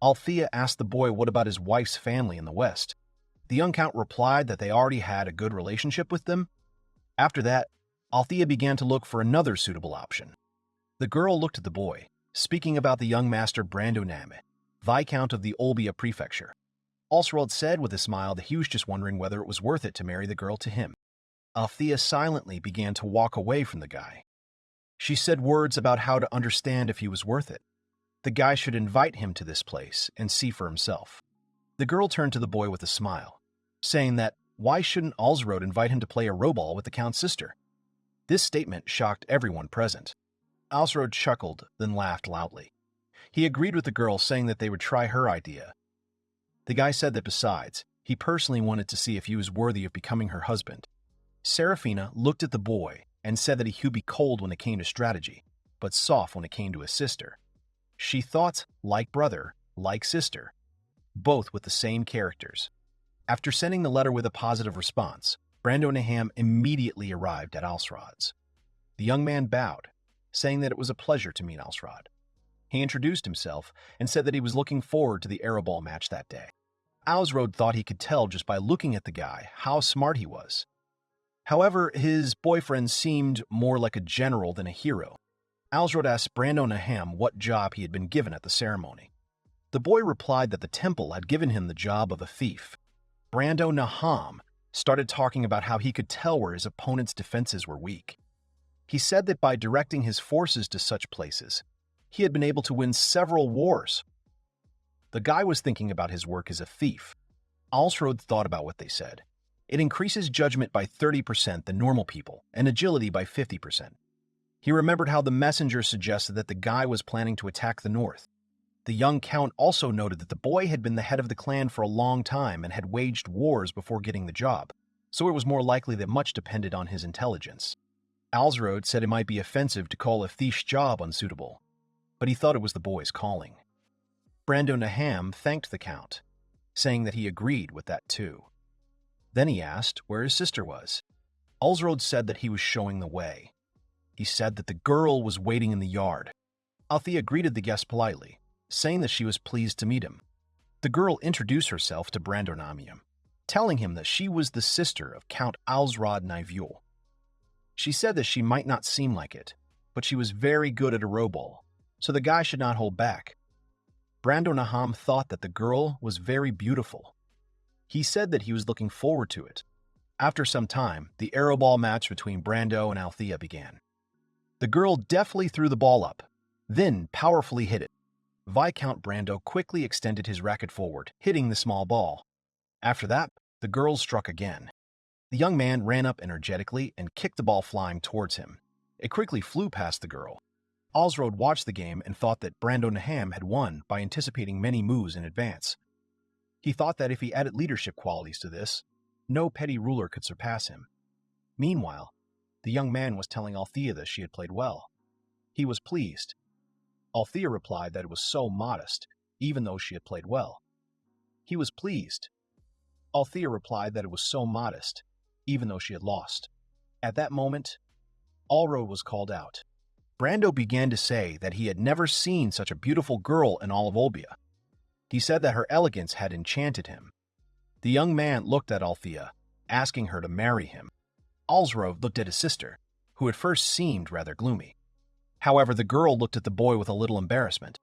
Althea asked the boy what about his wife's family in the west. The young count replied that they already had a good relationship with them. After that, Althea began to look for another suitable option. The girl looked at the boy, speaking about the young master Brando Name, Viscount of the Olbia prefecture. Alsrod said with a smile that he was just wondering whether it was worth it to marry the girl to him. Althea silently began to walk away from the guy. She said words about how to understand if he was worth it. The guy should invite him to this place and see for himself. The girl turned to the boy with a smile, saying that why shouldn't Alsrod invite him to play a roball with the count's sister? This statement shocked everyone present. Alsrod chuckled, then laughed loudly. He agreed with the girl, saying that they would try her idea. The guy said that besides, he personally wanted to see if he was worthy of becoming her husband. Serafina looked at the boy and said that he could be cold when it came to strategy, but soft when it came to his sister. She thought like brother, like sister, both with the same characters. After sending the letter with a positive response, Brando Naham immediately arrived at Alsrod's. The young man bowed, saying that it was a pleasure to meet Alsrod. He introduced himself and said that he was looking forward to the Araball match that day. Alsrod thought he could tell just by looking at the guy how smart he was. However, his boyfriend seemed more like a general than a hero. Alsrod asked Brando Naham what job he had been given at the ceremony. The boy replied that the temple had given him the job of a thief. Brando Naham started talking about how he could tell where his opponent's defenses were weak. He said that by directing his forces to such places, he had been able to win several wars. The guy was thinking about his work as a thief. Alsrod thought about what they said. It increases judgment by 30% than normal people, and agility by 50%. He remembered how the messenger suggested that the guy was planning to attack the north. The young count also noted that the boy had been the head of the clan for a long time and had waged wars before getting the job, so it was more likely that much depended on his intelligence. Alsrod said it might be offensive to call a thief's job unsuitable, but he thought it was the boy's calling. Brando Naham thanked the count, saying that he agreed with that too. Then he asked where his sister was. Alsrod said that he was showing the way. He said that the girl was waiting in the yard. Althea greeted the guest politely, saying that she was pleased to meet him. The girl introduced herself to Brando Naham, telling him that she was the sister of Count Alsrod Nivule. She said that she might not seem like it, but she was very good at a robol, so the guy should not hold back. Brando Naham thought that the girl was very beautiful. He said that he was looking forward to it. After some time, the arrowball match between Brando and Althea began. The girl deftly threw the ball up, then powerfully hit it. Viscount Brando quickly extended his racket forward, hitting the small ball. After that, the girl struck again. The young man ran up energetically and kicked the ball flying towards him. It quickly flew past the girl. Alsrod watched the game and thought that Brando Naham had won by anticipating many moves in advance. He thought that if he added leadership qualities to this, no petty ruler could surpass him. Meanwhile, the young man was telling Althea that she had played well. He was pleased. Althea replied that it was so modest, even though she had played well. He was pleased. Althea replied that it was so modest, even though she had lost. At that moment, Alsrod was called out. Brando began to say that he had never seen such a beautiful girl in all of Olbia. He said that her elegance had enchanted him. The young man looked at Althea, asking her to marry him. Alsrod looked at his sister, who at first seemed rather gloomy. However, the girl looked at the boy with a little embarrassment.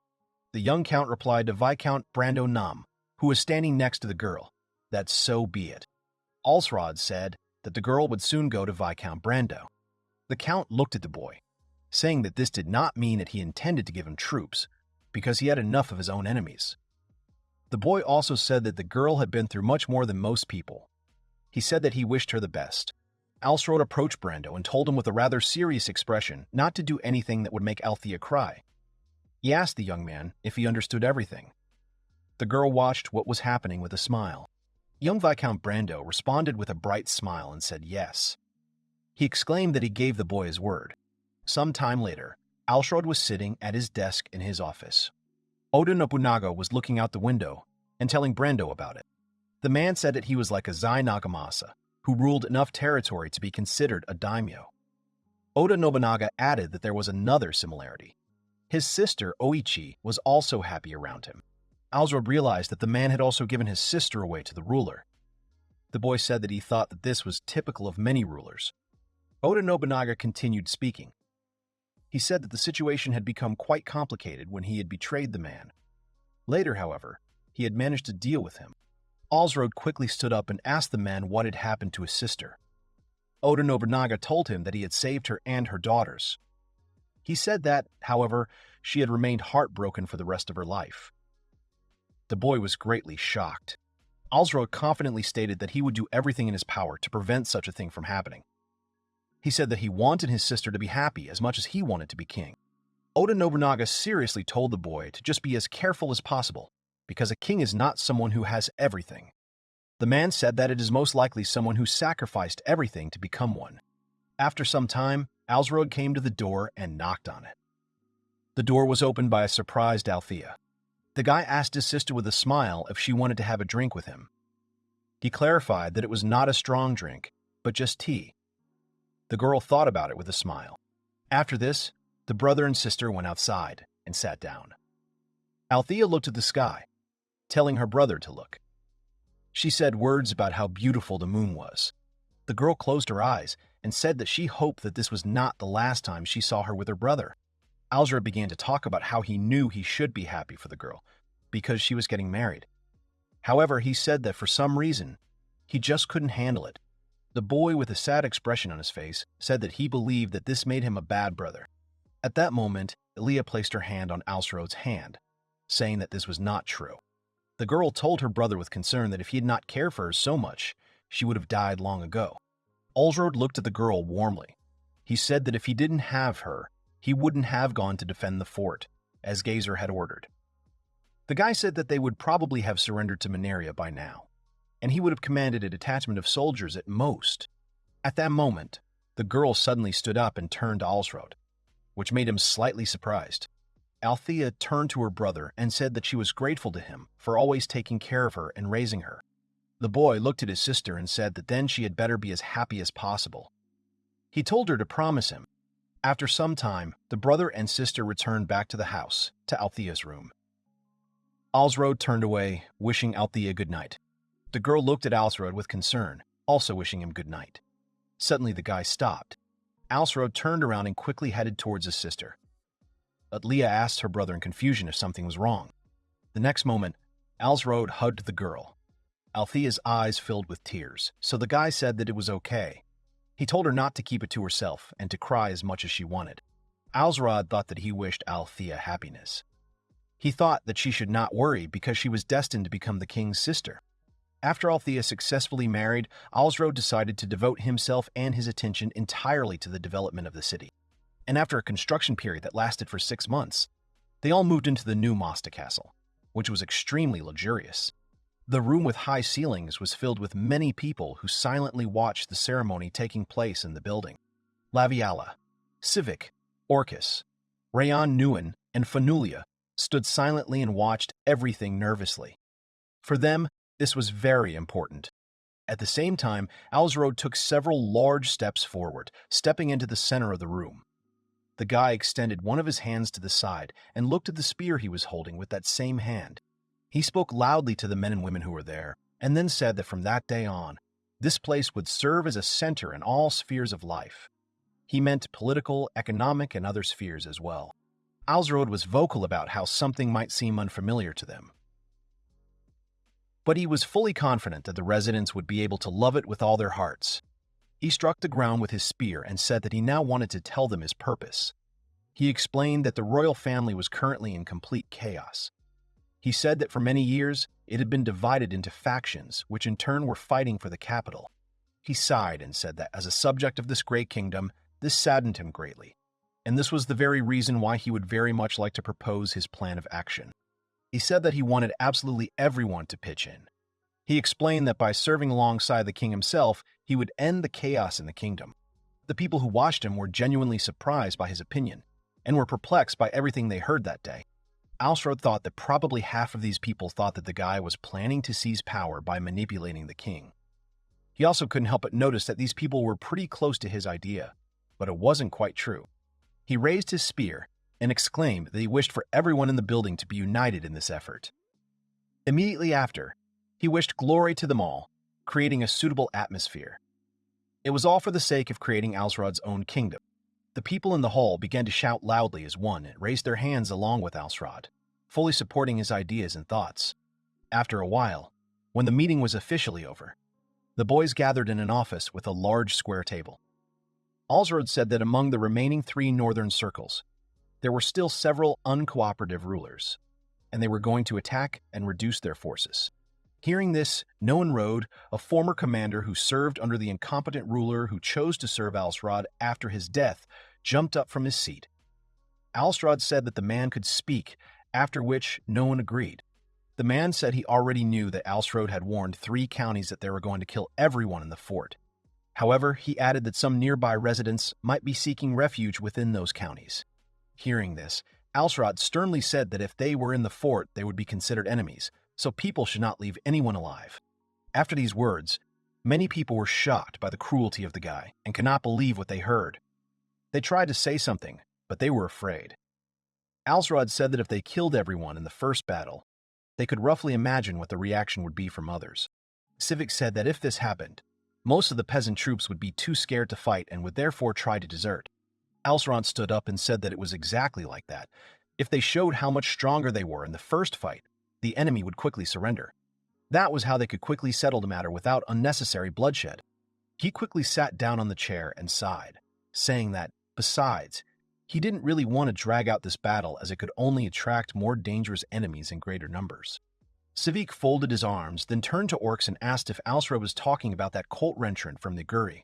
The young count replied to Viscount Brando Nam, who was standing next to the girl, that so be it. Alsrod said that the girl would soon go to Viscount Brando. The count looked at the boy, saying that this did not mean that he intended to give him troops, because he had enough of his own enemies. The boy also said that the girl had been through much more than most people. He said that he wished her the best. Alsrod approached Brando and told him with a rather serious expression not to do anything that would make Althea cry. He asked the young man if he understood everything. The girl watched what was happening with a smile. Young Viscount Brando responded with a bright smile and said yes. He exclaimed that he gave the boy his word. Some time later, Alsrod was sitting at his desk in his office. Oda Nobunaga was looking out the window and telling Brando about it. The man said that he was like a Zai Nagamasa, who ruled enough territory to be considered a daimyo. Oda Nobunaga added that there was another similarity. His sister, Oichi, was also happy around him. Alsrod realized that the man had also given his sister away to the ruler. The boy said that he thought that this was typical of many rulers. Oda Nobunaga continued speaking. He said that the situation had become quite complicated when he had betrayed the man. Later, however, he had managed to deal with him. Alsrod quickly stood up and asked the man what had happened to his sister. Oda Nobunaga told him that he had saved her and her daughters. He said that, however, she had remained heartbroken for the rest of her life. The boy was greatly shocked. Alsrod confidently stated that he would do everything in his power to prevent such a thing from happening. He said that he wanted his sister to be happy as much as he wanted to be king. Oda Nobunaga seriously told the boy to just be as careful as possible, because a king is not someone who has everything. The man said that it is most likely someone who sacrificed everything to become one. After some time, Alsrod came to the door and knocked on it. The door was opened by a surprised Althea. The guy asked his sister with a smile if she wanted to have a drink with him. He clarified that it was not a strong drink, but just tea. The girl thought about it with a smile. After this, the brother and sister went outside and sat down. Althea looked at the sky, telling her brother to look. She said words about how beautiful the moon was. The girl closed her eyes and said that she hoped that this was not the last time she saw her with her brother. Alsrod began to talk about how he knew he should be happy for the girl, because she was getting married. However, he said that for some reason, he just couldn't handle it. The boy, with a sad expression on his face, said that he believed that this made him a bad brother. At that moment, Elia placed her hand on Alsrod's hand, saying that this was not true. The girl told her brother with concern that if he had not cared for her so much, she would have died long ago. Alsrod looked at the girl warmly. He said that if he didn't have her, he wouldn't have gone to defend the fort, as Gazer had ordered. The guy said that they would probably have surrendered to Mineria by now, and he would have commanded a detachment of soldiers at most. At that moment, the girl suddenly stood up and turned to Alsrod, which made him slightly surprised. Althea turned to her brother and said that she was grateful to him for always taking care of her and raising her. The boy looked at his sister and said that then she had better be as happy as possible. He told her to promise him. After some time, the brother and sister returned back to the house, to Althea's room. Alsrod turned away, wishing Althea good night. The girl looked at Alsrod with concern, also wishing him good night. Suddenly the guy stopped. Alsrod turned around and quickly headed towards his sister. Leah asked her brother in confusion if something was wrong. The next moment, Alsrod hugged the girl. Althea's eyes filled with tears, so the guy said that it was okay. He told her not to keep it to herself and to cry as much as she wanted. Alsrod thought that he wished Althea happiness. He thought that she should not worry because she was destined to become the king's sister. After Althea successfully married, Alsrod decided to devote himself and his attention entirely to the development of the city. And after a construction period that lasted for 6 months, they all moved into the new Masta Castle, which was extremely luxurious. The room with high ceilings was filled with many people who silently watched the ceremony taking place in the building. Laviala, Civic, Orcus, Rayon Nguyen, and Fanulia stood silently and watched everything nervously. For them, this was very important. At the same time, Alsrod took several large steps forward, stepping into the center of the room. The guy extended one of his hands to the side and looked at the spear he was holding with that same hand. He spoke loudly to the men and women who were there, and then said that from that day on, this place would serve as a center in all spheres of life. He meant political, economic, and other spheres as well. Alsrod was vocal about how something might seem unfamiliar to them, but he was fully confident that the residents would be able to love it with all their hearts. He struck the ground with his spear and said that he now wanted to tell them his purpose. He explained that the royal family was currently in complete chaos. He said that for many years, it had been divided into factions, which in turn were fighting for the capital. He sighed and said that as a subject of this great kingdom, this saddened him greatly, and this was the very reason why he would very much like to propose his plan of action. He said that he wanted absolutely everyone to pitch in. He explained that by serving alongside the king himself, he would end the chaos in the kingdom. The people who watched him were genuinely surprised by his opinion, and were perplexed by everything they heard that day. Alsrod thought that probably half of these people thought that the guy was planning to seize power by manipulating the king. He also couldn't help but notice that these people were pretty close to his idea, but it wasn't quite true. He raised his spear and exclaimed that he wished for everyone in the building to be united in this effort. Immediately after, he wished glory to them all, creating a suitable atmosphere. It was all for the sake of creating Alsrod's own kingdom. The people in the hall began to shout loudly as one and raised their hands along with Alsrod, fully supporting his ideas and thoughts. After a while, when the meeting was officially over, the boys gathered in an office with a large square table. Alsrod said that among the remaining 3 northern circles, there were still several uncooperative rulers, and they were going to attack and reduce their forces. Hearing this, Noenrode, a former commander who served under the incompetent ruler who chose to serve Alsrod after his death, jumped up from his seat. Alsrod said that the man could speak, after which no one agreed. The man said he already knew that Alsrod had warned 3 counties that they were going to kill everyone in the fort. However, he added that some nearby residents might be seeking refuge within those counties. Hearing this, Alsrod sternly said that if they were in the fort, they would be considered enemies, so people should not leave anyone alive. After these words, many people were shocked by the cruelty of the guy and could not believe what they heard. They tried to say something, but they were afraid. Alsrod said that if they killed everyone in the first battle, they could roughly imagine what the reaction would be from others. Civic said that if this happened, most of the peasant troops would be too scared to fight and would therefore try to desert. Alsrod stood up and said that it was exactly like that. If they showed how much stronger they were in the first fight, the enemy would quickly surrender. That was how they could quickly settle the matter without unnecessary bloodshed. He quickly sat down on the chair and sighed, saying that, besides, he didn't really want to drag out this battle as it could only attract more dangerous enemies in greater numbers. Civic folded his arms, then turned to Orcs and asked if Alsrod was talking about that cult rentrant from the Guri.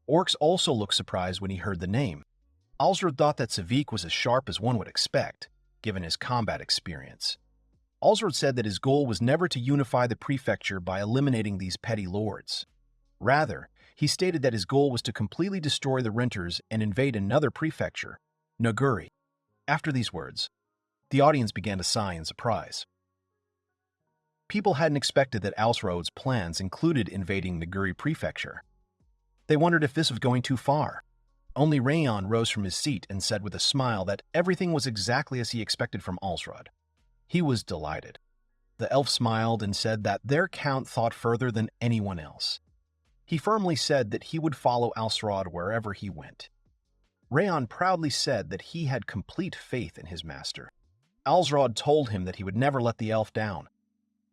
Orcs also looked surprised when he heard the name. Alsrod thought that Civic was as sharp as one would expect, given his combat experience. Alsrod said that his goal was never to unify the prefecture by eliminating these petty lords. Rather, he stated that his goal was to completely destroy the renters and invade another prefecture, Naguri. After these words, the audience began to sigh in surprise. People hadn't expected that Alsrod's plans included invading Naguri prefecture. They wondered if this was going too far. Only Rayon rose from his seat and said with a smile that everything was exactly as he expected from Alsrod. He was delighted. The elf smiled and said that their count thought further than anyone else. He firmly said that he would follow Alsrod wherever he went. Rayon proudly said that he had complete faith in his master. Alsrod told him that he would never let the elf down.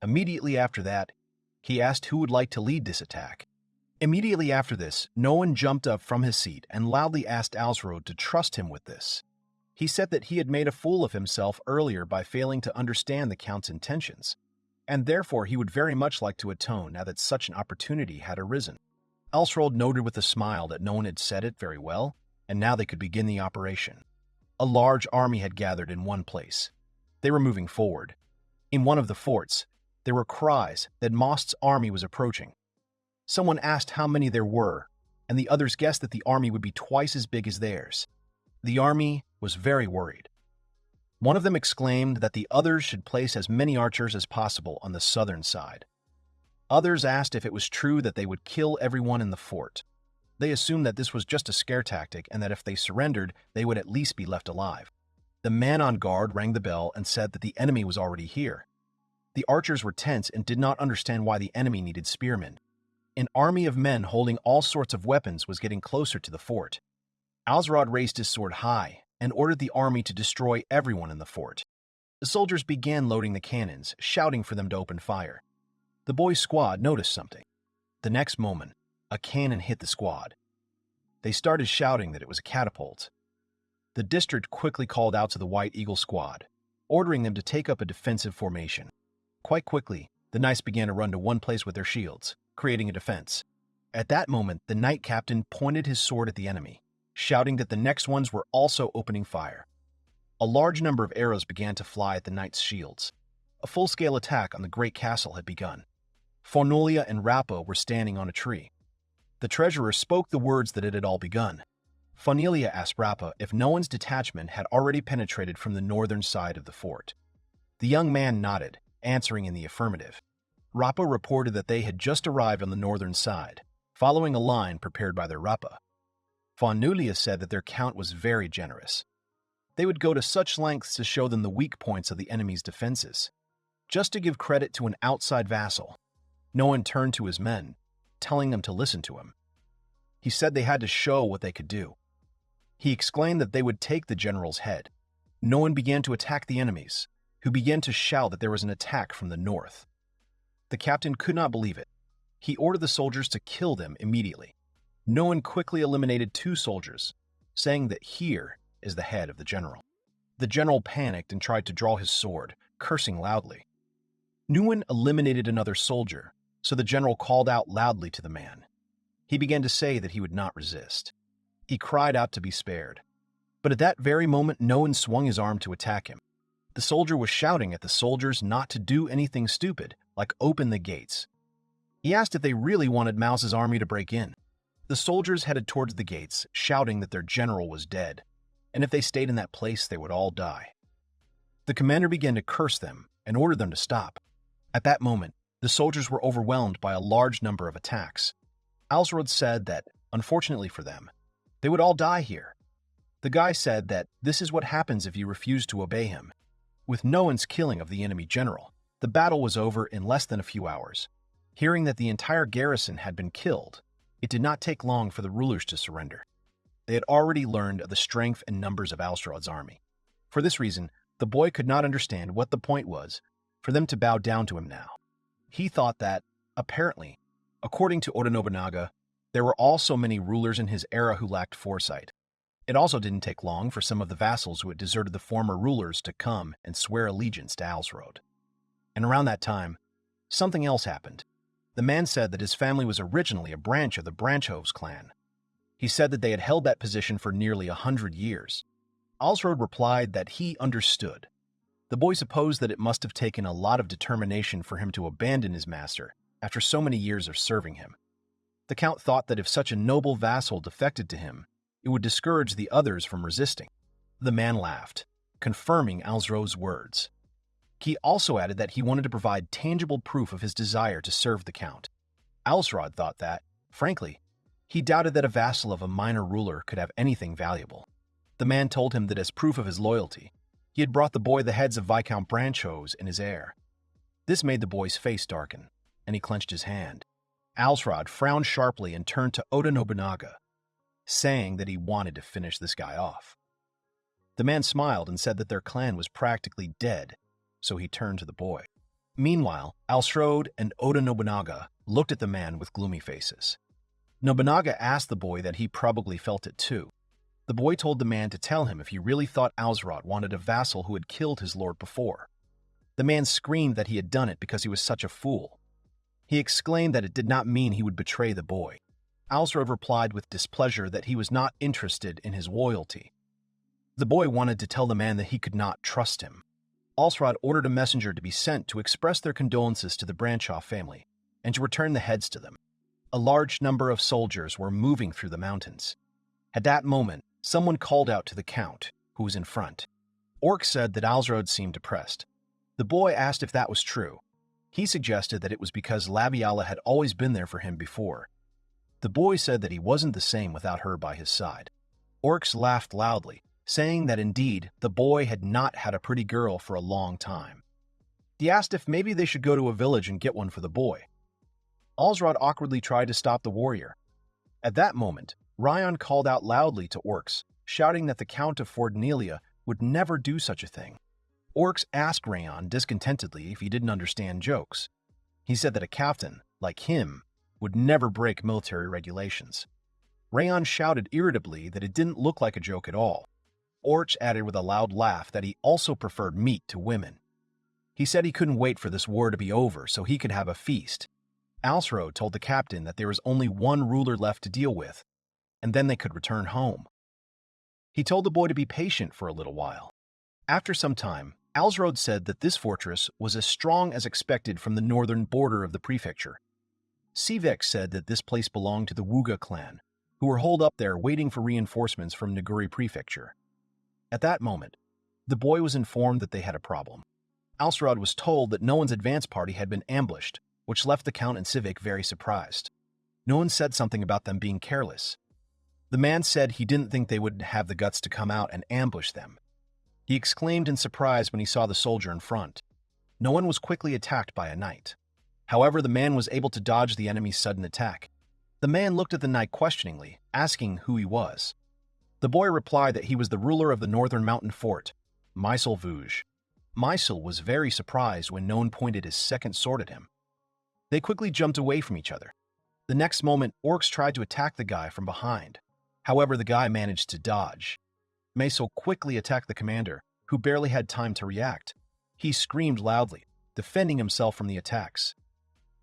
Immediately after that, he asked who would like to lead this attack. Immediately after this, no one jumped up from his seat and loudly asked Alsrod to trust him with this. He said that he had made a fool of himself earlier by failing to understand the Count's intentions, and therefore he would very much like to atone now that such an opportunity had arisen. Alsrod noted with a smile that no one had said it very well, and now they could begin the operation. A large army had gathered in one place. They were moving forward. In one of the forts, there were cries that Most's army was approaching. Someone asked how many there were, and the others guessed that the army would be twice as big as theirs. The army was very worried. One of them exclaimed that the others should place as many archers as possible on the southern side. Others asked if it was true that they would kill everyone in the fort. They assumed that this was just a scare tactic and that if they surrendered, they would at least be left alive. The man on guard rang the bell and said that the enemy was already here. The archers were tense and did not understand why the enemy needed spearmen. An army of men holding all sorts of weapons was getting closer to the fort. Alsrod raised his sword high and ordered the army to destroy everyone in the fort. The soldiers began loading the cannons, shouting for them to open fire. The boys' squad noticed something. The next moment, a cannon hit the squad. They started shouting that it was a catapult. The district quickly called out to the White Eagle squad, ordering them to take up a defensive formation. Quite quickly, the knights began to run to one place with their shields, creating a defense. At that moment, the knight captain pointed his sword at the enemy, shouting that the next ones were also opening fire. A large number of arrows began to fly at the knights' shields. A full-scale attack on the great castle had begun. Fornulia and Rappa were standing on a tree. The treasurer spoke the words that it had all begun. Fornulia asked Rappa if no one's detachment had already penetrated from the northern side of the fort. The young man nodded, answering in the affirmative. Rappa reported that they had just arrived on the northern side, following a line prepared by their Rappa. Fornulia said that their count was very generous. They would go to such lengths to show them the weak points of the enemy's defenses. Just to give credit to an outside vassal, no one turned to his men, telling them to listen to him. He said they had to show what they could do. He exclaimed that they would take the general's head. No one began to attack the enemies, who began to shout that there was an attack from the north. The captain could not believe it. He ordered the soldiers to kill them immediately. No one quickly eliminated 2 soldiers, saying that here is the head of the general. The general panicked and tried to draw his sword, cursing loudly. Nguyen eliminated another soldier, so the general called out loudly to the man. He began to say that he would not resist. He cried out to be spared. But at that very moment, no one swung his arm to attack him. The soldier was shouting at the soldiers not to do anything stupid, like open the gates. He asked if they really wanted Mouse's army to break in. The soldiers headed towards the gates, shouting that their general was dead, and if they stayed in that place, they would all die. The commander began to curse them and order them to stop. At that moment, the soldiers were overwhelmed by a large number of attacks. Alsrod said that, unfortunately for them, they would all die here. The guy said that this is what happens if you refuse to obey him. With no one's killing of the enemy general, the battle was over in less than a few hours. Hearing that the entire garrison had been killed, it did not take long for the rulers to surrender. They had already learned of the strength and numbers of Alsrod's army. For this reason, the boy could not understand what the point was for them to bow down to him now. He thought that, apparently, according to Oda Nobunaga, there were also many rulers in his era who lacked foresight. It also didn't take long for some of the vassals who had deserted the former rulers to come and swear allegiance to Alsrod. And around that time, something else happened. The man said that his family was originally a branch of the Branchhoves clan. He said that they had held that position for nearly 100 years. Alsrod replied that he understood. The boy supposed that it must have taken a lot of determination for him to abandon his master after so many years of serving him. The count thought that if such a noble vassal defected to him, it would discourage the others from resisting. The man laughed, confirming Alsrod's words. He also added that he wanted to provide tangible proof of his desire to serve the count. Alsrod thought that, frankly, he doubted that a vassal of a minor ruler could have anything valuable. The man told him that as proof of his loyalty, he had brought the boy the heads of Viscount Branchhoves in his heir. This made the boy's face darken, and he clenched his hand. Alsrod frowned sharply and turned to Oda Nobunaga, saying that he wanted to finish this guy off. The man smiled and said that their clan was practically dead, so he turned to the boy. Meanwhile, Alsrod and Oda Nobunaga looked at the man with gloomy faces. Nobunaga asked the boy that he probably felt it too. The boy told the man to tell him if he really thought Alsrod wanted a vassal who had killed his lord before. The man screamed that he had done it because he was such a fool. He exclaimed that it did not mean he would betray the boy. Alsrod replied with displeasure that he was not interested in his loyalty. The boy wanted to tell the man that he could not trust him. Alsrod ordered a messenger to be sent to express their condolences to the Branchhoff family and to return the heads to them. A large number of soldiers were moving through the mountains. At that moment, someone called out to the count, who was in front. Orc said that Alsrod seemed depressed. The boy asked if that was true. He suggested that it was because Labiala had always been there for him before. The boy said that he wasn't the same without her by his side. Orcs laughed loudly, saying that indeed the boy had not had a pretty girl for a long time. He asked if maybe they should go to a village and get one for the boy. Alsrod awkwardly tried to stop the warrior. At that moment, Ryan called out loudly to Orcs, shouting that the Count of Fordnelia would never do such a thing. Orcs asked Rayon discontentedly if he didn't understand jokes. He said that a captain, like him, would never break military regulations. Rayon shouted irritably that it didn't look like a joke at all. Orcs added with a loud laugh that he also preferred meat to women. He said he couldn't wait for this war to be over so he could have a feast. Alsrod told the captain that there was only one ruler left to deal with, and then they could return home. He told the boy to be patient for a little while. After some time, Alsrod said that this fortress was as strong as expected from the northern border of the prefecture. Sivek said that this place belonged to the Wuga clan, who were holed up there waiting for reinforcements from Naguri prefecture. At that moment, the boy was informed that they had a problem. Alsrod was told that no one's advance party had been ambushed, which left the Count and Sivek very surprised. No one said something about them being careless. The man said he didn't think they would have the guts to come out and ambush them. He exclaimed in surprise when he saw the soldier in front. No one was quickly attacked by a knight. However, the man was able to dodge the enemy's sudden attack. The man looked at the knight questioningly, asking who he was. The boy replied that he was the ruler of the northern mountain fort, Mysel Vuj. Mysel was very surprised when no one pointed his second sword at him. They quickly jumped away from each other. The next moment, orcs tried to attack the guy from behind. However, the guy managed to dodge. Mysel quickly attacked the commander, who barely had time to react. He screamed loudly, defending himself from the attacks.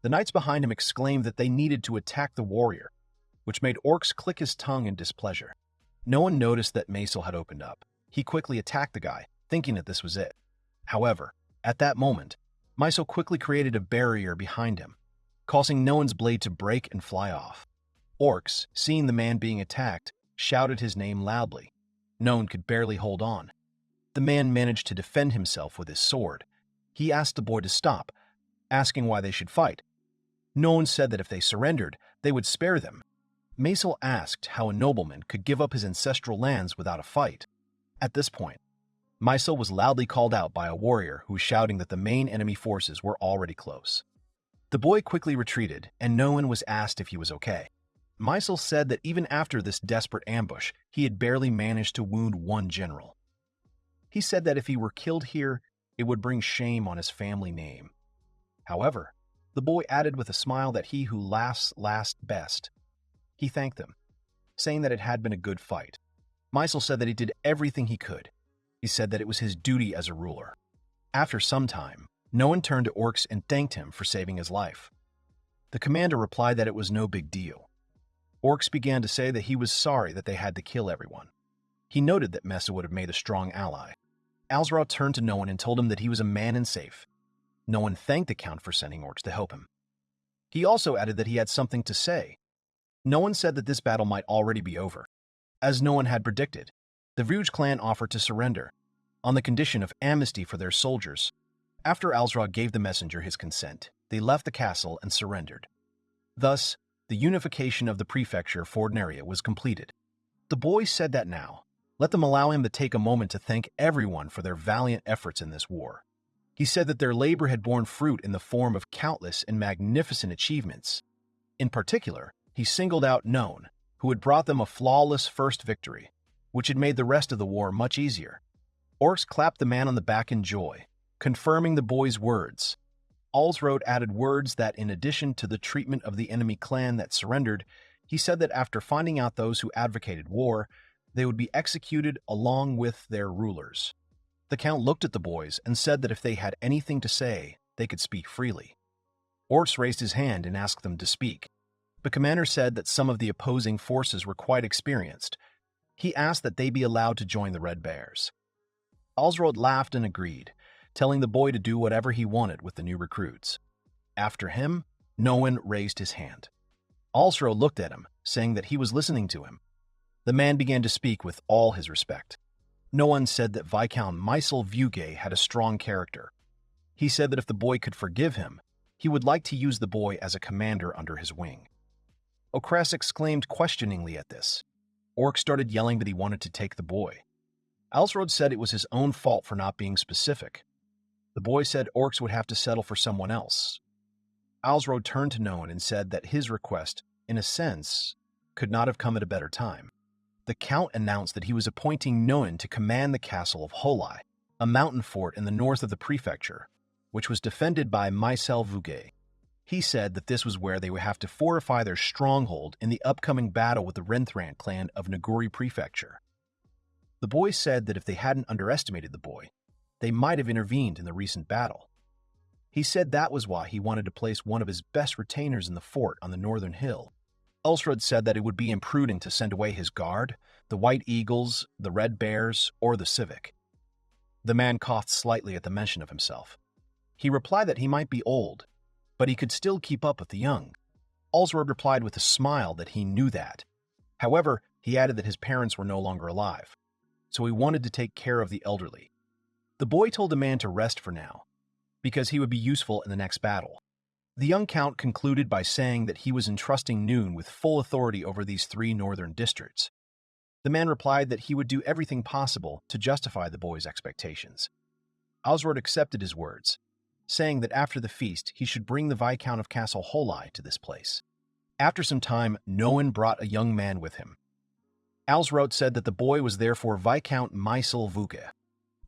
The knights behind him exclaimed that they needed to attack the warrior, which made Orcs click his tongue in displeasure. No one noticed that Mysel had opened up. He quickly attacked the guy, thinking that this was it. However, at that moment, Mysel quickly created a barrier behind him, causing no one's blade to break and fly off. Orcs, seeing the man being attacked, shouted his name loudly. No one could barely hold on. The man managed to defend himself with his sword. He asked the boy to stop, asking why they should fight. No one said that if they surrendered, they would spare them. Maisel asked how a nobleman could give up his ancestral lands without a fight. At this point, Maisel was loudly called out by a warrior who was shouting that the main enemy forces were already close. The boy quickly retreated, and no one was asked if he was okay. Maisel said that even after this desperate ambush, he had barely managed to wound one general. He said that if he were killed here, it would bring shame on his family name. However, the boy added with a smile that he who laughs last best. He thanked them, saying that it had been a good fight. Maisel said that he did everything he could. He said that it was his duty as a ruler. After some time, no one turned to Orcs and thanked him for saving his life. The commander replied that it was no big deal. Orcs began to say that he was sorry that they had to kill everyone. He noted that Mesa would have made a strong ally. Alsrod turned to no one and told him that he was a man and safe. No one thanked the Count for sending Orcs to help him. He also added that he had something to say. No one said that this battle might already be over. As no one had predicted, the Vuj clan offered to surrender, on the condition of amnesty for their soldiers. After Alsrod gave the messenger his consent, they left the castle and surrendered. Thus, the unification of the prefecture Fordnaria was completed. The boy said that now, let them allow him to take a moment to thank everyone for their valiant efforts in this war. He said that their labor had borne fruit in the form of countless and magnificent achievements. In particular, he singled out Non, who had brought them a flawless first victory, which had made the rest of the war much easier. Orcs clapped the man on the back in joy, confirming the boy's words. Alsrod added words that, in addition to the treatment of the enemy clan that surrendered, he said that after finding out those who advocated war, they would be executed along with their rulers. The Count looked at the boys and said that if they had anything to say, they could speak freely. Orcs raised his hand and asked them to speak. The commander said that some of the opposing forces were quite experienced. He asked that they be allowed to join the Red Bears. Alsrod laughed and agreed, telling the boy to do whatever he wanted with the new recruits. After him, no one raised his hand. Alsrod looked at him, saying that he was listening to him. The man began to speak with all his respect. No one said that Viscount Maisel Vuge had a strong character. He said that if the boy could forgive him, he would like to use the boy as a commander under his wing. Okras exclaimed questioningly at this. Orc started yelling that he wanted to take the boy. Alsrod said it was his own fault for not being specific. The boy said Orcs would have to settle for someone else. Alsrod turned to Noan and said that his request, in a sense, could not have come at a better time. The Count announced that he was appointing Noan to command the castle of Holai, a mountain fort in the north of the prefecture, which was defended by Maisel Vuge. He said that this was where they would have to fortify their stronghold in the upcoming battle with the Renthran clan of Naguri Prefecture. The boy said that if they hadn't underestimated the boy, they might have intervened in the recent battle. He said that was why he wanted to place one of his best retainers in the fort on the northern hill. Alsrod said that it would be imprudent to send away his guard, the White Eagles, the Red Bears, or the Civic. The man coughed slightly at the mention of himself. He replied that he might be old, but he could still keep up with the young. Alsrod replied with a smile that he knew that. However, he added that his parents were no longer alive, so he wanted to take care of the elderly. The boy told the man to rest for now, because he would be useful in the next battle. The young Count concluded by saying that he was entrusting Noon with full authority over these 3 northern districts. The man replied that he would do everything possible to justify the boy's expectations. Alsrod accepted his words, saying that after the feast he should bring the Viscount of Castle Holai to this place. After some time, Noan brought a young man with him. Alsrod said that the boy was therefore Viscount Maisel Vuge.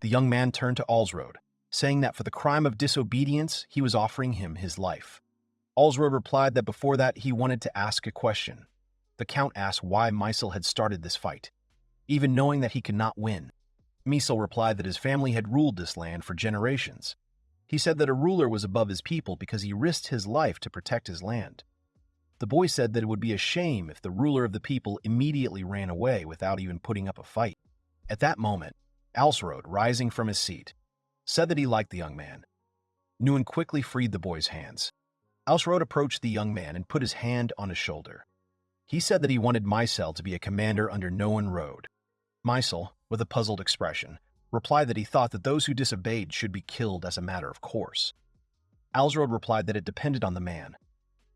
The young man turned to Alsrod, saying that for the crime of disobedience he was offering him his life. Alsrod replied that before that he wanted to ask a question. The Count asked why Maisel had started this fight, even knowing that he could not win. Maisel replied that his family had ruled this land for generations. He said that a ruler was above his people because he risked his life to protect his land. The boy said that it would be a shame if the ruler of the people immediately ran away without even putting up a fight. At that moment, Alsrod, rising from his seat, said that he liked the young man. Nguyen quickly freed the boy's hands. Alsrod approached the young man and put his hand on his shoulder. He said that he wanted Mysel to be a commander under Noan Road. Mysel, with a puzzled expression, replied that he thought that those who disobeyed should be killed as a matter of course. Alsrod replied that it depended on the man.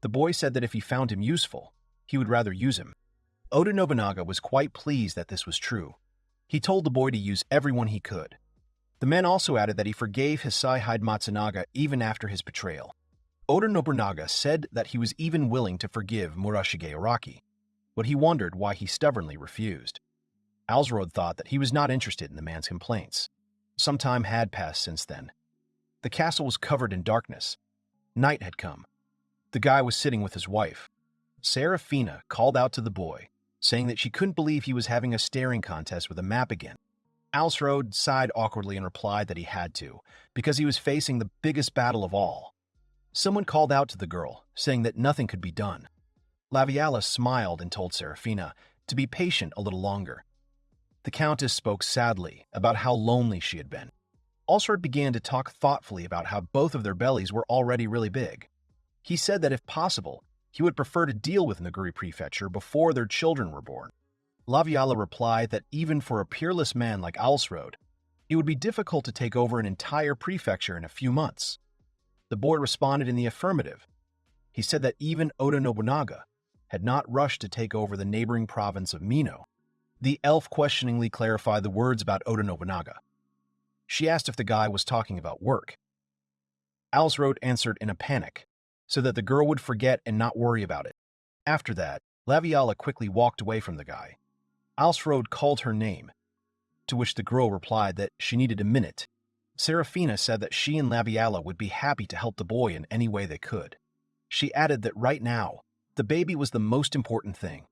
The boy said that if he found him useful, he would rather use him. Oda Nobunaga was quite pleased that this was true. He told the boy to use everyone he could. The man also added that he forgave Hisai Matsunaga even after his betrayal. Oda Nobunaga said that he was even willing to forgive Murashige Araki, but he wondered why he stubbornly refused. Alsrod thought that he was not interested in the man's complaints. Some time had passed since then. The castle was covered in darkness. Night had come. The guy was sitting with his wife. Serafina called out to the boy, saying that she couldn't believe he was having a staring contest with a map again. Alsrod sighed awkwardly and replied that he had to, because he was facing the biggest battle of all. Someone called out to the girl, saying that nothing could be done. Laviala smiled and told Serafina to be patient a little longer. The Countess spoke sadly about how lonely she had been. Alsrod began to talk thoughtfully about how both of their bellies were already really big. He said that if possible, he would prefer to deal with Naguri Prefecture before their children were born. Laviala replied that even for a peerless man like Alsrod, it would be difficult to take over an entire prefecture in a few months. The boy responded in the affirmative. He said that even Oda Nobunaga had not rushed to take over the neighboring province of Mino. The elf questioningly clarified the words about Oda Nobunaga. She asked if the guy was talking about work. Alsrod answered in a panic, so that the girl would forget and not worry about it. After that, Laviala quickly walked away from the guy. Alsrod called her name, to which the girl replied that she needed a minute. Serafina said that she and Laviala would be happy to help the boy in any way they could. She added that right now, the baby was the most important thing.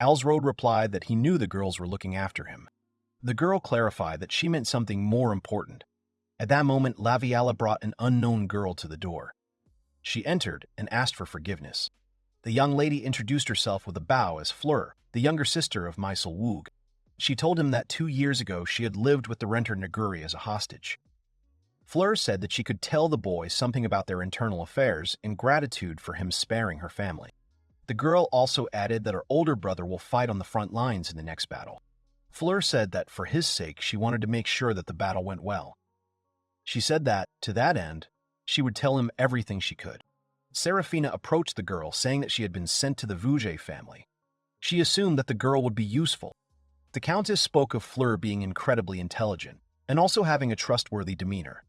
Alsrod replied that he knew the girls were looking after him. The girl clarified that she meant something more important. At that moment, Laviala brought an unknown girl to the door. She entered and asked for forgiveness. The young lady introduced herself with a bow as Fleur, the younger sister of Mysel Woog. She told him that 2 years ago she had lived with the renter Naguri as a hostage. Fleur said that she could tell the boy something about their internal affairs in gratitude for him sparing her family. The girl also added that her older brother will fight on the front lines in the next battle. Fleur said that for his sake she wanted to make sure that the battle went well. She said that, to that end, she would tell him everything she could. Serafina approached the girl, saying that she had been sent to the Vouge family. She assumed that the girl would be useful. The Countess spoke of Fleur being incredibly intelligent and also having a trustworthy demeanor.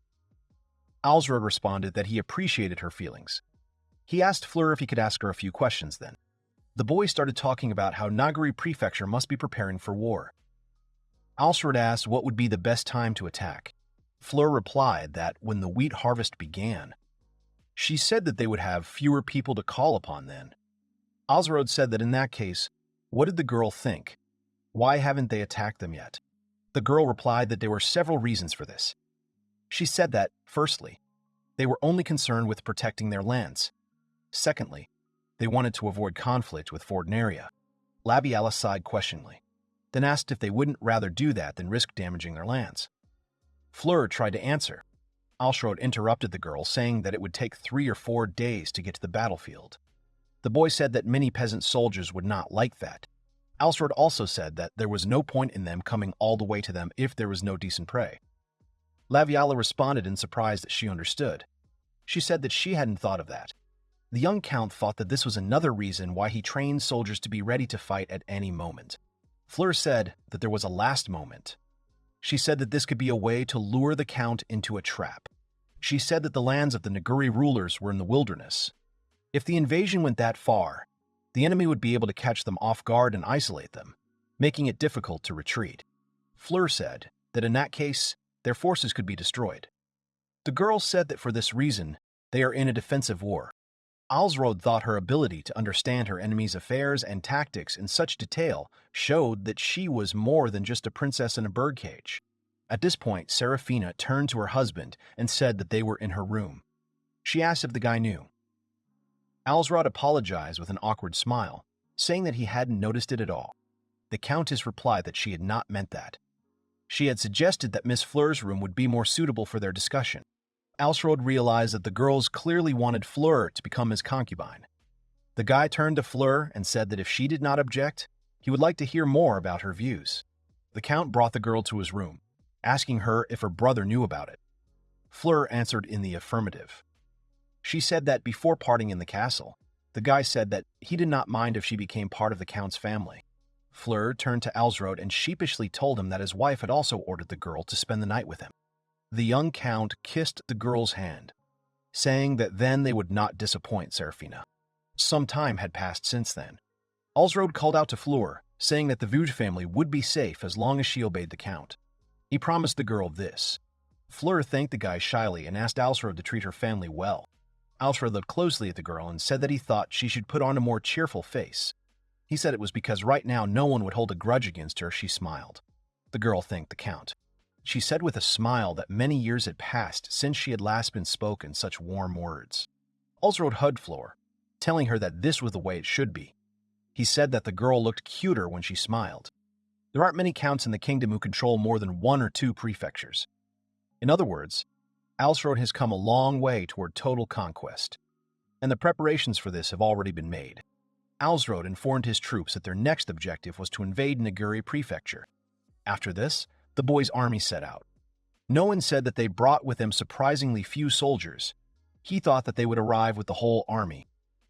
Alsrod responded that he appreciated her feelings. He asked Fleur if he could ask her a few questions then. The boy started talking about how Naguri Prefecture must be preparing for war. Alsrod asked what would be the best time to attack. Fleur replied that when the wheat harvest began. She said that they would have fewer people to call upon then. Alsrod said that in that case, what did the girl think? Why haven't they attacked them yet? The girl replied that there were several reasons for this. She said that, firstly, they were only concerned with protecting their lands. Secondly, they wanted to avoid conflict with Fortnaria. Labiala sighed questioningly, then asked if they wouldn't rather do that than risk damaging their lands. Fleur tried to answer. Alsrod interrupted the girl, saying that it would take 3 or 4 days to get to the battlefield. The boy said that many peasant soldiers would not like that. Alsrod also said that there was no point in them coming all the way to them if there was no decent prey. Laviala responded in surprise that she understood. She said that she hadn't thought of that. The young count thought that this was another reason why he trained soldiers to be ready to fight at any moment. Fleur said that there was a last moment. She said that this could be a way to lure the count into a trap. She said that the lands of the Naguri rulers were in the wilderness. If the invasion went that far, the enemy would be able to catch them off guard and isolate them, making it difficult to retreat. Fleur said that in that case, their forces could be destroyed. The girl said that for this reason, they are in a defensive war. Alsrod thought her ability to understand her enemy's affairs and tactics in such detail showed that she was more than just a princess in a birdcage. At this point, Serafina turned to her husband and said that they were in her room. She asked if the guy knew. Alsrod apologized with an awkward smile, saying that he hadn't noticed it at all. The Countess replied that she had not meant that. She had suggested that Miss Fleur's room would be more suitable for their discussion. Alsrod realized that the girls clearly wanted Fleur to become his concubine. The guy turned to Fleur and said that if she did not object, he would like to hear more about her views. The Count brought the girl to his room, asking her if her brother knew about it. Fleur answered in the affirmative. She said that before parting in the castle, the guy said that he did not mind if she became part of the Count's family. Fleur turned to Alsrod and sheepishly told him that his wife had also ordered the girl to spend the night with him. The young Count kissed the girl's hand, saying that then they would not disappoint Serafina. Some time had passed since then. Alsrod called out to Fleur, saying that the Vuj family would be safe as long as she obeyed the Count. He promised the girl this. Fleur thanked the guy shyly and asked Alsrod to treat her family well. Alsrod looked closely at the girl and said that he thought she should put on a more cheerful face. He said it was because right now no one would hold a grudge against her. She smiled. The girl thanked the Count. She said with a smile that many years had passed since she had last been spoken such warm words. Alsrod hugged Fleur, telling her that this was the way it should be. He said that the girl looked cuter when she smiled. There aren't many counts in the kingdom who control more than 1 or 2 prefectures. In other words, Alsrod has come a long way toward total conquest, and the preparations for this have already been made. Alsrod informed his troops that their next objective was to invade Naguri Prefecture. After this, the boys' army set out. No one said that they brought with them surprisingly few soldiers. He thought that they would arrive with the whole army.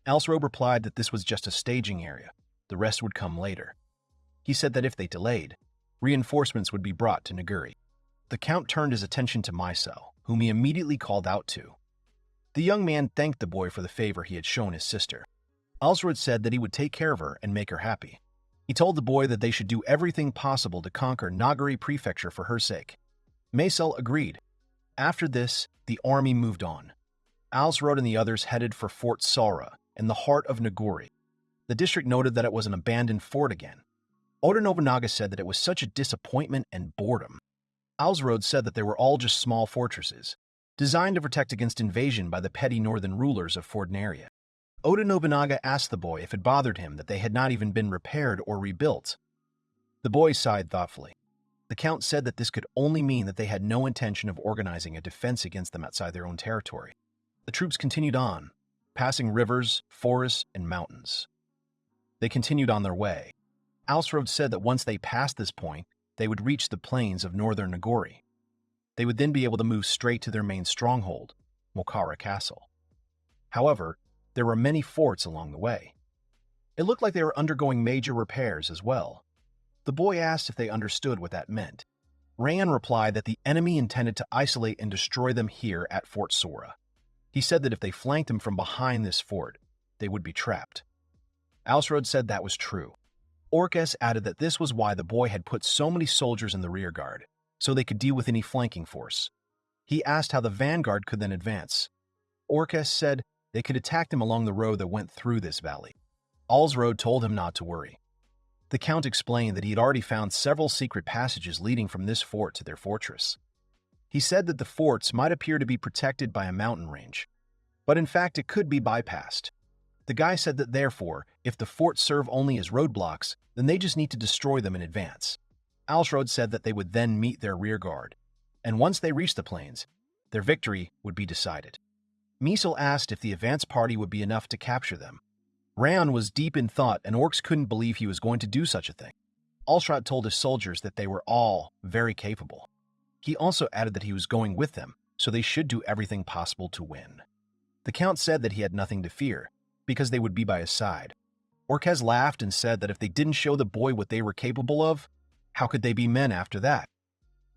Alsrod replied that this was just a staging area. The rest would come later. He said that if they delayed, reinforcements would be brought to Naguri. The Count turned his attention to Mysel, whom he immediately called out to. The young man thanked the boy for the favor he had shown his sister. Alsrod said that he would take care of her and make her happy. He told the boy that they should do everything possible to conquer Naguri Prefecture for her sake. Mysel agreed. After this, the army moved on. Alsrod and the others headed for Fort Sora, in the heart of Naguri. The district noted that it was an abandoned fort again. Oda Nobunaga said that it was such a disappointment and boredom. Alsrod said that they were all just small fortresses, designed to protect against invasion by the petty northern rulers of Fortnaria. Oda Nobunaga asked the boy if it bothered him that they had not even been repaired or rebuilt. The boy sighed thoughtfully. The Count said that this could only mean that they had no intention of organizing a defense against them outside their own territory. The troops continued on, passing rivers, forests, and mountains. They continued on their way. Alsrod said that once they passed this point, they would reach the plains of northern Naguri. They would then be able to move straight to their main stronghold, Mokara Castle. However, there were many forts along the way. It looked like they were undergoing major repairs as well. The boy asked if they understood what that meant. Rayan replied that the enemy intended to isolate and destroy them here at Fort Sora. He said that if they flanked them from behind this fort, they would be trapped. Alsrod said that was true. Orcus added that this was why the boy had put so many soldiers in the rear guard, so they could deal with any flanking force. He asked how the vanguard could then advance. Orcus said they could attack them along the road that went through this valley. Alsrod told him not to worry. The Count explained that he had already found several secret passages leading from this fort to their fortress. He said that the forts might appear to be protected by a mountain range, but in fact it could be bypassed. The guy said that therefore, if the forts serve only as roadblocks, then they just need to destroy them in advance. Alsrod said that they would then meet their rear guard, and once they reached the plains, their victory would be decided. Mysel asked if the advance party would be enough to capture them. Rayan was deep in thought, and Orcs couldn't believe he was going to do such a thing. Alsrod told his soldiers that they were all very capable. He also added that he was going with them, so they should do everything possible to win. The Count said that he had nothing to fear, because they would be by his side. Orcus laughed and said that if they didn't show the boy what they were capable of, how could they be men after that?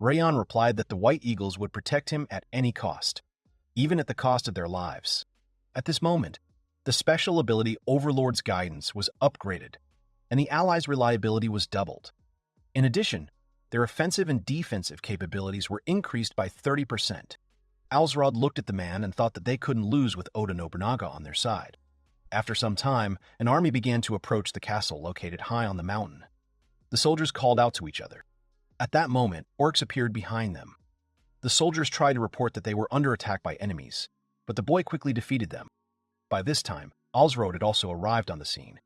Rayan replied that the White Eagles would protect him at any cost, even at the cost of their lives. At this moment, the special ability Overlord's Guidance was upgraded, and the Allies' reliability was doubled. In addition, their offensive and defensive capabilities were increased by 30%. Alsrod looked at the man and thought that they couldn't lose with Oda Nobunaga on their side. After some time, an army began to approach the castle located high on the mountain. The soldiers called out to each other. At that moment, Orcs appeared behind them. The soldiers tried to report that they were under attack by enemies, but the boy quickly defeated them. By this time, Alsrod had also arrived on the scene.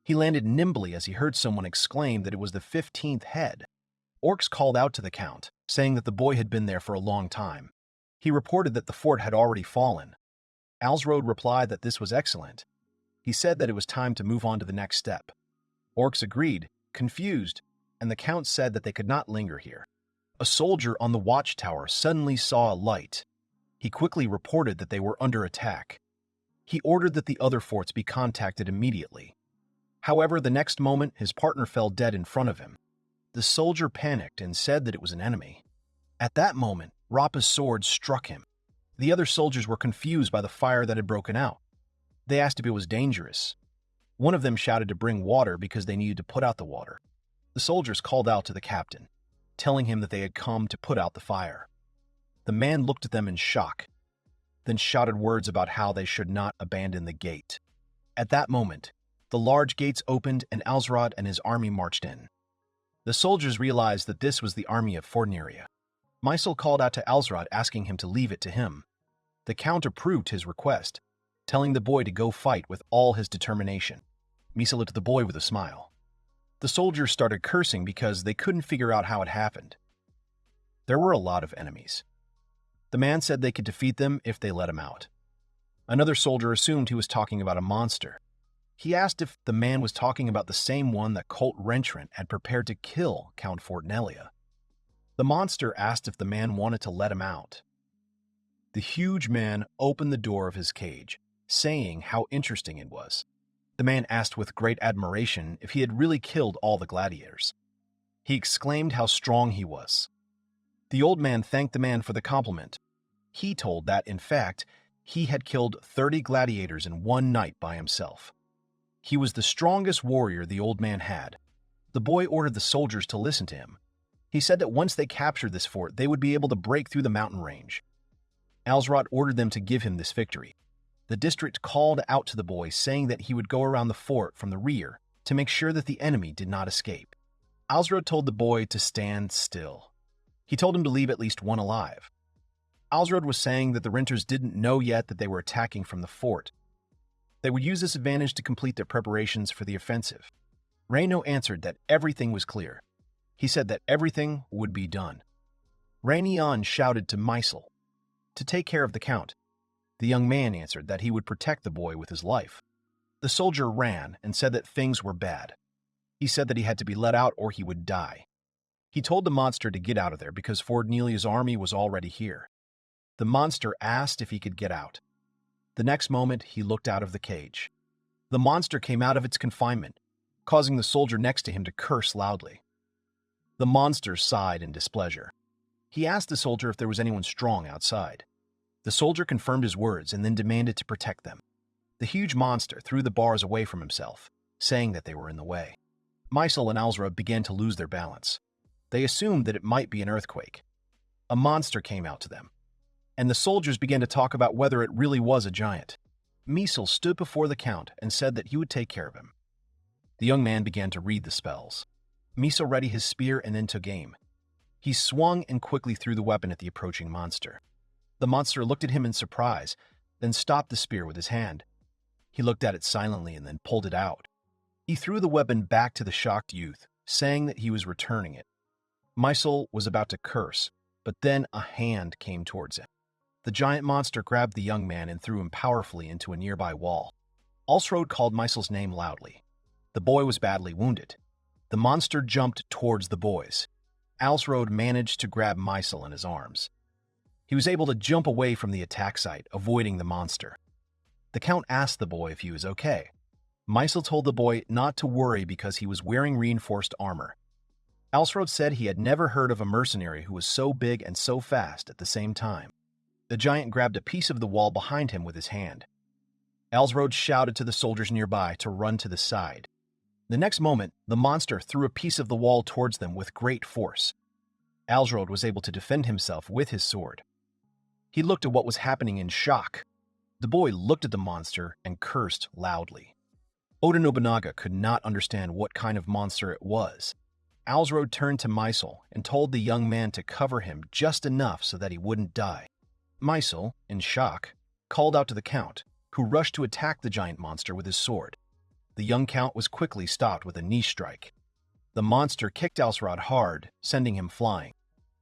He landed nimbly as he heard someone exclaim that it was the 15th head. Orcs called out to the Count, saying that the boy had been there for a long time. He reported that the fort had already fallen. Alsrod replied that this was excellent. He said that it was time to move on to the next step. Orcs agreed, confused, and the Count said that they could not linger here. A soldier on the watchtower suddenly saw a light. He quickly reported that they were under attack. He ordered that the other forts be contacted immediately. However, the next moment, his partner fell dead in front of him. The soldier panicked and said that it was an enemy. At that moment, Rappa's sword struck him. The other soldiers were confused by the fire that had broken out. They asked if it was dangerous. One of them shouted to bring water because they needed to put out the water. The soldiers called out to the captain, telling him that they had come to put out the fire. The man looked at them in shock, then shouted words about how they should not abandon the gate. At that moment, the large gates opened and Alsrod and his army marched in. The soldiers realized that this was the army of Forneria. Mysel called out to Alsrod asking him to leave it to him. The Count approved his request, telling the boy to go fight with all his determination. Mysel looked at the boy with a smile. The soldiers started cursing because they couldn't figure out how it happened. There were a lot of enemies. The man said they could defeat them if they let him out. Another soldier assumed he was talking about a monster. He asked if the man was talking about the same one that Colt Rentrant had prepared to kill Count Fortnelia. The monster asked if the man wanted to let him out. The huge man opened the door of his cage, saying how interesting it was. The man asked with great admiration if he had really killed all the gladiators. He exclaimed how strong he was. The old man thanked the man for the compliment. He told that, in fact, he had killed 30 gladiators in one night by himself. He was the strongest warrior the old man had. The boy ordered the soldiers to listen to him. He said that once they captured this fort, they would be able to break through the mountain range. Alsrod ordered them to give him this victory. The district called out to the boy, saying that he would go around the fort from the rear to make sure that the enemy did not escape. Alsrod told the boy to stand still. He told him to leave at least one alive. Alsrod was saying that the renters didn't know yet that they were attacking from the fort. They would use this advantage to complete their preparations for the offensive. Reyno answered that everything was clear. He said that everything would be done. Rainion shouted to Mysel to take care of the Count. The young man answered that he would protect the boy with his life. The soldier ran and said that things were bad. He said that he had to be let out or he would die. He told the monster to get out of there because Fornelia's army was already here. The monster asked if he could get out. The next moment, he looked out of the cage. The monster came out of its confinement, causing the soldier next to him to curse loudly. The monster sighed in displeasure. He asked the soldier if there was anyone strong outside. The soldier confirmed his words and then demanded to protect them. The huge monster threw the bars away from himself, saying that they were in the way. Mysel and Alsrod began to lose their balance. They assumed that it might be an earthquake. A monster came out to them, and the soldiers began to talk about whether it really was a giant. Mysel stood before the Count and said that he would take care of him. The young man began to read the spells. Mysel readied his spear and then took aim. He swung and quickly threw the weapon at the approaching monster. The monster looked at him in surprise, then stopped the spear with his hand. He looked at it silently and then pulled it out. He threw the weapon back to the shocked youth, saying that he was returning it. Mysel was about to curse, but then a hand came towards him. The giant monster grabbed the young man and threw him powerfully into a nearby wall. Alsrod called Mysel's name loudly. The boy was badly wounded. The monster jumped towards the boys. Alsrod managed to grab Mysel in his arms. He was able to jump away from the attack site, avoiding the monster. The Count asked the boy if he was okay. Mysel told the boy not to worry because he was wearing reinforced armor. Alsrod said he had never heard of a mercenary who was so big and so fast at the same time. The giant grabbed a piece of the wall behind him with his hand. Alsrod shouted to the soldiers nearby to run to the side. The next moment, the monster threw a piece of the wall towards them with great force. Alsrod was able to defend himself with his sword. He looked at what was happening in shock. The boy looked at the monster and cursed loudly. Oda Nobunaga could not understand what kind of monster it was. Alsrod turned to Mysel and told the young man to cover him just enough so that he wouldn't die. Mysel, in shock, called out to the Count, who rushed to attack the giant monster with his sword. The young Count was quickly stopped with a knee strike. The monster kicked Alsrod hard, sending him flying.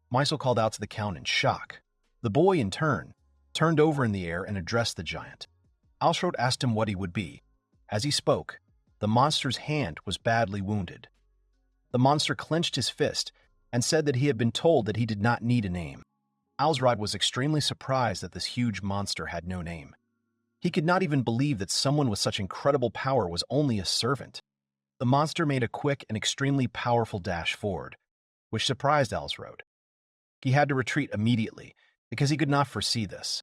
Mysel called out to the Count in shock. The boy, in turn, turned over in the air and addressed the giant. Alsrod asked him what he would be. As he spoke, the monster's hand was badly wounded. The monster clenched his fist and said that he had been told that he did not need a name. Alsrod was extremely surprised that this huge monster had no name. He could not even believe that someone with such incredible power was only a servant. The monster made a quick and extremely powerful dash forward, which surprised Alsrod. He had to retreat immediately because he could not foresee this.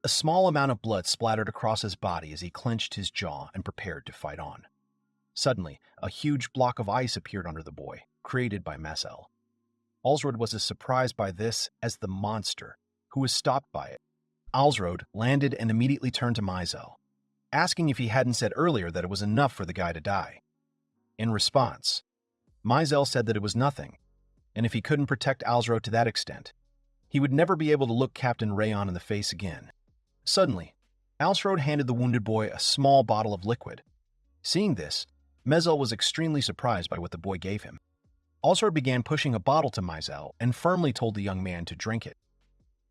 A small amount of blood splattered across his body as he clenched his jaw and prepared to fight on. Suddenly, a huge block of ice appeared under the boy, created by Mazel. Alsrod was as surprised by this as the monster, who was stopped by it. Alsrod landed and immediately turned to Mazel, asking if he hadn't said earlier that it was enough for the guy to die. In response, Mazel said that it was nothing, and if he couldn't protect Alsrod to that extent, he would never be able to look Captain Rayon in the face again. Suddenly, Alsrod handed the wounded boy a small bottle of liquid. Seeing this, Mazel was extremely surprised by what the boy gave him. Alsrod began pushing a bottle to Mazel and firmly told the young man to drink it.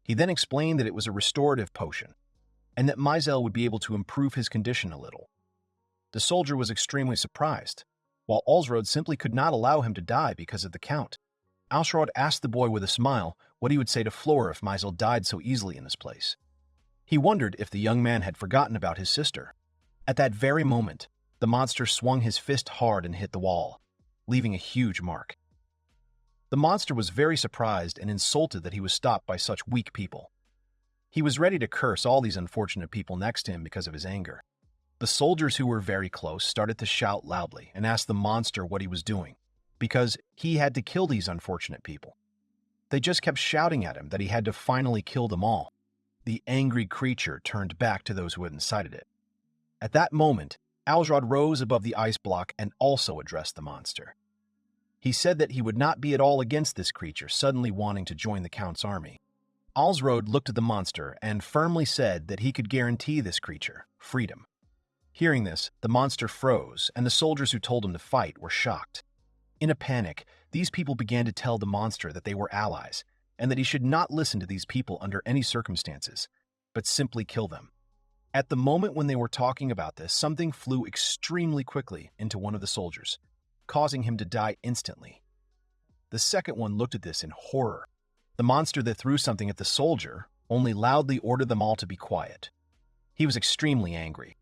He then explained that it was a restorative potion, and that Mazel would be able to improve his condition a little. The soldier was extremely surprised, while Alsrod simply could not allow him to die because of the count. Alsrod asked the boy with a smile what he would say to Flora if Mazel died so easily in this place. He wondered if the young man had forgotten about his sister. At that very moment, the monster swung his fist hard and hit the wall, leaving a huge mark. The monster was very surprised and insulted that he was stopped by such weak people. He was ready to curse all these unfortunate people next to him because of his anger. The soldiers who were very close started to shout loudly and asked the monster what he was doing, because he had to kill these unfortunate people. They just kept shouting at him that he had to finally kill them all. The angry creature turned back to those who had incited it. At that moment, Alsrod rose above the ice block and also addressed the monster. He said that he would not be at all against this creature suddenly wanting to join the Count's army. Alsrod looked at the monster and firmly said that he could guarantee this creature freedom. Hearing this, the monster froze, and the soldiers who told him to fight were shocked. In a panic, these people began to tell the monster that they were allies, and that he should not listen to these people under any circumstances, but simply kill them. At the moment when they were talking about this, something flew extremely quickly into one of the soldiers, causing him to die instantly. The second one looked at this in horror. The monster that threw something at the soldier only loudly ordered them all to be quiet. He was extremely angry.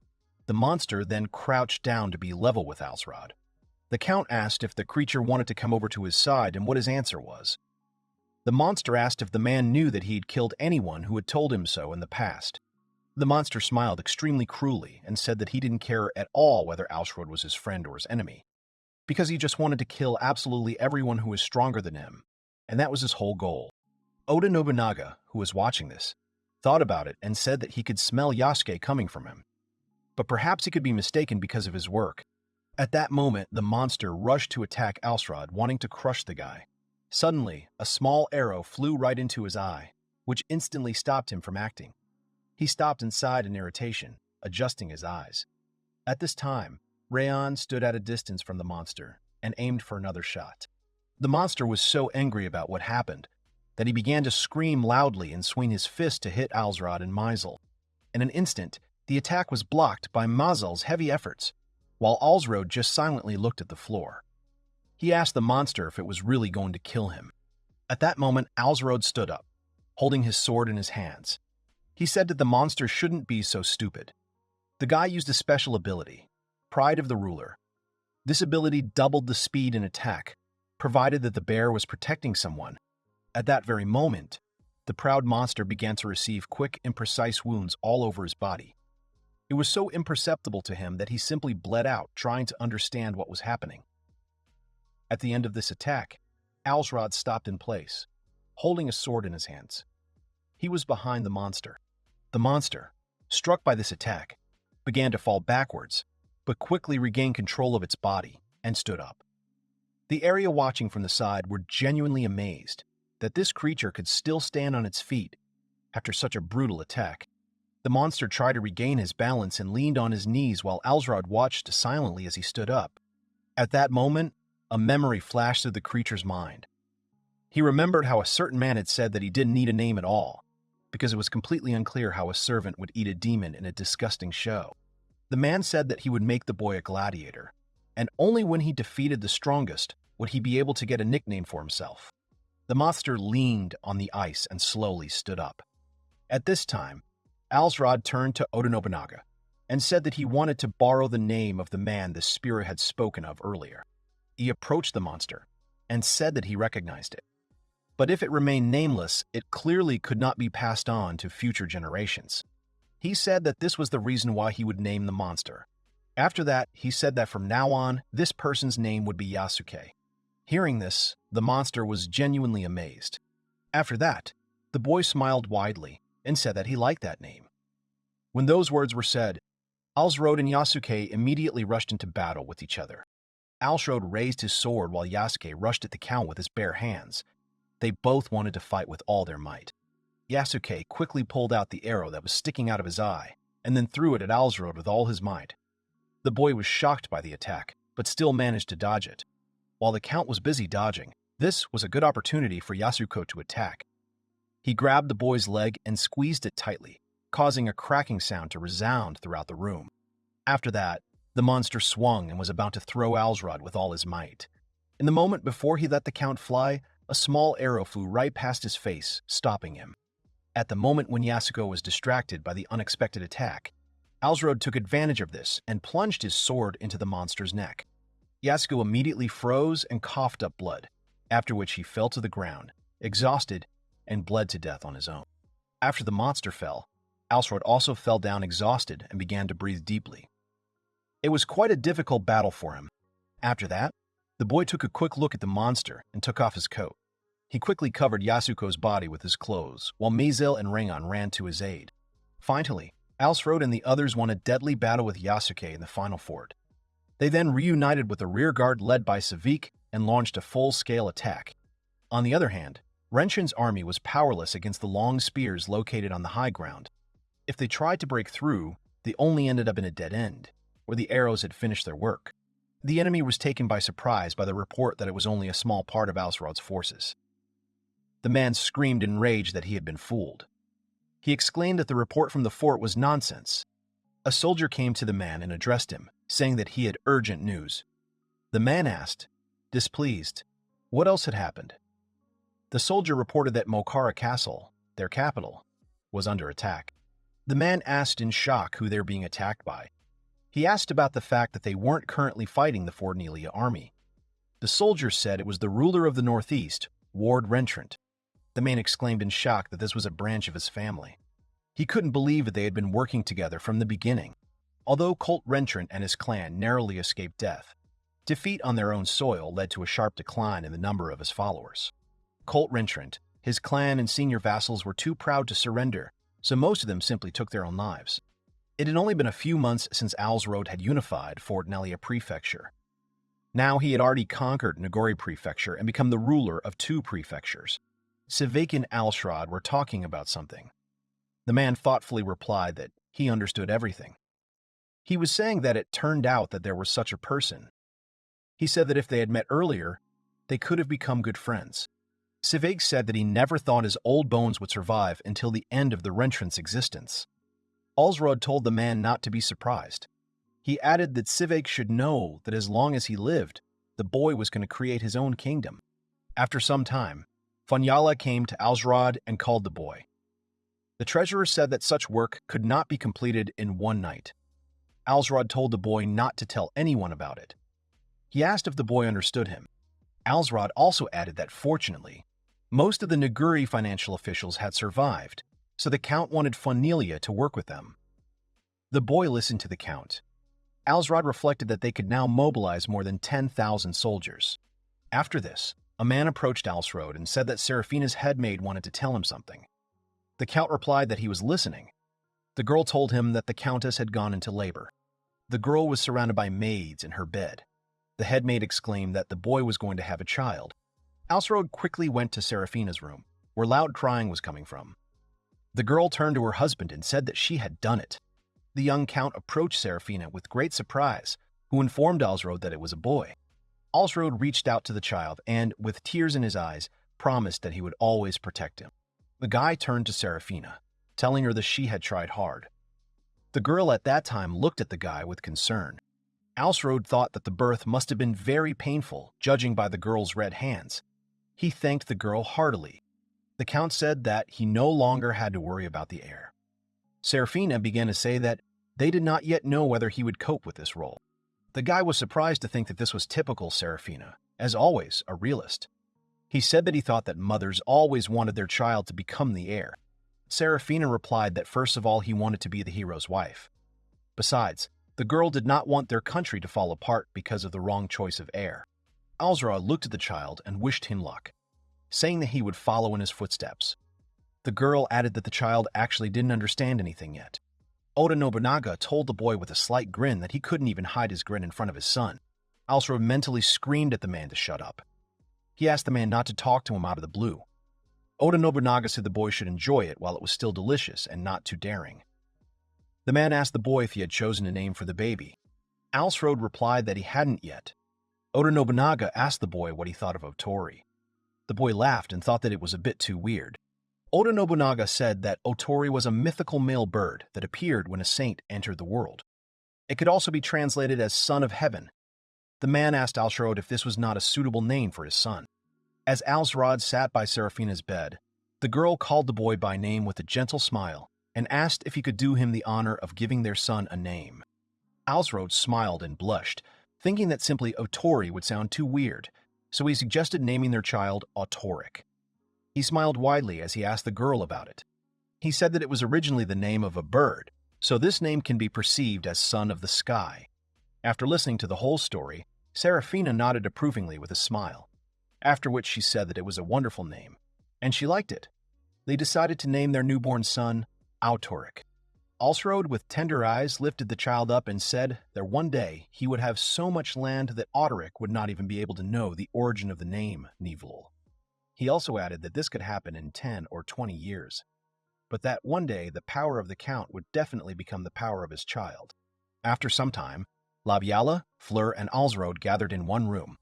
The monster then crouched down to be level with Alsrod. The Count asked if the creature wanted to come over to his side and what his answer was. The monster asked if the man knew that he had killed anyone who had told him so in the past. The monster smiled extremely cruelly and said that he didn't care at all whether Alsrod was his friend or his enemy, because he just wanted to kill absolutely everyone who was stronger than him, and that was his whole goal. Oda Nobunaga, who was watching this, thought about it and said that he could smell Yasuke coming from him. But perhaps he could be mistaken because of his work. At that moment, the monster rushed to attack Alsrod, wanting to crush the guy. Suddenly, a small arrow flew right into his eye, which instantly stopped him from acting. He stopped inside in irritation, adjusting his eyes. At this time, Rayon stood at a distance from the monster and aimed for another shot. The monster was so angry about what happened that he began to scream loudly and swing his fist to hit Alsrod and Mazel. In an instant, the attack was blocked by Mazel's heavy efforts, while Alsrod just silently looked at the floor. He asked the monster if it was really going to kill him. At that moment, Alsrod stood up, holding his sword in his hands. He said that the monster shouldn't be so stupid. The guy used a special ability, Pride of the Ruler. This ability doubled the speed and attack, provided that the bear was protecting someone. At that very moment, the proud monster began to receive quick and precise wounds all over his body. It was so imperceptible to him that he simply bled out, trying to understand what was happening. At the end of this attack, Alsrod stopped in place, holding a sword in his hands. He was behind the monster. The monster, struck by this attack, began to fall backwards, but quickly regained control of its body and stood up. The area watching from the side were genuinely amazed that this creature could still stand on its feet after such a brutal attack. The monster tried to regain his balance and leaned on his knees while Alsrod watched silently as he stood up. At that moment, a memory flashed through the creature's mind. He remembered how a certain man had said that he didn't need a name at all, because it was completely unclear how a servant would eat a demon in a disgusting show. The man said that he would make the boy a gladiator, and only when he defeated the strongest would he be able to get a nickname for himself. The monster leaned on the ice and slowly stood up. At this time, Alsrod turned to Oda Nobunaga and said that he wanted to borrow the name of the man the spirit had spoken of earlier. He approached the monster and said that he recognized it. But if it remained nameless, it clearly could not be passed on to future generations. He said that this was the reason why he would name the monster. After that, he said that from now on, this person's name would be Yasuke. Hearing this, the monster was genuinely amazed. After that, the boy smiled widely and said that he liked that name. When those words were said, Alsrod and Yasuke immediately rushed into battle with each other. Alsrod raised his sword while Yasuke rushed at the count with his bare hands. They both wanted to fight with all their might. Yasuke quickly pulled out the arrow that was sticking out of his eye and then threw it at Alsrod with all his might. The boy was shocked by the attack, but still managed to dodge it. While the count was busy dodging, this was a good opportunity for Yasuko to attack. He grabbed the boy's leg and squeezed it tightly, causing a cracking sound to resound throughout the room. After that, the monster swung and was about to throw Alsrod with all his might. In the moment before he let the count fly, a small arrow flew right past his face, stopping him. At the moment when Yasuko was distracted by the unexpected attack, Alsrod took advantage of this and plunged his sword into the monster's neck. Yasuko immediately froze and coughed up blood, after which he fell to the ground, exhausted, and bled to death on his own. After the monster fell, Alsrod also fell down exhausted and began to breathe deeply. It was quite a difficult battle for him. After that, the boy took a quick look at the monster and took off his coat. He quickly covered Yasuko's body with his clothes, while Mazel and Rengon ran to his aid. Finally, Alsrod and the others won a deadly battle with Yasuke in the final fort. They then reunited with a rearguard led by Savik and launched a full-scale attack. On the other hand, Renshin's army was powerless against the long spears located on the high ground. If they tried to break through, they only ended up in a dead end, where the arrows had finished their work. The enemy was taken by surprise by the report that it was only a small part of Alsrod's forces. The man screamed in rage that he had been fooled. He exclaimed that the report from the fort was nonsense. A soldier came to the man and addressed him, saying that he had urgent news. The man asked, displeased, what else had happened. The soldier reported that Mokara Castle, their capital, was under attack. The man asked in shock who they were being attacked by. He asked about the fact that they weren't currently fighting the Fornelia army. The soldier said it was the ruler of the Northeast, Ward Rentrant. The man exclaimed in shock that this was a branch of his family. He couldn't believe that they had been working together from the beginning. Although Colt Rentrant and his clan narrowly escaped death, defeat on their own soil led to a sharp decline in the number of his followers. Colt Rentrant, his clan and senior vassals were too proud to surrender, so most of them simply took their own lives. It had only been a few months since Alsrod had unified Fornelia Prefecture. Now he had already conquered Nagori Prefecture and become the ruler of 2 prefectures. Savik and Alsrod were talking about something. The man thoughtfully replied that he understood everything. He was saying that it turned out that there was such a person. He said that if they had met earlier, they could have become good friends. Savik said that he never thought his old bones would survive until the end of the Rentrant's existence. Alsrod told the man not to be surprised. He added that Savik should know that as long as he lived, the boy was going to create his own kingdom. After some time, Fanyala came to Alsrod and called the boy. The treasurer said that such work could not be completed in one night. Alsrod told the boy not to tell anyone about it. He asked if the boy understood him. Alsrod also added that fortunately, most of the Naguri financial officials had survived, so the count wanted Fornelia to work with them. The boy listened to the count. Alsrod reflected that they could now mobilize more than 10,000 soldiers. After this, a man approached Alsrod and said that Seraphina's headmaid wanted to tell him something. The count replied that he was listening. The girl told him that the countess had gone into labor. The girl was surrounded by maids in her bed. The headmaid exclaimed that the boy was going to have a child. Alsrod quickly went to Seraphina's room, where loud crying was coming from. The girl turned to her husband and said that she had done it. The young count approached Seraphina with great surprise, who informed Alsrod that it was a boy. Alsrod reached out to the child and, with tears in his eyes, promised that he would always protect him. The guy turned to Seraphina, telling her that she had tried hard. The girl at that time looked at the guy with concern. Alsrod thought that the birth must have been very painful, judging by the girl's red hands. He thanked the girl heartily. The count said that he no longer had to worry about the heir. Serafina began to say that they did not yet know whether he would cope with this role. The guy was surprised to think that this was typical Serafina, as always, a realist. He said that he thought that mothers always wanted their child to become the heir. Serafina replied that first of all he wanted to be the hero's wife. Besides, the girl did not want their country to fall apart because of the wrong choice of heir. Alsrod looked at the child and wished him luck, saying that he would follow in his footsteps. The girl added that the child actually didn't understand anything yet. Oda Nobunaga told the boy with a slight grin that he couldn't even hide his grin in front of his son. Alsrod mentally screamed at the man to shut up. He asked the man not to talk to him out of the blue. Oda Nobunaga said the boy should enjoy it while it was still delicious and not too daring. The man asked the boy if he had chosen a name for the baby. Alsrod replied that he hadn't yet. Oda Nobunaga asked the boy what he thought of Otori. The boy laughed and thought that it was a bit too weird. Oda Nobunaga said that Otori was a mythical male bird that appeared when a saint entered the world. It could also be translated as Son of Heaven. The man asked Alsrod if this was not a suitable name for his son. As Alsrod sat by Serafina's bed, the girl called the boy by name with a gentle smile and asked if he could do him the honor of giving their son a name. Alsrod smiled and blushed, thinking that simply Otori would sound too weird, so he suggested naming their child Autoric. He smiled widely as he asked the girl about it. He said that it was originally the name of a bird, so this name can be perceived as son of the sky. After listening to the whole story, Serafina nodded approvingly with a smile, after which she said that it was a wonderful name, and she liked it. They decided to name their newborn son Autoric. Alsrod, with tender eyes, lifted the child up and said that one day he would have so much land that Autoric would not even be able to know the origin of the name Nivul. He also added that this could happen in 10 or 20 years, but that one day the power of the count would definitely become the power of his child. After some time, Labiala, Fleur, and Alsrod gathered in one room,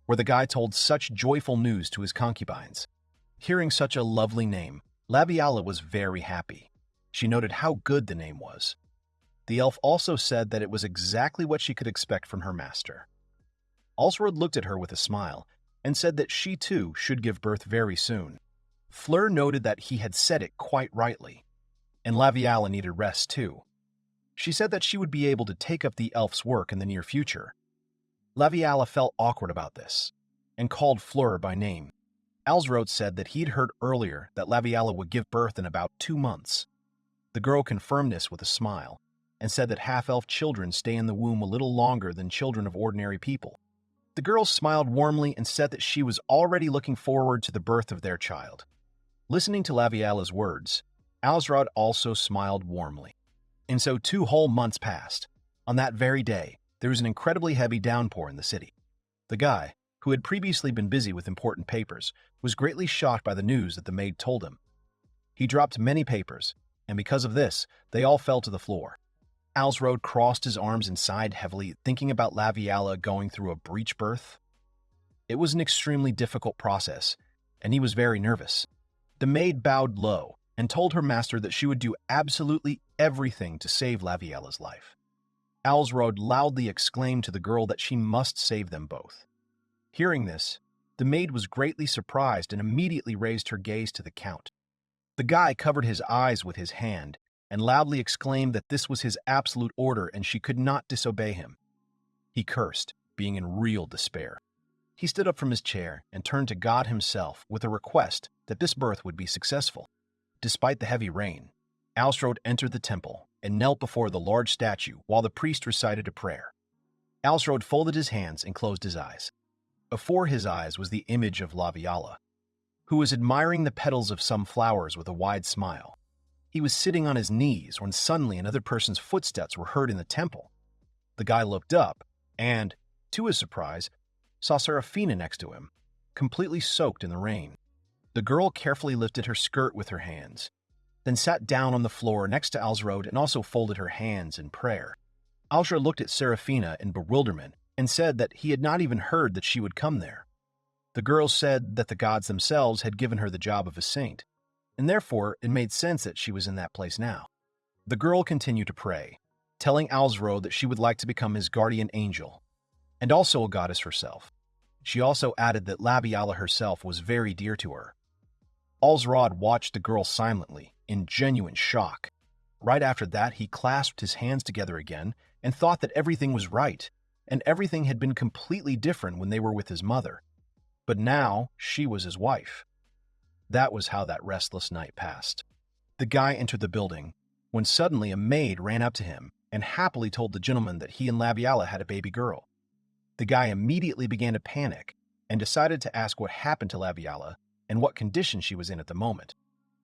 where the guy told such joyful news to his concubines. Hearing such a lovely name, Labiala was very happy. She noted how good the name was. The elf also said that it was exactly what she could expect from her master. Alsrod looked at her with a smile and said that she too should give birth very soon. Fleur noted that he had said it quite rightly, and Labiala needed rest too. She said that she would be able to take up the elf's work in the near future. Labiala felt awkward about this and called Fleur by name. Alsrod said that he'd heard earlier that Labiala would give birth in about 2 months. The girl confirmed this with a smile and said that half-elf children stay in the womb a little longer than children of ordinary people. The girl smiled warmly and said that she was already looking forward to the birth of their child. Listening to Labiala's words, Alsrod also smiled warmly. And so 2 whole months passed. On that very day, there was an incredibly heavy downpour in the city. The guy, who had previously been busy with important papers, was greatly shocked by the news that the maid told him. He dropped many papers, and because of this, they all fell to the floor. Alsrod crossed his arms and sighed heavily, thinking about Labiala going through a breech birth. It was an extremely difficult process, and he was very nervous. The maid bowed low and told her master that she would do absolutely everything to save Labiala's life. Alsrod loudly exclaimed to the girl that she must save them both. Hearing this, the maid was greatly surprised and immediately raised her gaze to the count. The guy covered his eyes with his hand and loudly exclaimed that this was his absolute order and she could not disobey him. He cursed, being in real despair. He stood up from his chair and turned to God himself with a request that this birth would be successful. Despite the heavy rain, Alsrod entered the temple and knelt before the large statue while the priest recited a prayer. Alsrod folded his hands and closed his eyes. Before his eyes was the image of Labiala, who was admiring the petals of some flowers with a wide smile. He was sitting on his knees when suddenly another person's footsteps were heard in the temple. The guy looked up and, to his surprise, saw Serafina next to him, completely soaked in the rain. The girl carefully lifted her skirt with her hands, then sat down on the floor next to Alsrod and also folded her hands in prayer. Alsrod looked at Serafina in bewilderment and said that he had not even heard that she would come there. The girl said that the gods themselves had given her the job of a saint, and therefore it made sense that she was in that place now. The girl continued to pray, telling Alsrod that she would like to become his guardian angel, and also a goddess herself. She also added that Labiala herself was very dear to her. Alsrod watched the girl silently, in genuine shock. Right after that, he clasped his hands together again and thought that everything was right, and everything had been completely different when they were with his mother. But now, she was his wife. That was how that restless night passed. The guy entered the building, when suddenly a maid ran up to him and happily told the gentleman that he and Labiala had a baby girl. The guy immediately began to panic and decided to ask what happened to Labiala and what condition she was in at the moment.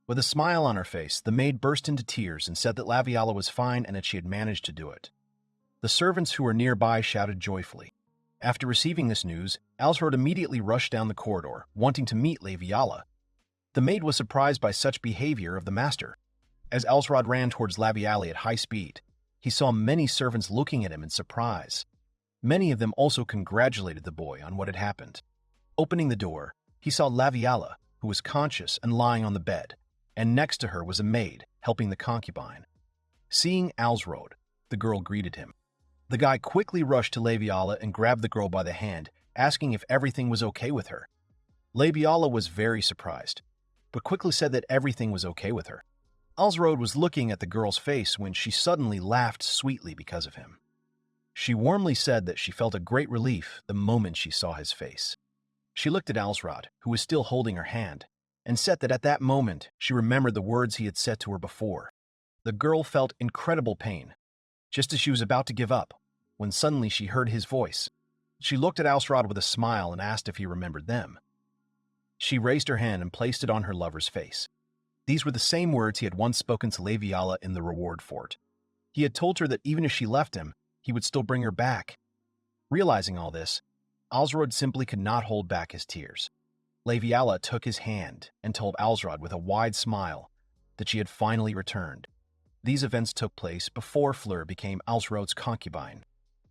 With a smile on her face, the maid burst into tears and said that Labiala was fine and that she had managed to do it. The servants who were nearby shouted joyfully. After receiving this news, Alsrod immediately rushed down the corridor, wanting to meet Labiala. The maid was surprised by such behavior of the master. As Alsrod ran towards Labiala at high speed, he saw many servants looking at him in surprise. Many of them also congratulated the boy on what had happened. Opening the door, he saw Labiala, who was conscious and lying on the bed, and next to her was a maid helping the concubine. Seeing Alsrod, the girl greeted him. The guy quickly rushed to Labiala and grabbed the girl by the hand, asking if everything was okay with her. Labiala was very surprised, but quickly said that everything was okay with her. Alsrod was looking at the girl's face when she suddenly laughed sweetly because of him. She warmly said that she felt a great relief the moment she saw his face. She looked at Alsrod, who was still holding her hand, and said that at that moment she remembered the words he had said to her before. The girl felt incredible pain, just as she was about to give up, when suddenly she heard his voice. She looked at Alsrod with a smile and asked if he remembered them. She raised her hand and placed it on her lover's face. These were the same words he had once spoken to Labiala in the reward fort. He had told her that even if she left him, he would still bring her back. Realizing all this, Alsrod simply could not hold back his tears. Labiala took his hand and told Alsrod with a wide smile that she had finally returned. These events took place before Fleur became Alsrod's concubine.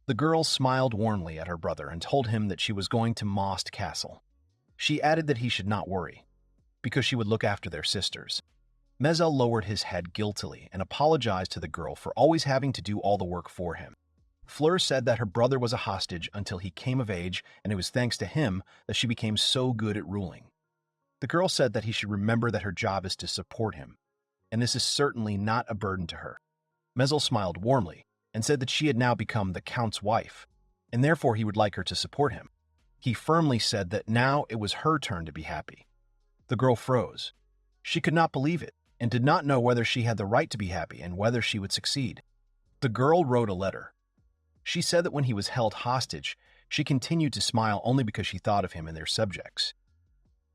The girl smiled warmly at her brother and told him that she was going to Most Castle. She added that he should not worry, because she would look after their sisters. Mezel lowered his head guiltily and apologized to the girl for always having to do all the work for him. Fleur said that her brother was a hostage until he came of age, and it was thanks to him that she became so good at ruling. The girl said that he should remember that her job is to support him, and this is certainly not a burden to her. Mezel smiled warmly and said that she had now become the Count's wife, and therefore he would like her to support him. He firmly said that now it was her turn to be happy. The girl froze. She could not believe it and did not know whether she had the right to be happy and whether she would succeed. The girl wrote a letter. She said that when he was held hostage, she continued to smile only because she thought of him and their subjects.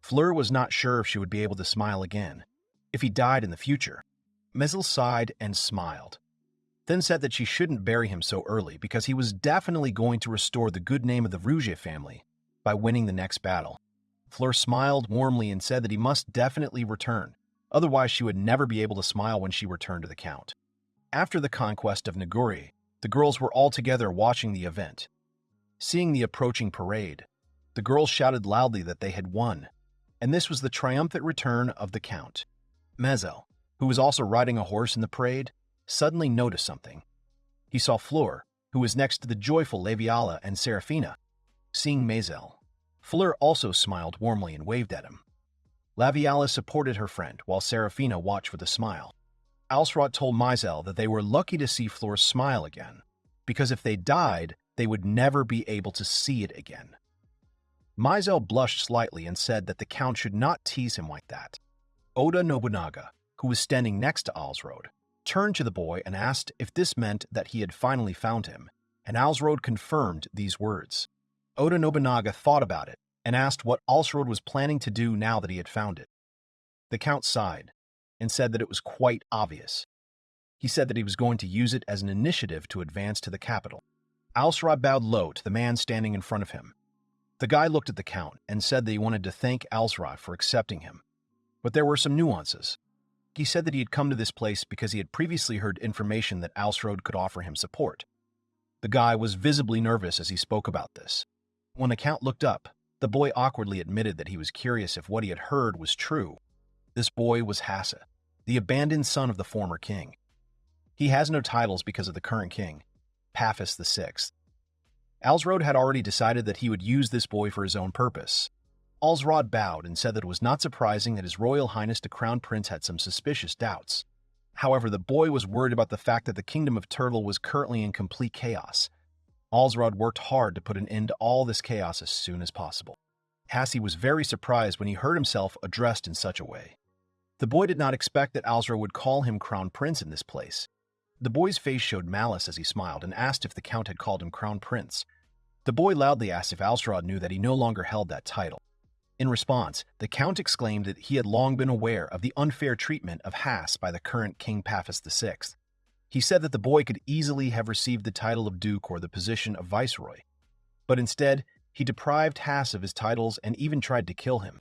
Fleur was not sure if she would be able to smile again, if he died in the future. Mezel sighed and smiled, then said that she shouldn't bury him so early because he was definitely going to restore the good name of the Rouget family by winning the next battle. Fleur smiled warmly and said that he must definitely return, otherwise she would never be able to smile when she returned to the Count. After the conquest of Naguri, the girls were all together watching the event. Seeing the approaching parade, the girls shouted loudly that they had won, and this was the triumphant return of the Count. Mezel, who was also riding a horse in the parade, suddenly noticed something. He saw Fleur, who was next to the joyful Labiala and Serafina. Seeing Mezel, Fleur also smiled warmly and waved at him. Labiala supported her friend, while Serafina watched with a smile. Alsrod told Mezel that they were lucky to see Fleur smile again, because if they died, they would never be able to see it again. Mezel blushed slightly and said that the Count should not tease him like that. Oda Nobunaga, who was standing next to Alsrod, turned to the boy and asked if this meant that he had finally found him, and Alsrod confirmed these words. Oda Nobunaga thought about it and asked what Alsrod was planning to do now that he had found it. The Count sighed and said that it was quite obvious. He said that he was going to use it as an initiative to advance to the capital. Alsrod bowed low to the man standing in front of him. The guy looked at the Count and said that he wanted to thank Alsrod for accepting him. But there were some nuances. He said that he had come to this place because he had previously heard information that Alsrod could offer him support. The guy was visibly nervous as he spoke about this. When the Count looked up, the boy awkwardly admitted that he was curious if what he had heard was true. This boy was Hassa, the abandoned son of the former king. He has no titles because of the current king, Paphos VI. Alsrod had already decided that he would use this boy for his own purpose. Alsrod bowed and said that it was not surprising that His Royal Highness the Crown Prince had some suspicious doubts. However, the boy was worried about the fact that the Kingdom of Turtle was currently in complete chaos. Alsrod worked hard to put an end to all this chaos as soon as possible. Hassie was very surprised when he heard himself addressed in such a way. The boy did not expect that Alsrod would call him Crown Prince in this place. The boy's face showed malice as he smiled and asked if the Count had called him Crown Prince. The boy loudly asked if Alsrod knew that he no longer held that title. In response, the Count exclaimed that he had long been aware of the unfair treatment of Hass by the current King Paphos VI. He said that the boy could easily have received the title of Duke or the position of Viceroy, but instead, he deprived Hass of his titles and even tried to kill him.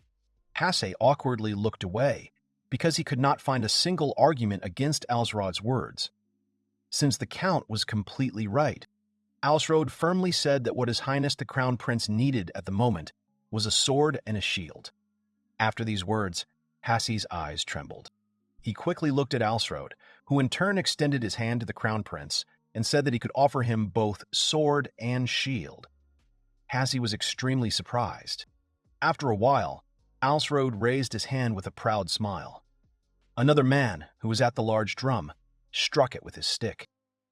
Hasse awkwardly looked away because he could not find a single argument against Alsrod's words. Since the Count was completely right, Alsrod firmly said that what His Highness the Crown Prince needed at the moment was a sword and a shield. After these words, Hassie's eyes trembled. He quickly looked at Alsrod, who in turn extended his hand to the Crown Prince and said that he could offer him both sword and shield. Hassie was extremely surprised. After a while, Alsrod raised his hand with a proud smile. Another man, who was at the large drum, struck it with his stick.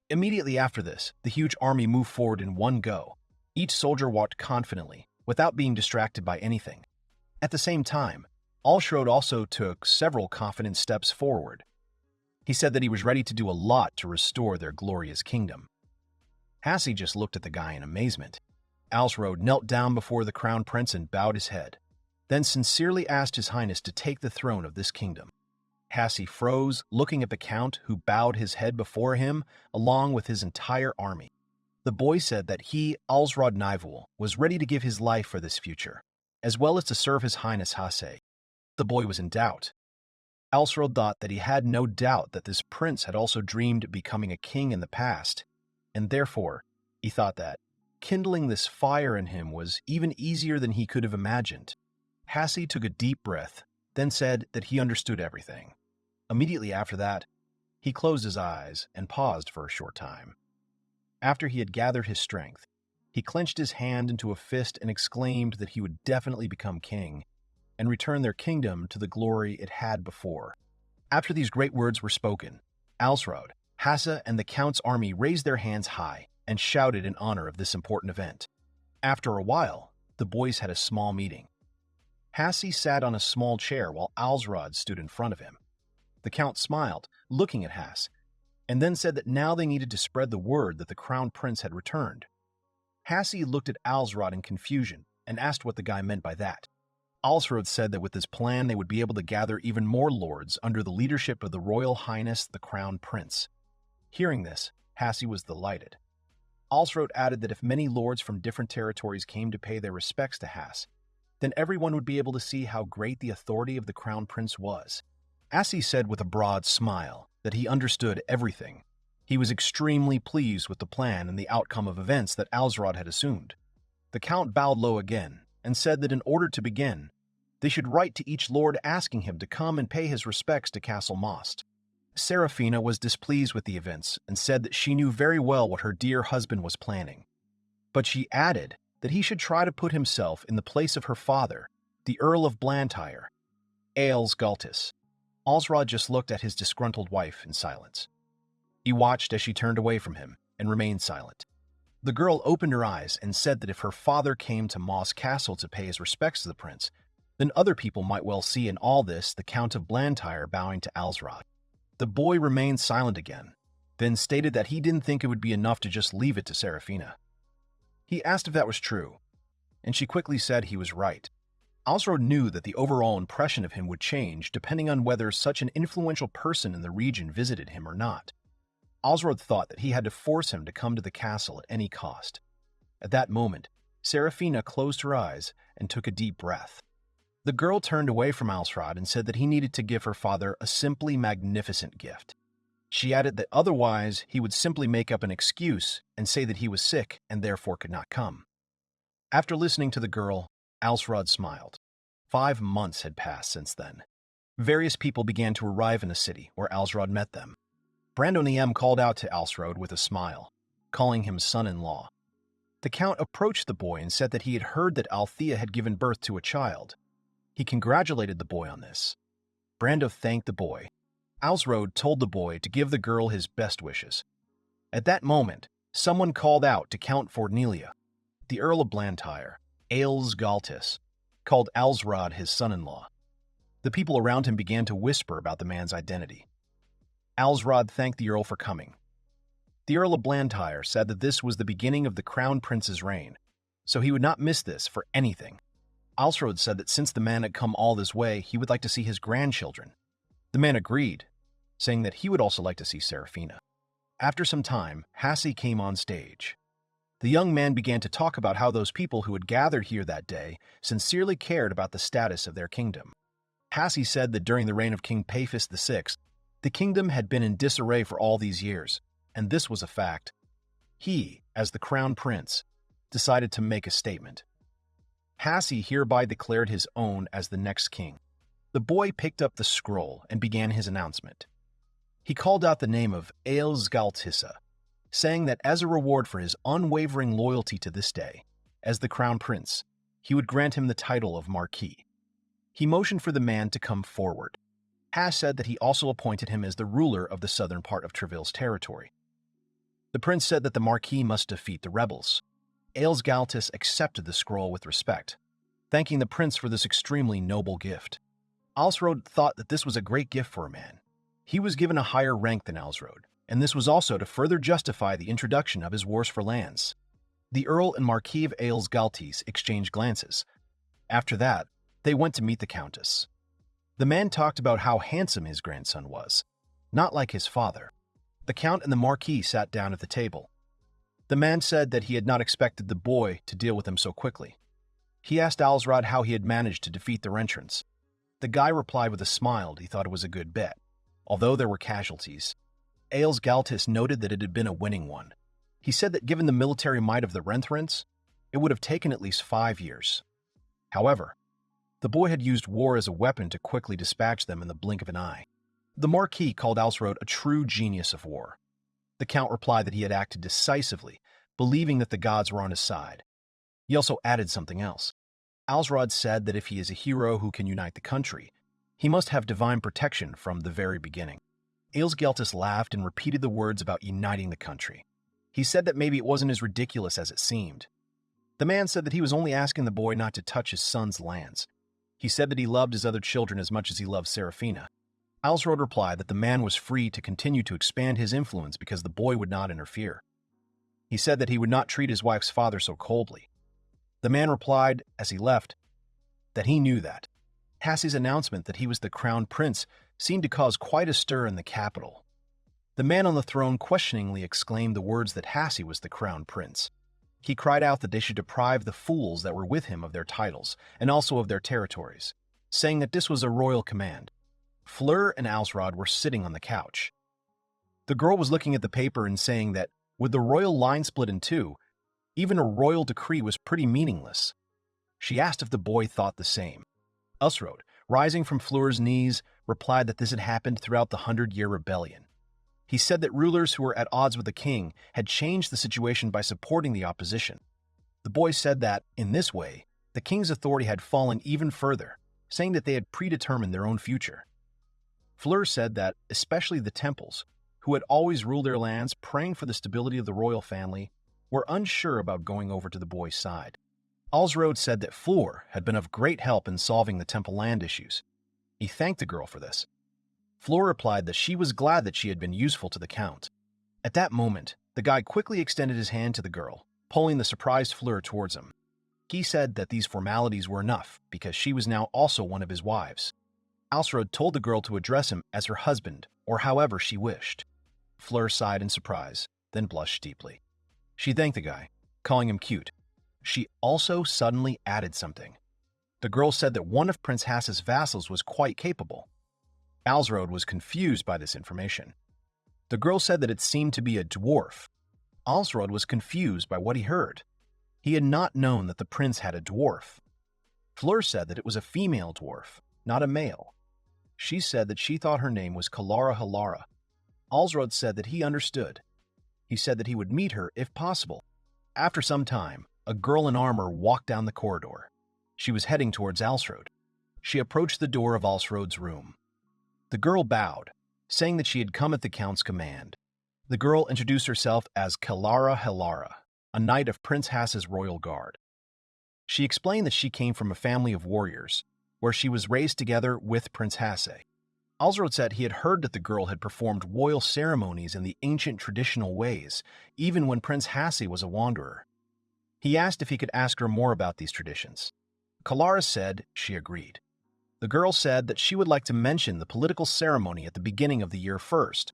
Immediately after this, the huge army moved forward in one go. Each soldier walked confidently, without being distracted by anything. At the same time, Alsrod also took several confident steps forward. He said that he was ready to do a lot to restore their glorious kingdom. Hassie just looked at the guy in amazement. Alsrod knelt down before the Crown Prince and bowed his head, then sincerely asked His Highness to take the throne of this kingdom. Hassie froze, looking at the Count, who bowed his head before him, along with his entire army. The boy said that he, Alsrod Nivul, was ready to give his life for this future, as well as to serve His Highness Hasse. The boy was in doubt. Alsrod thought that he had no doubt that this prince had also dreamed of becoming a king in the past, and therefore, he thought that kindling this fire in him was even easier than he could have imagined. Hassie took a deep breath, then said that he understood everything. Immediately after that, he closed his eyes and paused for a short time. After he had gathered his strength, he clenched his hand into a fist and exclaimed that he would definitely become king and return their kingdom to the glory it had before. After these great words were spoken, Alsrod, Hasse, and the Count's army raised their hands high and shouted in honor of this important event. After a while, the boys had a small meeting. Hassie sat on a small chair while Alsrod stood in front of him. The Count smiled, looking at Hasse, and then said that now they needed to spread the word that the Crown Prince had returned. Hassie looked at Alsrod in confusion and asked what the guy meant by that. Alsrod said that with this plan they would be able to gather even more lords under the leadership of the Royal Highness the Crown Prince. Hearing this, Hassie was delighted. Alsrod added that if many lords from different territories came to pay their respects to Hasse, then everyone would be able to see how great the authority of the Crown Prince was. Hassie said with a broad smile that he understood everything. He was extremely pleased with the plan and the outcome of events that Alsrod had assumed. The Count bowed low again and said that in order to begin, they should write to each lord asking him to come and pay his respects to Castle Most. Seraphina was displeased with the events and said that she knew very well what her dear husband was planning. But she added that he should try to put himself in the place of her father, the Earl of Blantyre, Aels Galtis. Alsrod just looked at his disgruntled wife in silence. He watched as she turned away from him and remained silent. The girl opened her eyes and said that if her father came to Moss Castle to pay his respects to the prince, then other people might well see in all this the Count of Blantyre bowing to Alsrod. The boy remained silent again, then stated that he didn't think it would be enough to just leave it to Seraphina. He asked if that was true, and she quickly said he was right. Alsrod knew that the overall impression of him would change depending on whether such an influential person in the region visited him or not. Alsrod thought that he had to force him to come to the castle at any cost. At that moment, Seraphina closed her eyes and took a deep breath. The girl turned away from Alsrod and said that he needed to give her father a simply magnificent gift. She added that otherwise he would simply make up an excuse and say that he was sick and therefore could not come. After listening to the girl, Alsrod smiled. 5 months had passed since then. Various people began to arrive in the city where Alsrod met them. Brandonium called out to Alsrod with a smile, calling him son-in-law. The Count approached the boy and said that he had heard that Althea had given birth to a child. He congratulated the boy on this. Brando thanked the boy. Alsrod told the boy to give the girl his best wishes. At that moment, someone called out to Count Fornelia. The Earl of Blantyre, Aels Galtis, called Alsrod his son-in-law. The people around him began to whisper about the man's identity. Alsrod thanked the Earl for coming. The Earl of Blantyre said that this was the beginning of the Crown Prince's reign, so he would not miss this for anything. Alsrod said that since the man had come all this way, he would like to see his grandchildren. The man agreed, saying that he would also like to see Seraphina. After some time, Hassie came on stage. The young man began to talk about how those people who had gathered here that day sincerely cared about the status of their kingdom. Hassie said that during the reign of King Paphos VI, the kingdom had been in disarray for all these years, and this was a fact. He, as the crown prince, decided to make a statement. Hassie hereby declared his own as the next king. The boy picked up the scroll and began his announcement. He called out the name of Aels Galtissa, saying that as a reward for his unwavering loyalty to this day, as the crown prince, he would grant him the title of Marquis. He motioned for the man to come forward. Has said that he also appointed him as the ruler of the southern part of Treville's territory. The prince said that the Marquis must defeat the rebels. Aels Galtis accepted the scroll with respect, thanking the prince for this extremely noble gift. Alsrod thought that this was a great gift for a man. He was given a higher rank than Alsrod, and this was also to further justify the introduction of his wars for lands. The Earl and Marquis of Aels Galtis exchanged glances. After that, they went to meet the Countess. The man talked about how handsome his grandson was, not like his father. The Count and the Marquis sat down at the table. The man said that he had not expected the boy to deal with him so quickly. He asked Alsrod how he had managed to defeat their entrance. The guy replied with a smile he thought it was a good bet, although there were casualties. Aels Galtis noted that it had been a winning one. He said that given the military might of the Renthrants, it would have taken at least 5 years. However, the boy had used war as a weapon to quickly dispatch them in the blink of an eye. The Marquis called Alsrod a true genius of war. The Count replied that he had acted decisively, believing that the gods were on his side. He also added something else. Alsrod said that if he is a hero who can unite the country, he must have divine protection from the very beginning. Aels Galtis laughed and repeated the words about uniting the country. He said that maybe it wasn't as ridiculous as it seemed. The man said that he was only asking the boy not to touch his son's lands. He said that he loved his other children as much as he loved Seraphina. Alsrod replied that the man was free to continue to expand his influence because the boy would not interfere. He said that he would not treat his wife's father so coldly. The man replied, as he left, that he knew that. Hassie's announcement that he was the crown prince seemed to cause quite a stir in the capital. The man on the throne questioningly exclaimed the words that Hassie was the crown prince. He cried out that they should deprive the fools that were with him of their titles and also of their territories, saying that this was a royal command. Fleur and Alsrod were sitting on the couch. The girl was looking at the paper and saying that, with the royal line split in two, even a royal decree was pretty meaningless. She asked if the boy thought the same. Alsrod, rising from Fleur's knees, replied that this had happened throughout the 100-Year Rebellion. He said that rulers who were at odds with the king had changed the situation by supporting the opposition. The boy said that, in this way, the king's authority had fallen even further, saying that they had predetermined their own future. Fleur said that, especially the temples, who had always ruled their lands praying for the stability of the royal family, were unsure about going over to the boy's side. Alsrod said that Fleur had been of great help in solving the temple land issues. He thanked the girl for this. Fleur replied that she was glad that she had been useful to the Count. At that moment, the guy quickly extended his hand to the girl, pulling the surprised Fleur towards him. He said that these formalities were enough because she was now also one of his wives. Alsrod told the girl to address him as her husband or however she wished. Fleur sighed in surprise, then blushed deeply. She thanked the guy, calling him cute. She also suddenly added something. The girl said that one of Prince Hass's vassals was quite capable. Alsrod was confused by this information. The girl said that it seemed to be a dwarf. Alsrod was confused by what he heard. He had not known that the prince had a dwarf. Fleur said that it was a female dwarf, not a male. She said that she thought her name was Kalara Halara. Alsrod said that he understood. He said that he would meet her if possible. After some time, a girl in armor walked down the corridor. She was heading towards Alsrod. She approached the door of Alsrod's room. The girl bowed, saying that she had come at the Count's command. The girl introduced herself as Kalara Helara, a knight of Prince Hass's royal guard. She explained that she came from a family of warriors, where she was raised together with Prince Hasse. Alsrod said he had heard that the girl had performed royal ceremonies in the ancient traditional ways, even when Prince Hasse was a wanderer. He asked if he could ask her more about these traditions. Kalara said she agreed. The girl said that she would like to mention the political ceremony at the beginning of the year first.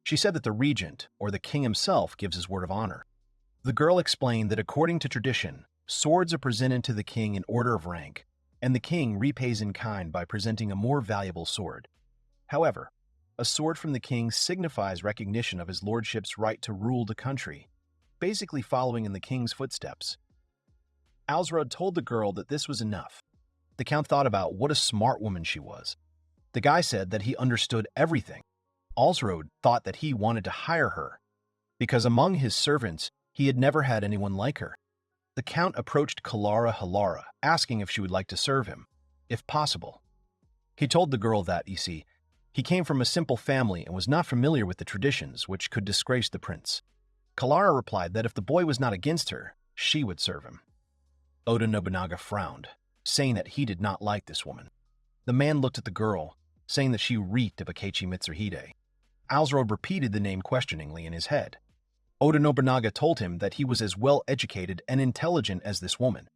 She said that the regent, or the king himself, gives his word of honor. The girl explained that according to tradition, swords are presented to the king in order of rank, and the king repays in kind by presenting a more valuable sword. However, a sword from the king signifies recognition of his lordship's right to rule the country, basically following in the king's footsteps. Alsrod told the girl that this was enough. The Count thought about what a smart woman she was. The guy said that he understood everything. Alsrod thought that he wanted to hire her, because among his servants, he had never had anyone like her. The Count approached Kalara Helara, asking if she would like to serve him, if possible. He told the girl that, you see, he came from a simple family and was not familiar with the traditions which could disgrace the prince. Kalara replied that if the boy was not against her, she would serve him. Oda Nobunaga frowned, saying that he did not like this woman. The man looked at the girl, saying that she reeked of Akechi Mitsuhide. Alsrod repeated the name questioningly in his head. Oda Nobunaga told him that he was as well educated and intelligent as this woman.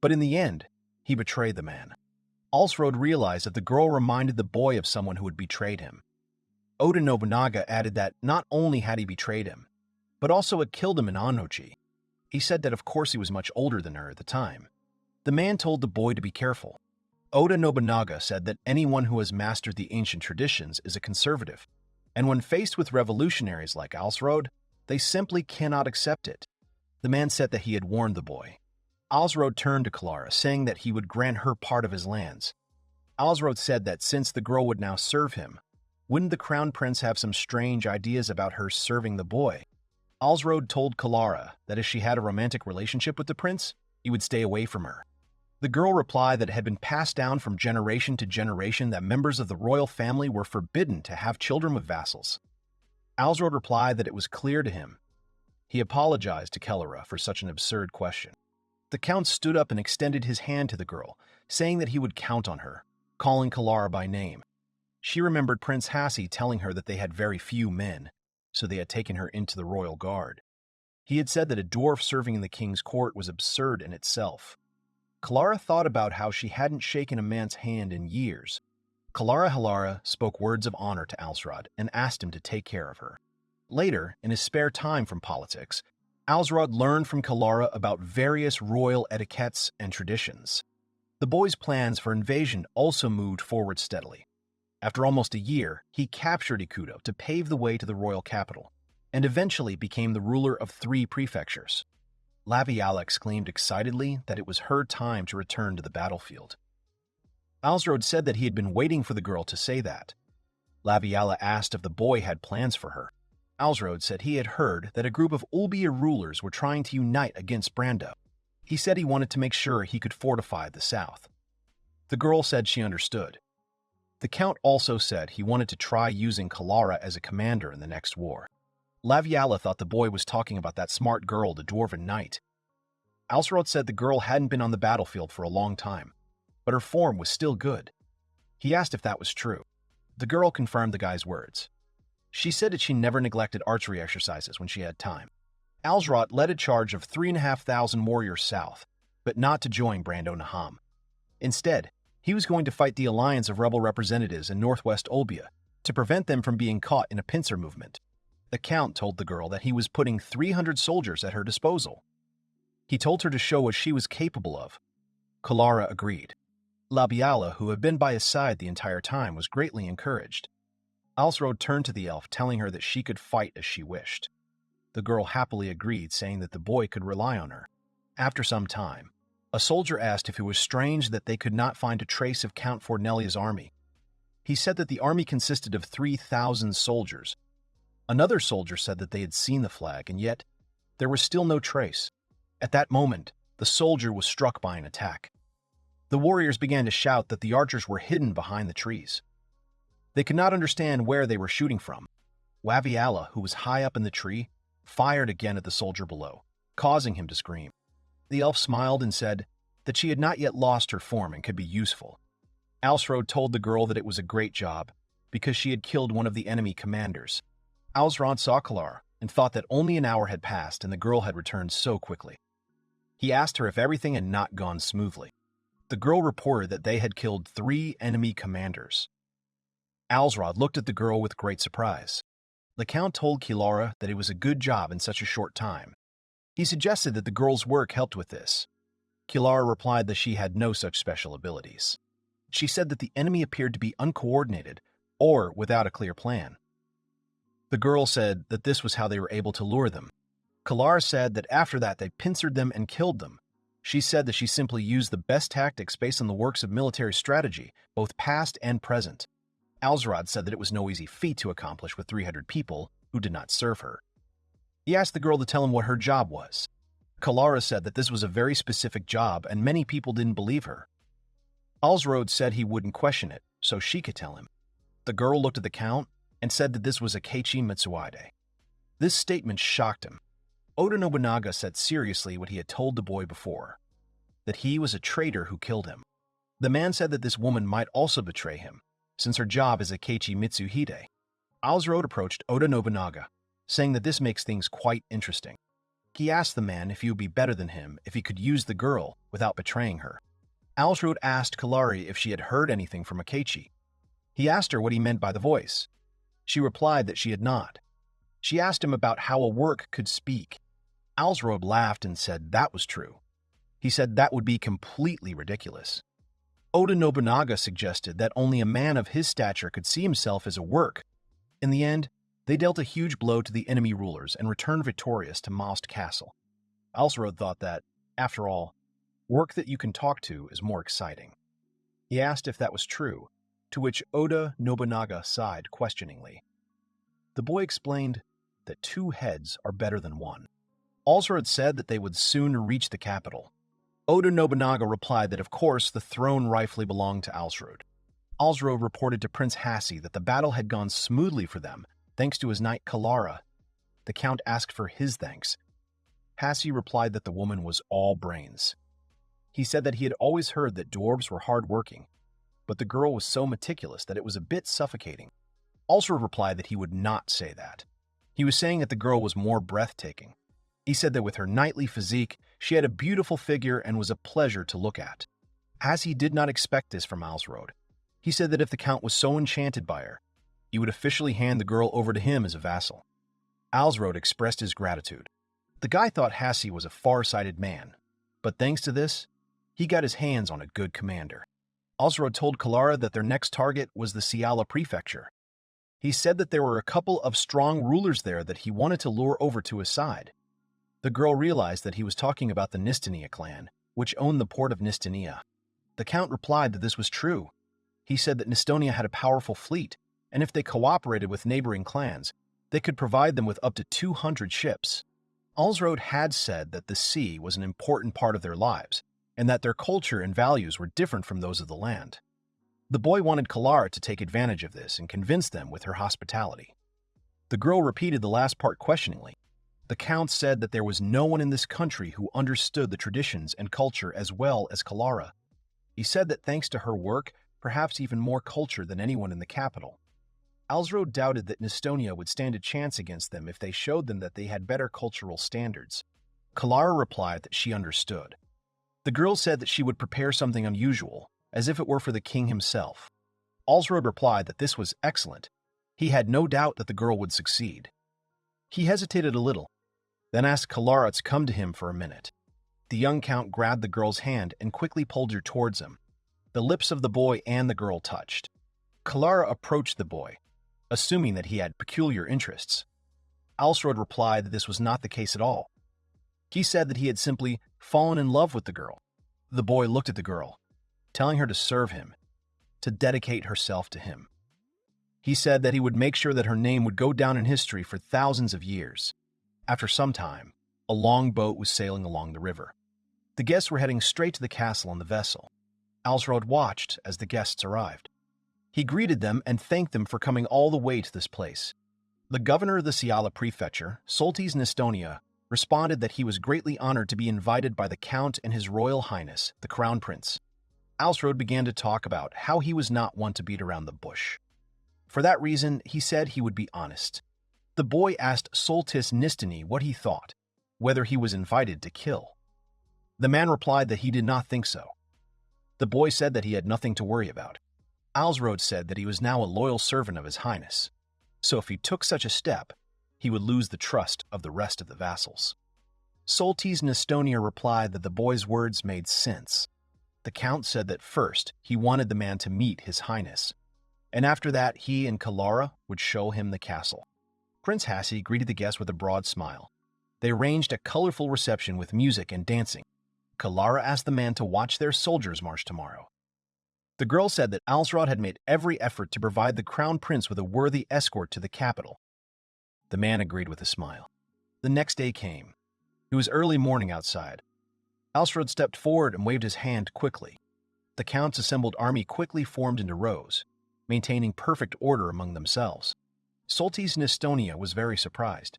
But in the end, he betrayed the man. Alsrod realized that the girl reminded the boy of someone who had betrayed him. Oda Nobunaga added that not only had he betrayed him, but also had killed him in Onhoji. He said that of course he was much older than her at the time. The man told the boy to be careful. Oda Nobunaga said that anyone who has mastered the ancient traditions is a conservative, and when faced with revolutionaries like Alsrod, they simply cannot accept it. The man said that he had warned the boy. Alsrod turned to Kalara, saying that he would grant her part of his lands. Alsrod said that since the girl would now serve him, wouldn't the crown prince have some strange ideas about her serving the boy? Alsrod told Kalara that if she had a romantic relationship with the prince, he would stay away from her. The girl replied that it had been passed down from generation to generation that members of the royal family were forbidden to have children with vassals. Alsrod replied that it was clear to him. He apologized to Kalara for such an absurd question. The Count stood up and extended his hand to the girl, saying that he would count on her, calling Kalara by name. She remembered Prince Hasse telling her that they had very few men, so they had taken her into the royal guard. He had said that a dwarf serving in the king's court was absurd in itself. Kalara thought about how she hadn't shaken a man's hand in years. Kalara Helara spoke words of honor to Alsrod and asked him to take care of her. Later, in his spare time from politics, Alsrod learned from Kalara about various royal etiquettes and traditions. The boy's plans for invasion also moved forward steadily. After almost a year, he captured Ikuto to pave the way to the royal capital, and eventually became the ruler of 3 prefectures. Laviala exclaimed excitedly that it was her time to return to the battlefield. Alsrod said that he had been waiting for the girl to say that. Laviala asked if the boy had plans for her. Alsrod said he had heard that a group of Ulbia rulers were trying to unite against Brando. He said he wanted to make sure he could fortify the south. The girl said she understood. The Count also said he wanted to try using Kalara as a commander in the next war. Laviala thought the boy was talking about that smart girl, the Dwarven Knight. Alsrod said the girl hadn't been on the battlefield for a long time, but her form was still good. He asked if that was true. The girl confirmed the guy's words. She said that she never neglected archery exercises when she had time. Alsrod led a charge of 3,500 warriors south, but not to join Brando Naham. Instead, he was going to fight the alliance of rebel representatives in northwest Olbia to prevent them from being caught in a pincer movement. The Count told the girl that he was putting 300 soldiers at her disposal. He told her to show what she was capable of. Kalara agreed. Labiala, who had been by his side the entire time, was greatly encouraged. Alsrod turned to the elf, telling her that she could fight as she wished. The girl happily agreed, saying that the boy could rely on her. After some time, a soldier asked if it was strange that they could not find a trace of Count Fornelia's army. He said that the army consisted of 3,000 soldiers, Another soldier said that they had seen the flag, and yet there was still no trace. At that moment, the soldier was struck by an attack. The warriors began to shout that the archers were hidden behind the trees. They could not understand where they were shooting from. Waviala, who was high up in the tree, fired again at the soldier below, causing him to scream. The elf smiled and said that she had not yet lost her form and could be useful. Alsrod told the girl that it was a great job because she had killed one of the enemy commanders. Alsrod saw Kalar and thought that only an hour had passed and the girl had returned so quickly. He asked her if everything had not gone smoothly. The girl reported that they had killed 3 enemy commanders. Alsrod looked at the girl with great surprise. The Count told Kilara that it was a good job in such a short time. He suggested that the girl's work helped with this. Kilara replied that she had no such special abilities. She said that the enemy appeared to be uncoordinated or without a clear plan. The girl said that this was how they were able to lure them. Kilara said that after that they pincered them and killed them. She said that she simply used the best tactics based on the works of military strategy, both past and present. Alsrod said that it was no easy feat to accomplish with 300 people who did not serve her. He asked the girl to tell him what her job was. Kilara said that this was a very specific job and many people didn't believe her. Alsrod said he wouldn't question it, so she could tell him. The girl looked at the Count and said that this was Akechi Mitsuade. This statement shocked him. Oda Nobunaga said seriously what he had told the boy before, that he was a traitor who killed him. The man said that this woman might also betray him, since her job is Akechi Mitsuhide. Alsrod approached Oda Nobunaga, saying that this makes things quite interesting. He asked the man if he would be better than him if he could use the girl without betraying her. Alsrod asked Kalari if she had heard anything from Akechi. He asked her what he meant by the voice. She replied that she had not. She asked him about how a work could speak. Alsrod laughed and said that was true. He said that would be completely ridiculous. Oda Nobunaga suggested that only a man of his stature could see himself as a work. In the end, they dealt a huge blow to the enemy rulers and returned victorious to Most Castle. Alsrod thought that, after all, work that you can talk to is more exciting. He asked if that was true, to which Oda Nobunaga sighed questioningly. The boy explained that 2 heads are better than 1. Alsrod said that they would soon reach the capital. Oda Nobunaga replied that of course the throne rightfully belonged to Alsrod. Alsrod reported to Prince Hassi that the battle had gone smoothly for them, thanks to his knight Kalara. The Count asked for his thanks. Hassi replied that the woman was all brains. He said that he had always heard that dwarves were hard-working, but the girl was so meticulous that it was a bit suffocating. Alsrod replied that he would not say that. He was saying that the girl was more breathtaking. He said that with her knightly physique, she had a beautiful figure and was a pleasure to look at. Hassi did not expect this from Alsrod. He said that if the Count was so enchanted by her, he would officially hand the girl over to him as a vassal. Alsrod expressed his gratitude. The guy thought Hassi was a far-sighted man, but thanks to this, he got his hands on a good commander. Alsrod told Kalara that their next target was the Ciala prefecture. He said that there were a couple of strong rulers there that he wanted to lure over to his side. The girl realized that he was talking about the Nistania clan, which owned the port of Nistania. The Count replied that this was true. He said that Nistonia had a powerful fleet, and if they cooperated with neighboring clans, they could provide them with up to 200 ships. Alsrod had said that the sea was an important part of their lives, and that their culture and values were different from those of the land. The boy wanted Kalara to take advantage of this and convince them with her hospitality. The girl repeated the last part questioningly. The Count said that there was no one in this country who understood the traditions and culture as well as Kalara. He said that thanks to her work, perhaps even more culture than anyone in the capital. Alsrod doubted that Nistonia would stand a chance against them if they showed them that they had better cultural standards. Kalara replied that she understood. The girl said that she would prepare something unusual, as if it were for the king himself. Alsrod replied that this was excellent. He had no doubt that the girl would succeed. He hesitated a little, then asked Kalara to come to him for a minute. The young count grabbed the girl's hand and quickly pulled her towards him. The lips of the boy and the girl touched. Kalara approached the boy, assuming that he had peculiar interests. Alsrod replied that this was not the case at all. He said that he had simply fallen in love with the girl. The boy looked at the girl, telling her to serve him, to dedicate herself to him. He said that he would make sure that her name would go down in history for thousands of years. After some time, a long boat was sailing along the river. The guests were heading straight to the castle on the vessel. Alsrod watched as the guests arrived. He greeted them and thanked them for coming all the way to this place. The governor of the Ciala prefecture, Soltis Nestonia, responded that he was greatly honored to be invited by the Count and His Royal Highness, the Crown Prince. Alsrod began to talk about how he was not one to beat around the bush. For that reason, he said he would be honest. The boy asked Soltis Nistoni what he thought, whether he was invited to kill. The man replied that he did not think so. The boy said that he had nothing to worry about. Alsrod said that he was now a loyal servant of His Highness, so if he took such a step, he would lose the trust of the rest of the vassals. Soltis Nestonia replied that the boy's words made sense. The Count said that first he wanted the man to meet His Highness, and after that he and Kalara would show him the castle. Prince Hassi greeted the guests with a broad smile. They arranged a colorful reception with music and dancing. Kalara asked the man to watch their soldiers march tomorrow. The girl said that Alsrod had made every effort to provide the crown prince with a worthy escort to the capital. The man agreed with a smile. The next day came. It was early morning outside. Alsrod stepped forward and waved his hand quickly. The Count's assembled army quickly formed into rows, maintaining perfect order among themselves. Soltis Nestonia was very surprised.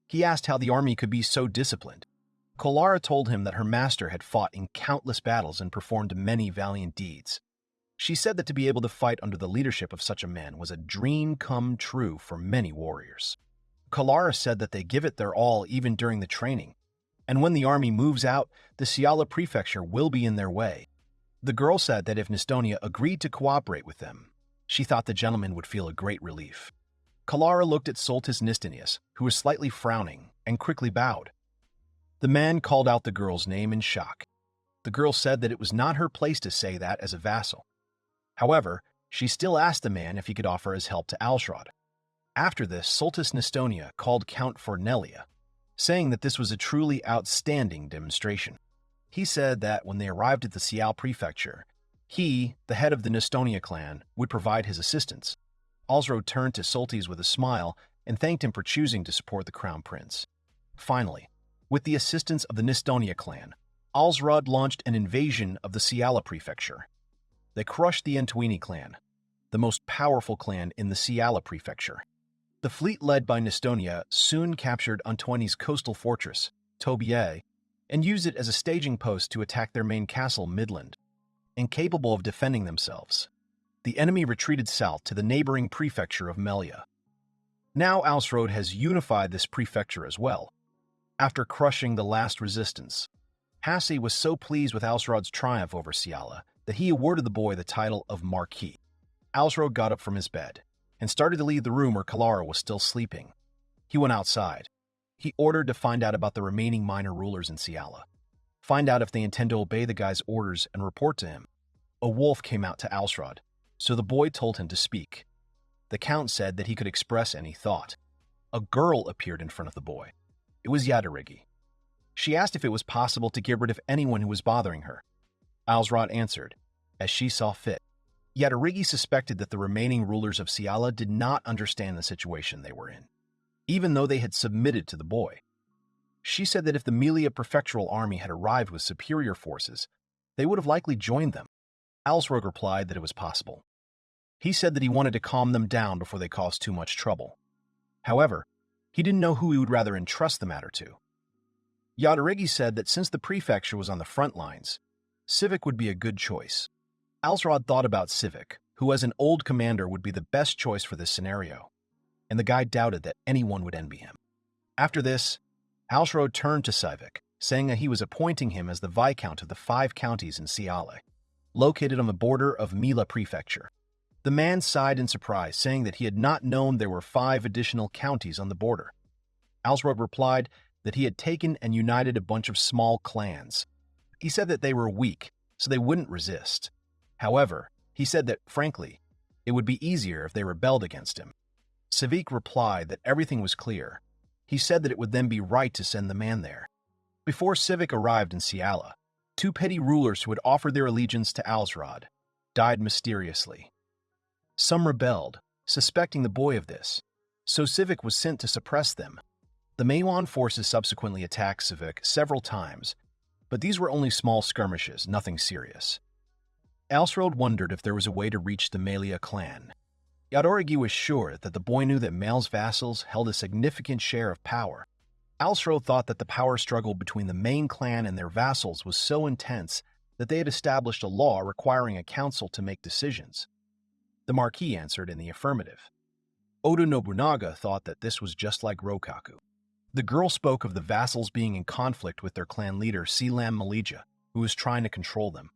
He asked how the army could be so disciplined. Kalara told him that her master had fought in countless battles and performed many valiant deeds. She said that to be able to fight under the leadership of such a man was a dream come true for many warriors. Kalara said that they give it their all even during the training, and when the army moves out, the Ciala prefecture will be in their way. The girl said that if Nestonia agreed to cooperate with them, she thought the gentleman would feel a great relief. Kalara looked at Soltis Nistonius, who was slightly frowning, and quickly bowed. The man called out the girl's name in shock. The girl said that it was not her place to say that as a vassal. However, she still asked the man if he could offer his help to Alsrod. After this, Soltis Nestonia called Count Fornelia, saying that this was a truly outstanding demonstration. He said that when they arrived at the Cial prefecture, he, the head of the Nestonia clan, would provide his assistance. Alsrod turned to Soltis with a smile and thanked him for choosing to support the crown prince. Finally, with the assistance of the Nestonia clan, Alsrod launched an invasion of the Ciala prefecture. They crushed the Antoini clan, the most powerful clan in the Ciala prefecture. The fleet led by Nestonia soon captured Antoini's coastal fortress, Tobier, and used it as a staging post to attack their main castle, Midland. Incapable of defending themselves, the enemy retreated south to the neighboring prefecture of Melia. Now Alsrod has unified this prefecture as well. After crushing the last resistance, Hassi was so pleased with Alsrod's triumph over Ciala that he awarded the boy the title of Marquis. Alsrod got up from his bed and started to leave the room where Kalara was still sleeping. He went outside. He ordered to find out about the remaining minor rulers in Ciala. Find out if they intend to obey the guy's orders and report to him. A wolf came out to Alsrod, so the boy told him to speak. The Count said that he could express any thought. A girl appeared in front of the boy. It was Yadarigi. She asked if it was possible to get rid of anyone who was bothering her. Alsrod answered, as she saw fit. Yadarigi suspected that the remaining rulers of Ciala did not understand the situation they were in, even though they had submitted to the boy. She said that if the Melia prefectural army had arrived with superior forces, they would have likely joined them. Alsrod replied that it was possible. He said that he wanted to calm them down before they caused too much trouble. However, he didn't know who he would rather entrust the matter to. Yadarigi said that since the prefecture was on the front lines, Civic would be a good choice. Alsrod thought about Civic, who as an old commander would be the best choice for this scenario, and the guy doubted that anyone would envy him. After this, Alsrod turned to Civic, saying that he was appointing him as the Viscount of the 5 counties in Ciale, located on the border of Mila Prefecture. The man sighed in surprise, saying that he had not known there were 5 additional counties on the border. Alsrod replied that he had taken and united a bunch of small clans. He said that they were weak, so they wouldn't resist. However, he said that, frankly, it would be easier if they rebelled against him. Civic replied that everything was clear. He said that it would then be right to send the man there. Before Civic arrived in Ciala, 2 petty rulers who had offered their allegiance to Alsrod died mysteriously. Some rebelled, suspecting the boy of this, so Civic was sent to suppress them. The Manhwa forces subsequently attacked Civic several times, but these were only small skirmishes, nothing serious. Alsrod wondered if there was a way to reach the Malia clan. Yadoragi was sure that the boy knew that Male's vassals held a significant share of power. Alsrod thought that the power struggle between the main clan and their vassals was so intense that they had established a law requiring a council to make decisions. The Marquis answered in the affirmative. Oda Nobunaga thought that this was just like Rokaku. The girl spoke of the vassals being in conflict with their clan leader, Sealan Malija, who was trying to control them.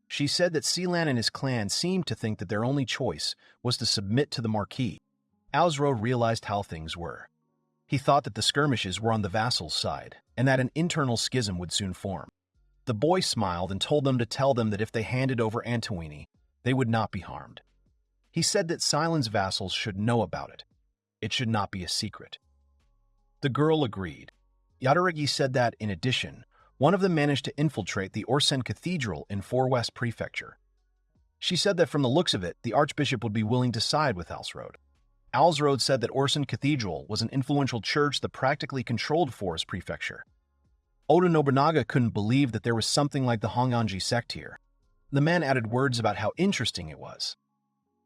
She said that Sealan and his clan seemed to think that their only choice was to submit to the Marquis. Alsrod realized how things were. He thought that the skirmishes were on the vassals' side, and that an internal schism would soon form. The boy smiled and told them to tell them that if they handed over Antoini, they would not be harmed. He said that Sealan's vassals should know about it. It should not be a secret. The girl agreed. Yadaragi said that, in addition, one of them managed to infiltrate the Orsen Cathedral in West Prefecture. She said that from the looks of it, the Archbishop would be willing to side with Alsrod. Alsrod said that Orsen Cathedral was an influential church that practically controlled Forest Prefecture. Oda Nobunaga couldn't believe that there was something like the Honganji sect here. The man added words about how interesting it was.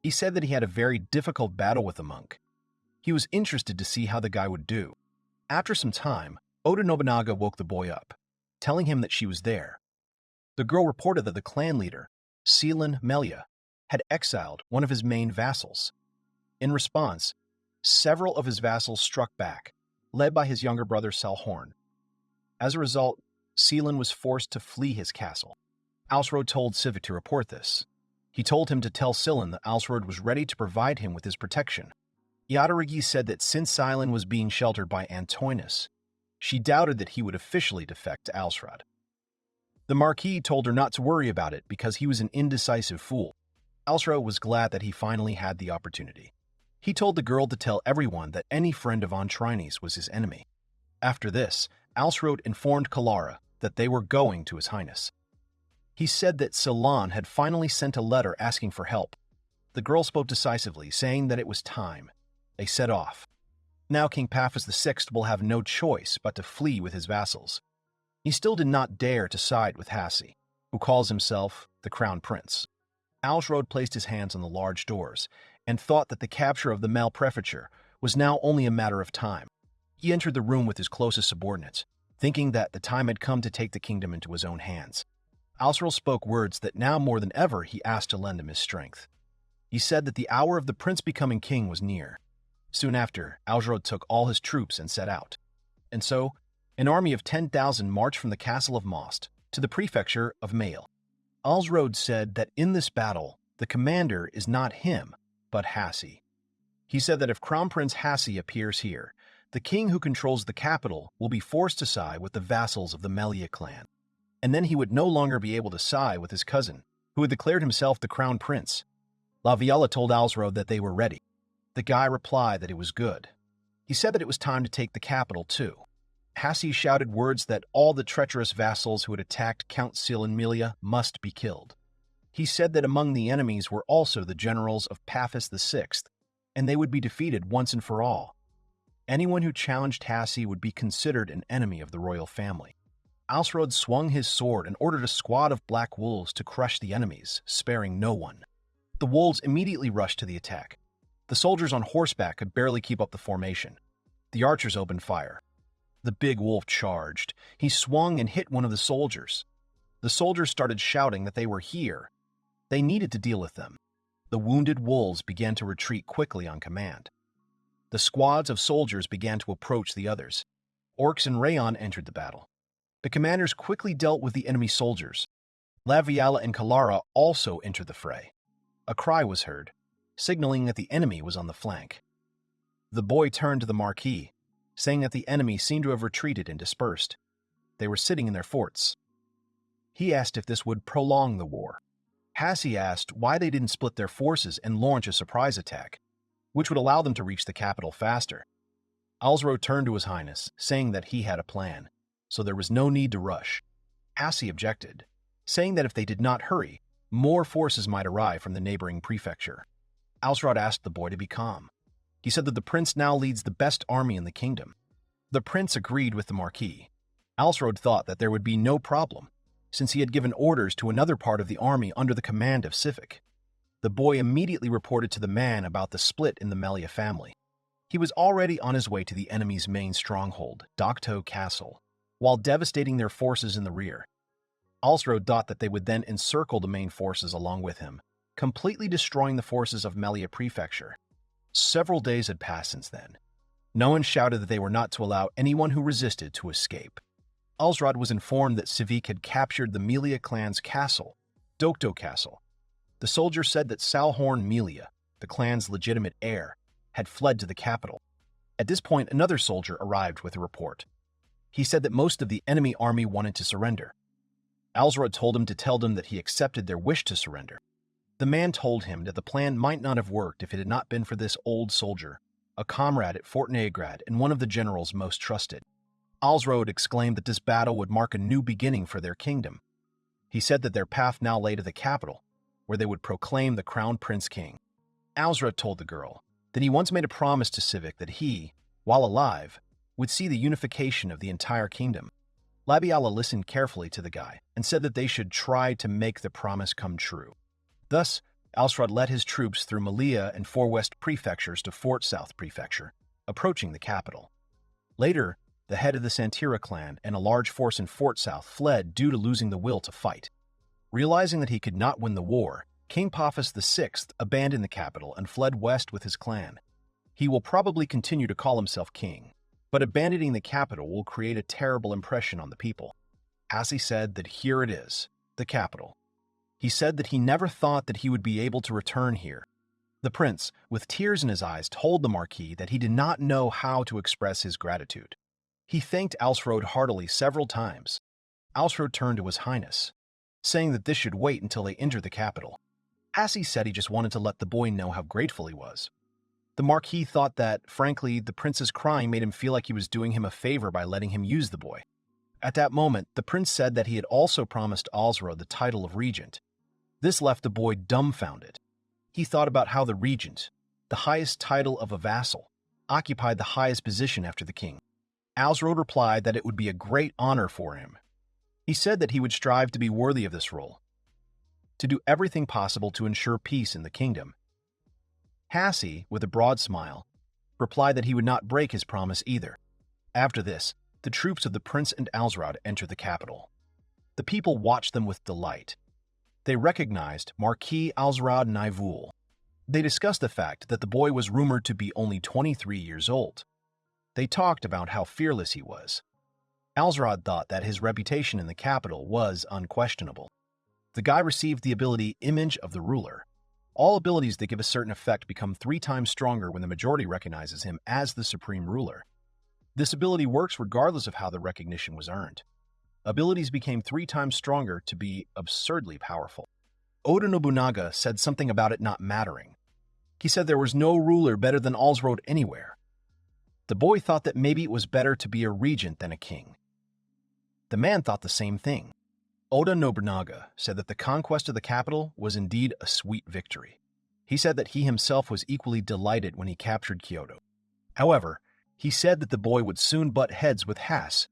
He said that he had a very difficult battle with a monk. He was interested to see how the guy would do. After some time, Oda Nobunaga woke the boy up, telling him that she was there. The girl reported that the clan leader, Sealan Melia, had exiled one of his main vassals. In response, several of his vassals struck back, led by his younger brother Salhorn. As a result, Sealan was forced to flee his castle. Alsrod told Civic to report this. He told him to tell Sealan that Alsrod was ready to provide him with his protection. Yadaragi said that since Sealan was being sheltered by Antoinus, she doubted that he would officially defect to Alsrod. The Marquis told her not to worry about it because he was an indecisive fool. Alsrod was glad that he finally had the opportunity. He told the girl to tell everyone that any friend of Antrinis was his enemy. After this, Alsrod informed Kalara that they were going to His Highness. He said that Sealan had finally sent a letter asking for help. The girl spoke decisively, saying that it was time. They set off. Now King Paphos VI will have no choice but to flee with his vassals. He still did not dare to side with Hassi, who calls himself the Crown Prince. Alsrod placed his hands on the large doors and thought that the capture of the Male Prefecture was now only a matter of time. He entered the room with his closest subordinates, thinking that the time had come to take the kingdom into his own hands. Alsrod spoke words that now more than ever he asked to lend him his strength. He said that the hour of the prince becoming king was near. Soon after, Alsrod took all his troops and set out. And so, an army of 10,000 marched from the castle of Most to the prefecture of Mail. Alsrod said that in this battle, the commander is not him, but Hassi. He said that if Crown Prince Hassi appears here, the king who controls the capital will be forced to side with the vassals of the Melia clan. And then he would no longer be able to side with his cousin, who had declared himself the Crown Prince. Laviella told Alsrod that they were ready. The guy replied that it was good. He said that it was time to take the capital, too. Hassi shouted words that all the treacherous vassals who had attacked Count Melia must be killed. He said that among the enemies were also the generals of Paphos VI, and they would be defeated once and for all. Anyone who challenged Hassi would be considered an enemy of the royal family. Alsrod swung his sword and ordered a squad of black wolves to crush the enemies, sparing no one. The wolves immediately rushed to the attack. The soldiers on horseback could barely keep up the formation. The archers opened fire. The big wolf charged. He swung and hit one of the soldiers. The soldiers started shouting that they were here. They needed to deal with them. The wounded wolves began to retreat quickly on command. The squads of soldiers began to approach the others. Orcs and Rayon entered the battle. The commanders quickly dealt with the enemy soldiers. Laviella and Kalara also entered the fray. A cry was heard, signaling that the enemy was on the flank. The boy turned to the Marquis, saying that the enemy seemed to have retreated and dispersed. They were sitting in their forts. He asked if this would prolong the war. Hassi asked why they didn't split their forces and launch a surprise attack, which would allow them to reach the capital faster. Alsrod turned to His Highness, saying that he had a plan, so there was no need to rush. Hassi objected, saying that if they did not hurry, more forces might arrive from the neighboring prefecture. Alsrod asked the boy to be calm. He said that the prince now leads the best army in the kingdom. The prince agreed with the Marquis. Alsrod thought that there would be no problem, since he had given orders to another part of the army under the command of Civic. The boy immediately reported to the man about the split in the Melia family. He was already on his way to the enemy's main stronghold, Dokto Castle, while devastating their forces in the rear. Alsrod thought that they would then encircle the main forces along with him, completely destroying the forces of Melia Prefecture. Several days had passed since then. No one shouted that they were not to allow anyone who resisted to escape. Alsrod was informed that Civic had captured the Melia clan's castle, Dokto Castle. The soldier said that Salhorn Melia, the clan's legitimate heir, had fled to the capital. At this point, another soldier arrived with a report. He said that most of the enemy army wanted to surrender. Alsrod told him to tell them that he accepted their wish to surrender. The man told him that the plan might not have worked if it had not been for this old soldier, a comrade at Fort Neograd and one of the generals most trusted. Alsrod exclaimed that this battle would mark a new beginning for their kingdom. He said that their path now lay to the capital, where they would proclaim the crown prince king. Alsrod told the girl that he once made a promise to Civic that he, while alive, would see the unification of the entire kingdom. Labiala listened carefully to the guy and said that they should try to make the promise come true. Thus, Alsrod led his troops through Melia and Four West prefectures to Fort South Prefecture, approaching the capital. Later, the head of the Santira clan and a large force in Fort South fled due to losing the will to fight. Realizing that he could not win the war, King Paphos VI abandoned the capital and fled west with his clan. He will probably continue to call himself king, but abandoning the capital will create a terrible impression on the people. Hassi said that here it is, the capital. He said that he never thought that he would be able to return here. The prince, with tears in his eyes, told the Marquis that he did not know how to express his gratitude. He thanked Alsrod heartily several times. Alsrod turned to His Highness, saying that this should wait until they enter the capital. Hassi said he just wanted to let the boy know how grateful he was. The Marquis thought that, frankly, the prince's crying made him feel like he was doing him a favor by letting him use the boy. At that moment, the prince said that he had also promised Alsrod the title of regent. This left the boy dumbfounded. He thought about how the regent, the highest title of a vassal, occupied the highest position after the king. Alsrod replied that it would be a great honor for him. He said that he would strive to be worthy of this role, to do everything possible to ensure peace in the kingdom. Hassi, with a broad smile, replied that he would not break his promise either. After this, the troops of the prince and Alsrod entered the capital. The people watched them with delight. They recognized Marquis Alsrod Naivul. They discussed the fact that the boy was rumored to be only 23 years old. They talked about how fearless he was. Alsrod thought that his reputation in the capital was unquestionable. The guy received the ability Image of the Ruler. All abilities that give a certain effect become 3 times stronger when the majority recognizes him as the supreme ruler. This ability works regardless of how the recognition was earned. Abilities became 3 times stronger to be absurdly powerful. Oda Nobunaga said something about it not mattering. He said there was no ruler better than Alsrod anywhere. The boy thought that maybe it was better to be a regent than a king. The man thought the same thing. Oda Nobunaga said that the conquest of the capital was indeed a sweet victory. He said that he himself was equally delighted when he captured Kyoto. However, he said that the boy would soon butt heads with Hass,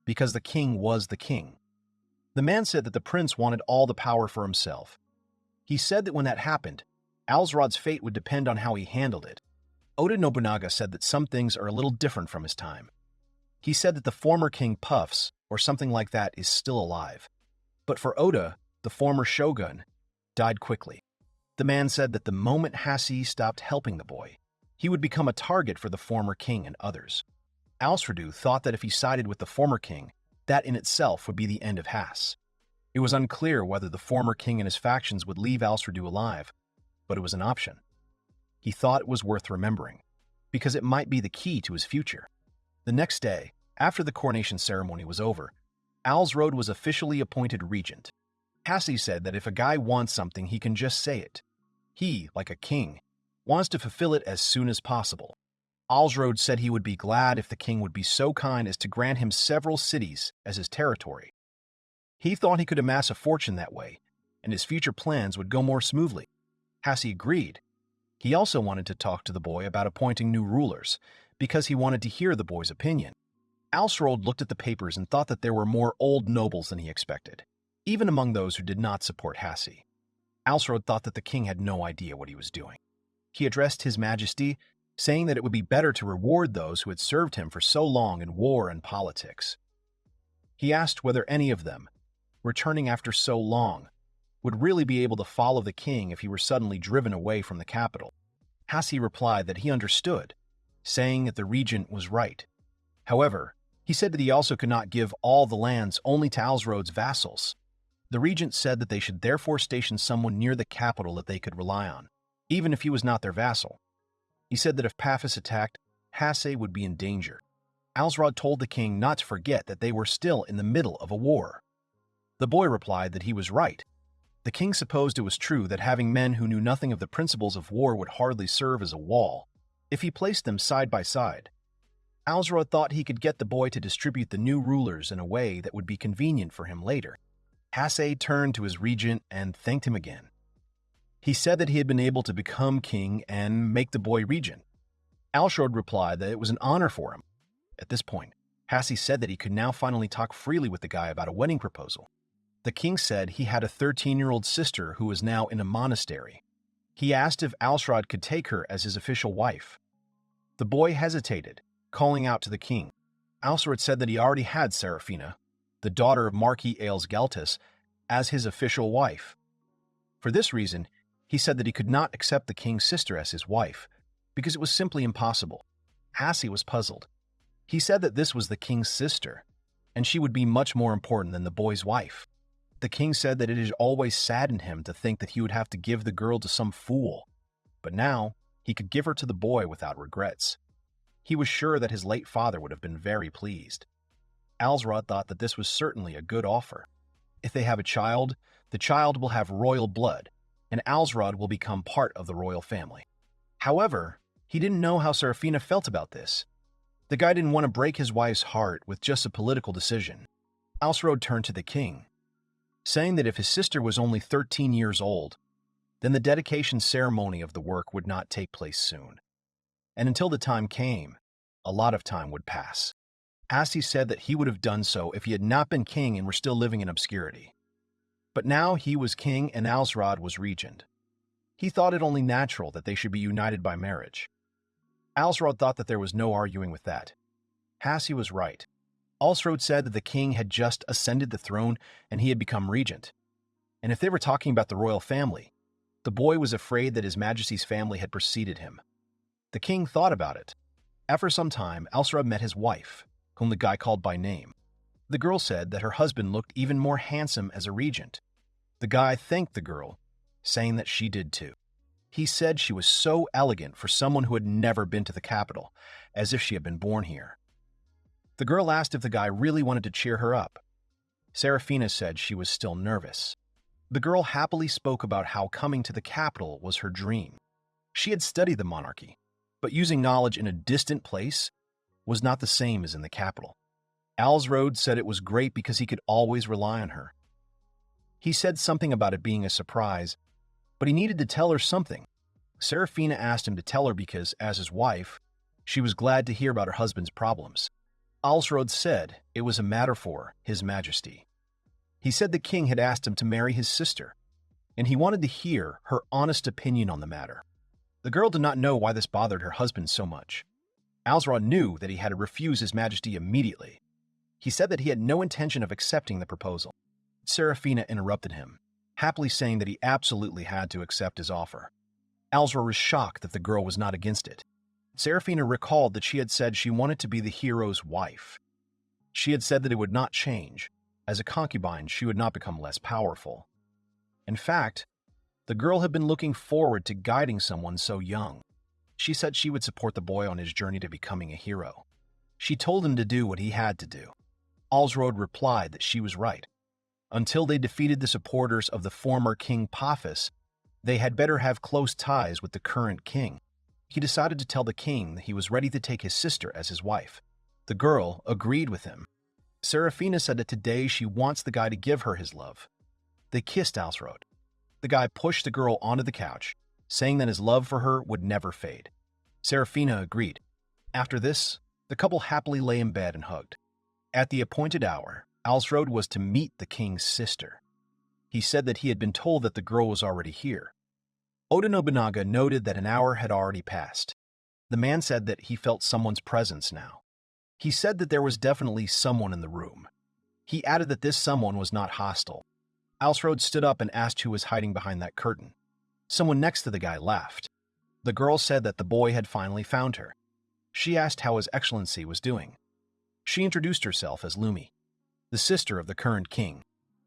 because the king was the king. The man said that the prince wanted all the power for himself. He said that when that happened, Alsrod's fate would depend on how he handled it. Oda Nobunaga said that some things are a little different from his time. He said that the former king Puffs, or something like that, is still alive. But for Oda, the former shogun, died quickly. The man said that the moment Hassi stopped helping the boy, he would become a target for the former king and others. Alsrod thought that if he sided with the former king, that in itself would be the end of Hass. It was unclear whether the former king and his factions would leave Alsrod alive, but it was an option. He thought it was worth remembering, because it might be the key to his future. The next day, after the coronation ceremony was over, Alsrod was officially appointed regent. Hassi said that if a guy wants something, he can just say it. He, like a king, wants to fulfill it as soon as possible. Alsrod said he would be glad if the king would be so kind as to grant him several cities as his territory. He thought he could amass a fortune that way, and his future plans would go more smoothly. Hassi agreed, He also wanted to talk to the boy about appointing new rulers, because he wanted to hear the boy's opinion. Alsrod looked at the papers and thought that there were more old nobles than he expected, even among those who did not support Hassi. Alsrod thought that the king had no idea what he was doing. He addressed His Majesty, saying that it would be better to reward those who had served him for so long in war and politics. He asked whether any of them, returning after so long, would really be able to follow the king if he were suddenly driven away from the capital. Hassi replied that he understood, saying that the regent was right. However, he said that he also could not give all the lands only to Alsrod's vassals. The regent said that they should therefore station someone near the capital that they could rely on, even if he was not their vassal. He said that if Paphos attacked, Hassi would be in danger. Alsrod told the king not to forget that they were still in the middle of a war. The boy replied that he was right. The king supposed it was true that having men who knew nothing of the principles of war would hardly serve as a wall if he placed them side by side. Alsrod thought he could get the boy to distribute the new rulers in a way that would be convenient for him later. Hassi turned to his regent and thanked him again. He said that he had been able to become king and make the boy regent. Alsrod replied that it was an honor for him. At this point, Hassi said that he could now finally talk freely with the guy about a wedding proposal. The king said he had a 13-year-old sister who was now in a monastery. He asked if Alsrod could take her as his official wife. The boy hesitated, calling out to the king. Alsrod said that he already had Seraphina, the daughter of Marquis Aelsgeltus, as his official wife. For this reason, he said that he could not accept the king's sister as his wife, because it was simply impossible. Hassi was puzzled. He said that this was the king's sister, and she would be much more important than the boy's wife. The king said that it had always saddened him to think that he would have to give the girl to some fool, but now he could give her to the boy without regrets. He was sure that his late father would have been very pleased. Alsrod thought that this was certainly a good offer. If they have a child, the child will have royal blood, and Alsrod will become part of the royal family. However, he didn't know how Seraphina felt about this. The guy didn't want to break his wife's heart with just a political decision. Alsrod turned to the king, saying that if his sister was only 13 years old, then the dedication ceremony of the work would not take place soon. And until the time came, a lot of time would pass. Hassi said that he would have done so if he had not been king and were still living in obscurity. But now he was king and Alsrod was regent. He thought it only natural that they should be united by marriage. Alsrod thought that there was no arguing with that. Hassi was right. Alsrod said that the king had just ascended the throne and he had become regent. And if they were talking about the royal family, the boy was afraid that His Majesty's family had preceded him. The king thought about it. After some time, Alsrod met his wife, whom the guy called by name. The girl said that her husband looked even more handsome as a regent. The guy thanked the girl, saying that she did too. He said she was so elegant for someone who had never been to the capital, as if she had been born here. The girl asked if the guy really wanted to cheer her up. Seraphina said she was still nervous. The girl happily spoke about how coming to the capital was her dream. She had studied the monarchy, but using knowledge in a distant place was not the same as in the capital. Alsrod said it was great because he could always rely on her. He said something about it being a surprise, but he needed to tell her something. Seraphina asked him to tell her because, as his wife, she was glad to hear about her husband's problems. Alsrod said it was a matter for His Majesty. He said the king had asked him to marry his sister, and he wanted to hear her honest opinion on the matter. The girl did not know why this bothered her husband so much. Alsrod knew that he had to refuse His Majesty immediately. He said that he had no intention of accepting the proposal. Seraphina interrupted him, happily saying that he absolutely had to accept his offer. Alsrod was shocked that the girl was not against it. Seraphina recalled that she had said she wanted to be the hero's wife. She had said that it would not change. As a concubine, she would not become less powerful. In fact, the girl had been looking forward to guiding someone so young. She said she would support the boy on his journey to becoming a hero. She told him to do what he had to do. Alsrod replied that she was right. Until they defeated the supporters of the former King Paphos, they had better have close ties with the current king. He decided to tell the king that he was ready to take his sister as his wife. The girl agreed with him. Seraphina said that today she wants the guy to give her his love. They kissed Alsrod. The guy pushed the girl onto the couch, saying that his love for her would never fade. Serafina agreed. After this, the couple happily lay in bed and hugged. At the appointed hour, Alsrod was to meet the king's sister. He said that he had been told that the girl was already here. Oda Nobunaga noted that an hour had already passed. The man said that he felt someone's presence now. He said that there was definitely someone in the room. He added that this someone was not hostile. Alsrod stood up and asked who was hiding behind that curtain. Someone next to the guy laughed. The girl said that the boy had finally found her. She asked how His Excellency was doing. She introduced herself as Lumi, the sister of the current king.